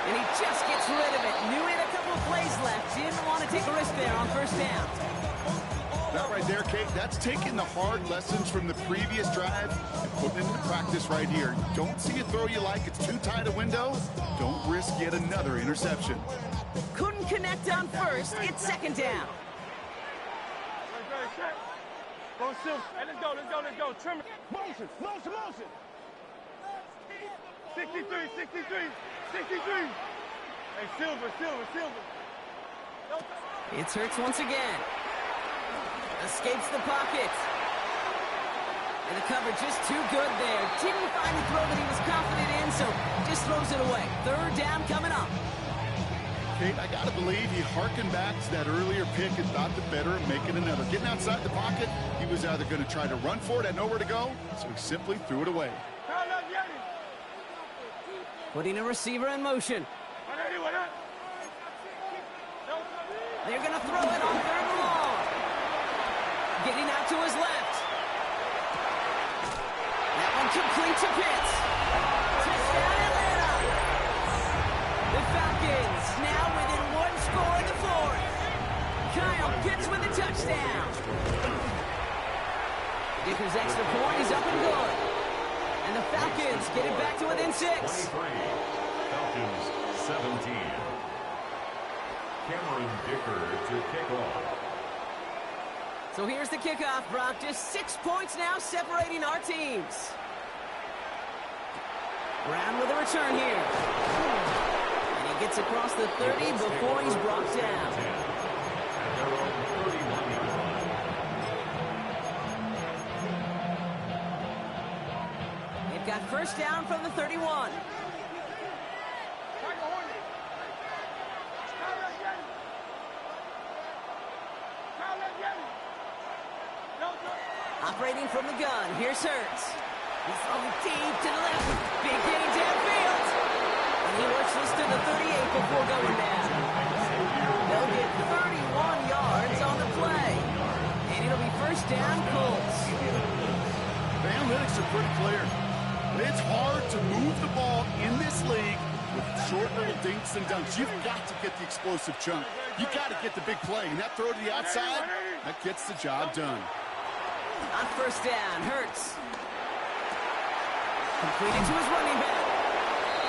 And he just gets rid of it. Knew he had a couple of plays left. Didn't want to take a risk there on first down. That right there, Kate, that's taking the hard lessons from the previous drive and putting it into practice right here. Don't see a throw you like, it's too tight a window. Don't risk yet another interception. Couldn't connect on first. It's second down. Let's go. Trim it. Motion. 63. Hey, Silver. It's Hurts once again. Escapes the pocket. And the coverage just too good there. Didn't find the throw that he was confident in, so just throws it away. Third down coming up. Kate, I got to believe he harkened back to that earlier pick and thought the better of making another. Getting outside the pocket, he was either going to try to run for it, had nowhere to go, so he simply threw it away. Putting a receiver in motion. They're going to throw it on third and long. Getting out to his left. That one complete to Pitts. Touchdown Atlanta. The Falcons now within one score in the fourth. Kyle Pitts with a touchdown. Dicker's extra point is up and good. And the Falcons get it back to within 6. 23. Falcons 17. Cameron Dicker to kick off. So here's the kickoff, Brock. Just 6 points now separating our teams. Brown with a return here. And he gets across the 30 before he's brought down. At their own 31-yard line. They've got first down from the 31. Operating from the gun, here's Hurts. He's throwing deep to the left. Big gain downfield. And he works this to the 38 before going down. They'll get 31 yards on the play. And it'll be first down, Colts. The analytics are pretty clear. It's hard to move the ball in this league with short little dinks and dunks. You've got to get the explosive chunk. You've got to get the big play. And that throw to the outside, that gets the job done. On first down, Hurts. Completed to his running back.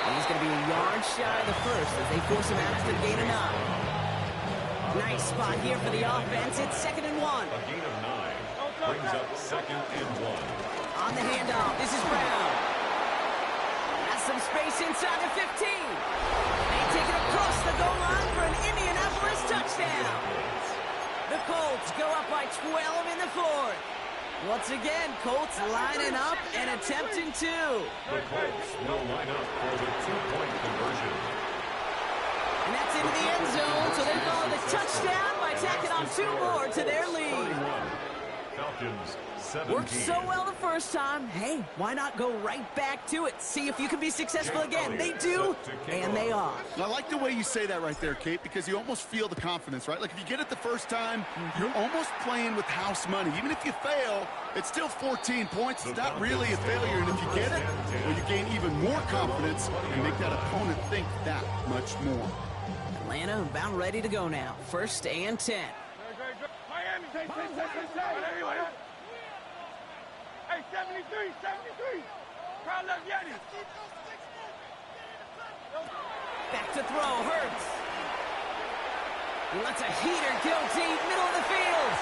And he's going to be a yard shy of the first as they force him out after the gain of 9. Nice spot here for the offense. It's 2nd and 1. A gain of 9 brings up 2nd and 1. On the handoff, this is Brown. Has some space inside the 15. They take it across the goal line for an Indianapolis touchdown. The Colts go up by 12 in the 4th. Once again, Colts lining up and attempting 2. The Colts will line up for the 2-point conversion. And that's into the end zone, so they follow the touchdown by tacking on 2 more to their lead. 31. Falcons 17. Worked so well the first time. Hey, why not go right back to it? See if you can be successful again. They do, and they are. I like the way you say that right there, Kate, because you almost feel the confidence, right? Like if you get it the first time, you're almost playing with house money. Even if you fail, it's still 14 points. It's not really a failure. And if you get it, well, you gain even more confidence and make that opponent think that much more. Atlanta about ready to go now. 1st and 10. Miami, hey, 73. Crowd left Yeti. Back to throw, Hurts. He lets a heater go deep, middle of the field.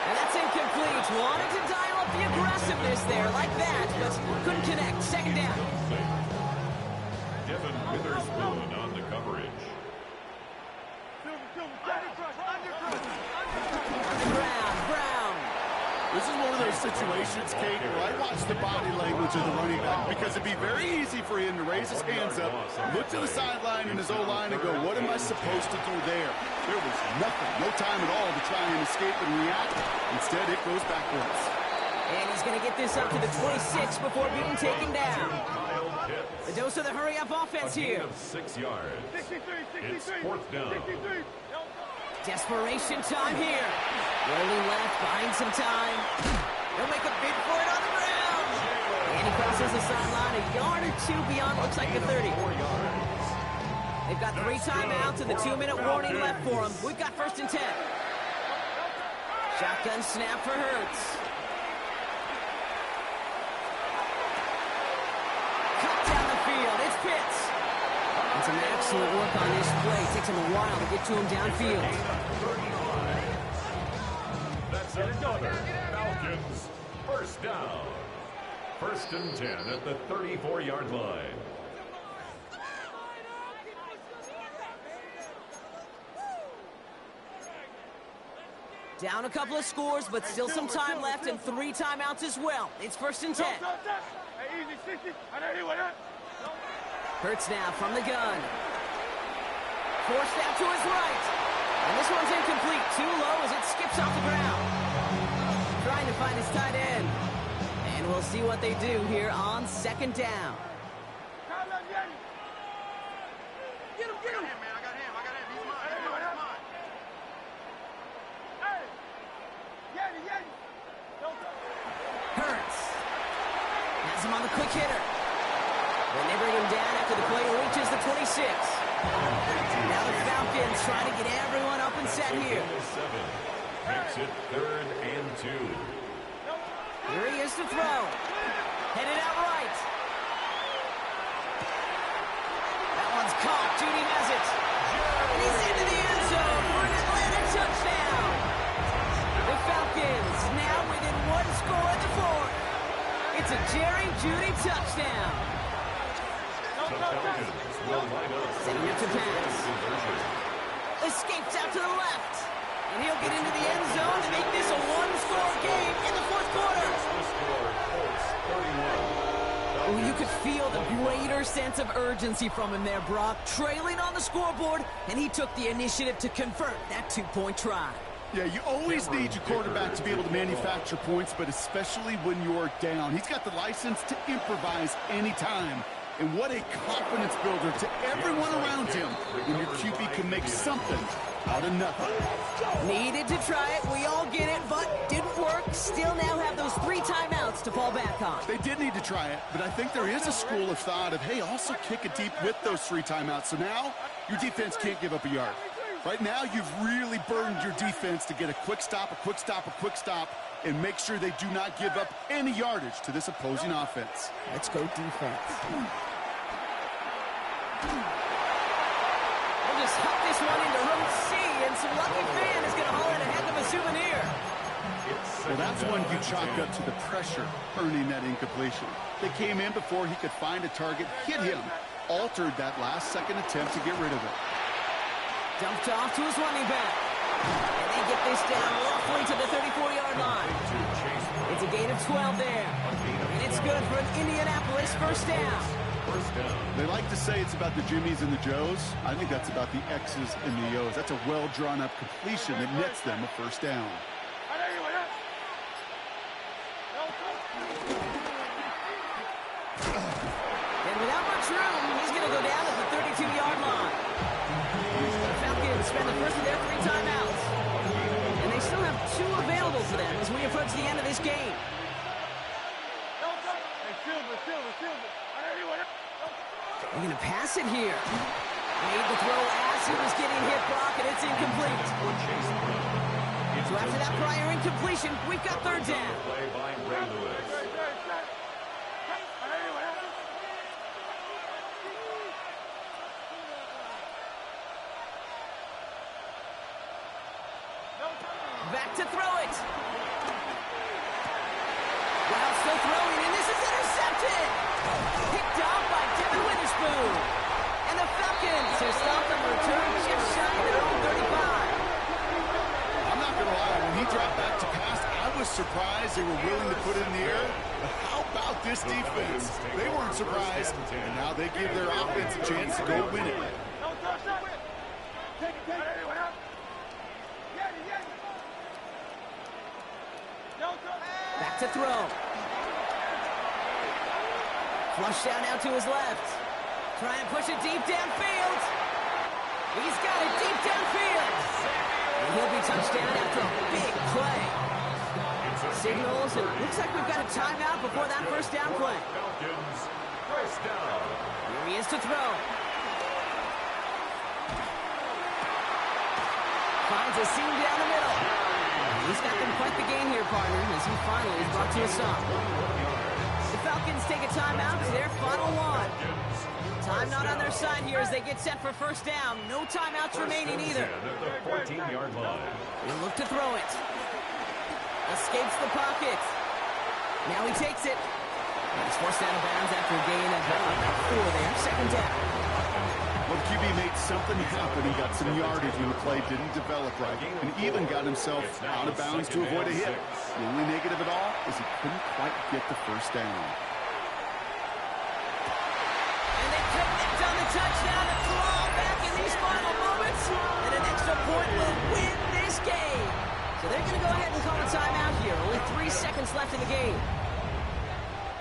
And that's incomplete. Wanted to dial up the aggressiveness there like that, but couldn't connect. 2nd down. Devin Witherspoon on the coverage. Brown. This is one of those situations, Kate, where I watch the body language of the running back because it'd be very easy for him to raise his hands up, look to the sideline in his O-line and go, what am I supposed to do there? There was nothing, no time at all to try and escape and react. Instead, it goes backwards. And he's going to get this up to the 26 before being taken down. The dose of the hurry-up offense here. 6 yards. It's 4th down. Desperation time here. Rolling left, buying some time. They'll make a bid for it on the ground. And he crosses the sideline a yard or 2 beyond, looks like the 30. They've got 3 timeouts and the 2-minute warning left for them. We've got 1st and 10. Shotgun snap for Hurts. Cut down the field. It's Pitts. And some excellent work on this play. Takes him a while to get to him downfield. That's another Falcons first down. 1st and 10 at the 34-yard line. Down a couple of scores, but still some time left and 3 timeouts as well. It's 1st and 10. Hurts now from the gun. Forced out to his right. And this one's incomplete. Too low as it skips off the ground. Trying to find his tight end. And we'll see what they do here on 2nd down. Get him, man. I got him. He's mine. Hey! Yeti. Hurts. Has him on the quick hitter. Then they bring him down after the play reaches the 26. Now the Falcons trying to get everyone up and set here. Makes it 3rd and 2. Here he is to throw. Headed out right. caught. Judy has it. And he's into the end zone for an Atlanta touchdown. The Falcons now within one score in the fourth. It's a Jerry Judy touchdown. Setting up to pass. Escapes out to the left. And he'll get into the end zone to make this a one-score game in the fourth quarter. Oh, you could feel the greater sense of urgency from him there, Brock. Trailing on the scoreboard, and he took the initiative to convert that two-point try. Yeah, you always need your quarterback to be able to manufacture points, but especially when you're down. He's got the license to improvise anytime. And what a confidence builder to everyone around him when your QB can make something out of nothing. Needed to try it. We all get it, but didn't work. Still now have those 3 timeouts to fall back on. They did need to try it, but I think there is a school of thought of, hey, also kick it deep with those 3 timeouts. So now your defense can't give up a yard. Right now, you've really burdened your defense to get a quick stop, and make sure they do not give up any yardage to this opposing offense. Let's go defense. We'll just huck this one into row C, and some lucky fan is going to haul in a heck of a souvenir. Well, that's one you chalk up to the pressure earning that incompletion. They came in before he could find a target, hit him, altered that last-second attempt to get rid of it. Dumped off to his running back. And they get this down roughly to the 34-yard line. It's a gain of 12 there. And it's good for an Indianapolis first down. They like to say it's about the Jimmies and the Joes. I think that's about the X's and the O's. That's a well-drawn-up completion that nets them a first down. And without much room, he's going to go down at the 32-yard line. The Falcons spend the first of their 3 timeouts. And they still have 2 available for them as we approach the end of this game. They're going to pass it here. Made the throw as he was getting hit, Brock, and it's incomplete. So after that prior incompletion, we've got 3rd down. Back to throw it. While still throwing, and this is intercepted. Picked off by Devin Witherspoon. And the Falcons have stopped the return just shy of their own 35. I'm not going to lie, when he dropped back to pass, I was surprised they were willing to put it in the air. But how about this defense? They weren't surprised, and now they give their offense a chance to go win it. Back to throw. Flush down now to his left. Try and push it deep downfield. He's got it deep downfield. And he'll be touched down after a big play. Signals, and it looks like we've got a timeout before that first down play. Here he is to throw. Finds a seam down the middle. He's got them quite the game here, partner, as he finally is brought to a stop. The Falcons take a timeout to their final one. Time not on their side here as they get set for first down. No timeouts remaining either. He'll look to throw it. Escapes the pocket. Now he takes it. He's forced out of bounds after a gain of about 4 there. 2nd down. Well, the QB made something happen. He got some yardage when the play didn't develop right, and even got himself out of bounds to avoid a hit. The only negative at all is he couldn't quite get the first down. And they connect on the touchdown to claw back in these final moments, and an extra point will win this game. So they're going to go ahead and call a timeout here. Only 3 seconds left in the game.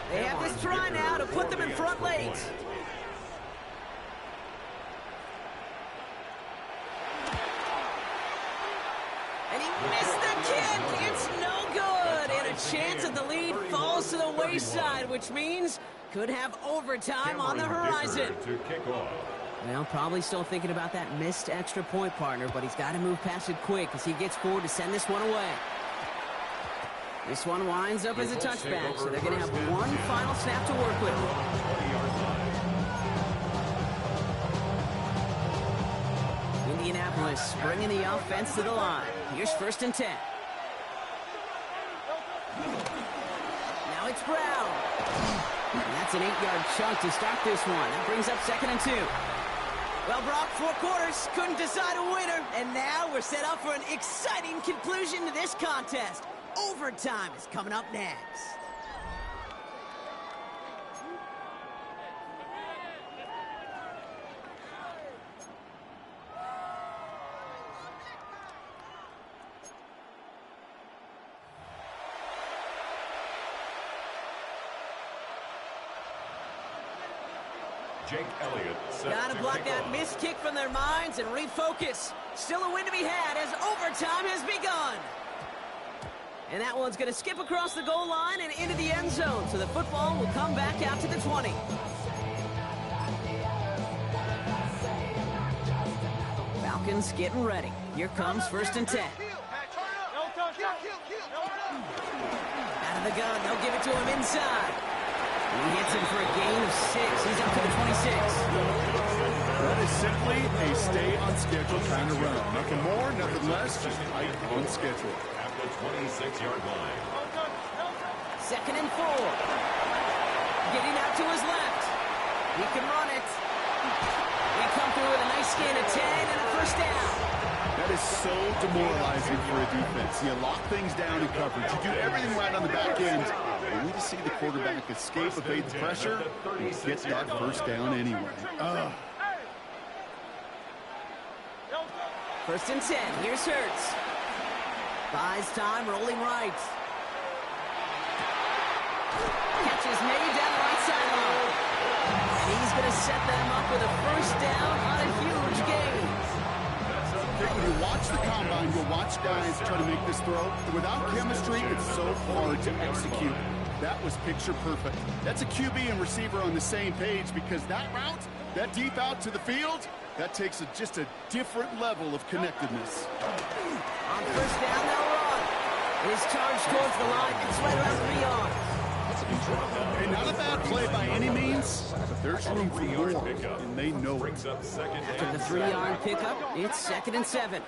They have this try now to put them in front late. And he missed the kick. It's no good. And a chance at the lead falls to the wayside, which means could have overtime on the horizon. Well, probably still thinking about that missed extra point, partner, but he's got to move past it quick as he gets forward to send this one away. This one winds up as a touchback, so they're going to have one final snap to work with. Indianapolis bringing the offense to the line. Here's 1st and 10. Now it's Brown. And that's an 8-yard chunk to start this one. That brings up 2nd and 2. Well, Brock, 4 quarters, couldn't decide a winner. And now we're set up for an exciting conclusion to this contest. Overtime is coming up next. Jake Elliott. Gotta block that missed kick from their minds and refocus. Still a win to be had as overtime has begun. And that one's gonna skip across the goal line and into the end zone, so the football will come back out to the 20. Falcons getting ready. Here comes 1st and 10. Out of the gun, they'll give it to him inside. He hits him for a gain of 6. He's up to the 26. That is simply a stay-on-schedule kind of run. Nothing more, nothing less, just right on schedule. At the 26-yard line. 2nd and 4. Getting out to his left. He can run it. We come through with a nice gain of 10 and a 1st down. That is so demoralizing for a defense. You lock things down in coverage. You do everything right on the back end. You need to see the quarterback escape, evade the pressure, and get that 1st down anyway. 1st and 10. Here's Hurts. Buys time, rolling right. Catch is made down the right sideline. And he's going to set them up with a 1st down on a huge gain. When you watch the combine, you'll watch guys try to make this throw. Without chemistry, it's so hard to execute. That was picture perfect. That's a QB and receiver on the same page because that route, that deep out to the field, that takes just a different level of connectedness. On 1st down, they'll run. His charge towards the line. It's right around 3 yards. And not a bad play by any means, but there's room for more, and they know it. After the 3-yard pickup, it's 2nd and 7.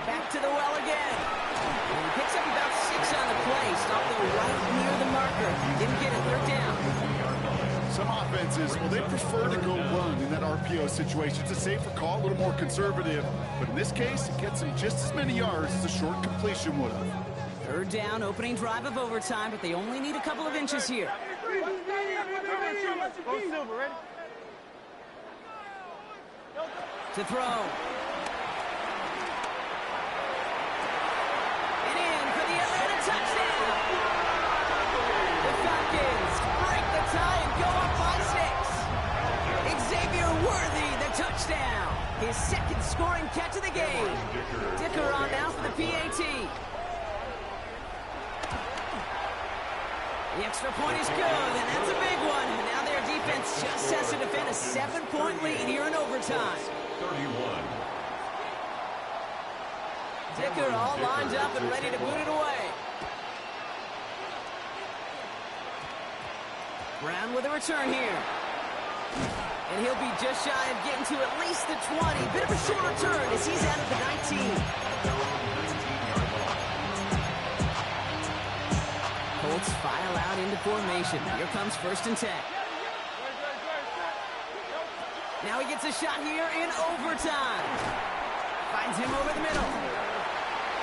Back to the well again. And he picks up about 6 on the play. Stopped though right near the marker. Didn't get it. 3rd down. Some offenses, well, they prefer to go run in that RPO situation. It's a safer call, a little more conservative. But in this case, it gets them just as many yards as a short completion would have. 3rd down, opening drive of overtime, but they only need a couple of inches here. To throw. And in for the Atlanta touchdown. The Falcons break the tie and go up by 6. Xavier Worthy, the touchdown. His 2nd scoring catch of the game. Dicker on now for the PAT. The extra point is good, and that's a big one. And now their defense just has to defend a 7-point lead here in overtime. 31. Dicker all lined up and ready to boot it away. Brown with a return here. And he'll be just shy of getting to at least the 20. Bit of a short return as he's out of the 19. Colts file out into formation. Here comes 1st and 10. Now he gets a shot here in overtime. Finds him over the middle.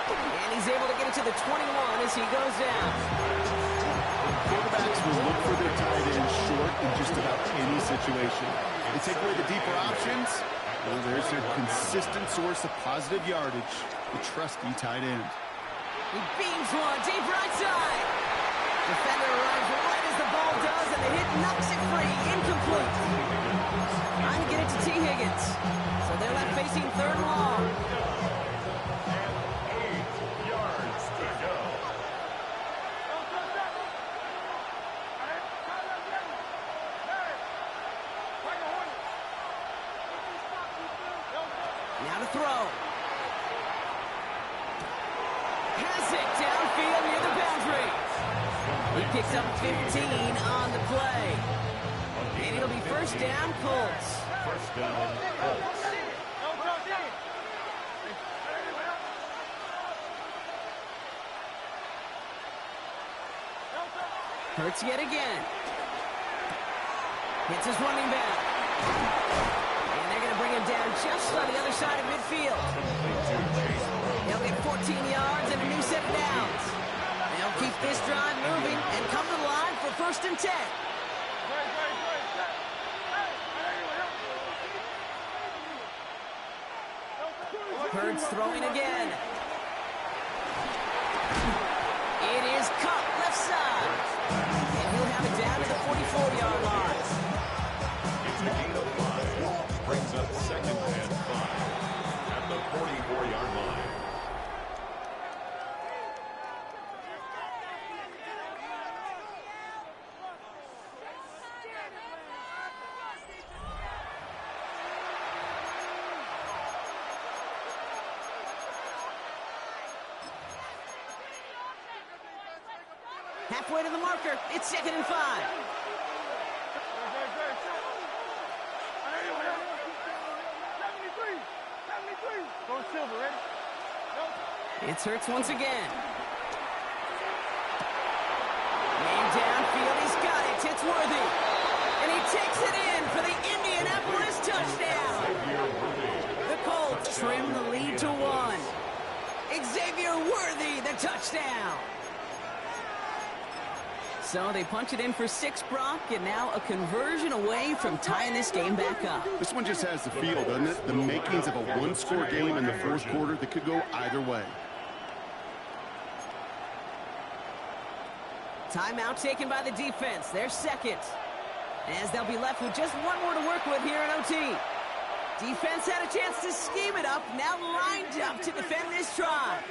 And he's able to get it to the 21 as he goes down. Quarterbacks will look for their tight end short in just about any situation. They take away the deeper options. Well, there's a consistent source of positive yardage. The trusty tight end. He beams one deep right side. Defender arrives right as the ball does, and the hit knocks it free. Incomplete. Trying to get it to T. Higgins. So they're left facing 3rd and long. 8 yards to go. Now to throw. Has it downfield near the boundary. He picks up 15 on the play. And it'll be 1st down, Colts. First down, Colts. Hurts yet again. Hits his running back. And they're going to bring him down just on the other side of midfield. He'll get 14 yards and a new set of downs. They'll keep this drive moving and come to the line for 1st and 10. Hurts throwing again. It is caught left side. And he'll have it down to the 44-yard line. It's a gain of 5. Brings up 2nd and 5 at the 44-yard line. Halfway to the marker. It's 2nd and 5. It's Hurts once again. Aimed downfield. He's got it. It's Worthy. And he takes it in for the Indianapolis touchdown. The Colts trim the lead to 1. Xavier Worthy, the touchdown. So they punch it in for 6, Brock, and now a conversion away from tying this game back up. This one just has the feel, doesn't it? The makings of a one-score game in the 4th quarter that could go either way. Timeout taken by the defense. Their 2nd. As they'll be left with just 1 more to work with here in OT. Defense had a chance to scheme it up, now lined up to defend this try.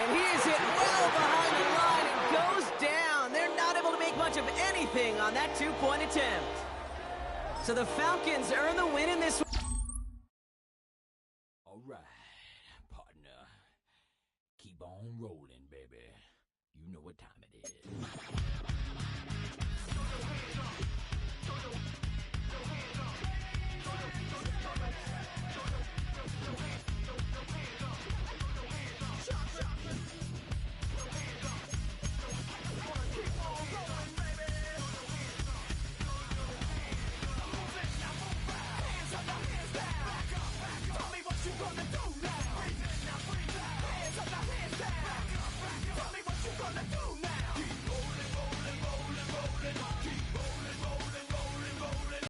And he is hit well behind the line and goes down. They're not able to make much of anything on that 2-point attempt. So the Falcons earn the win in this one. All right, partner. Keep on rolling.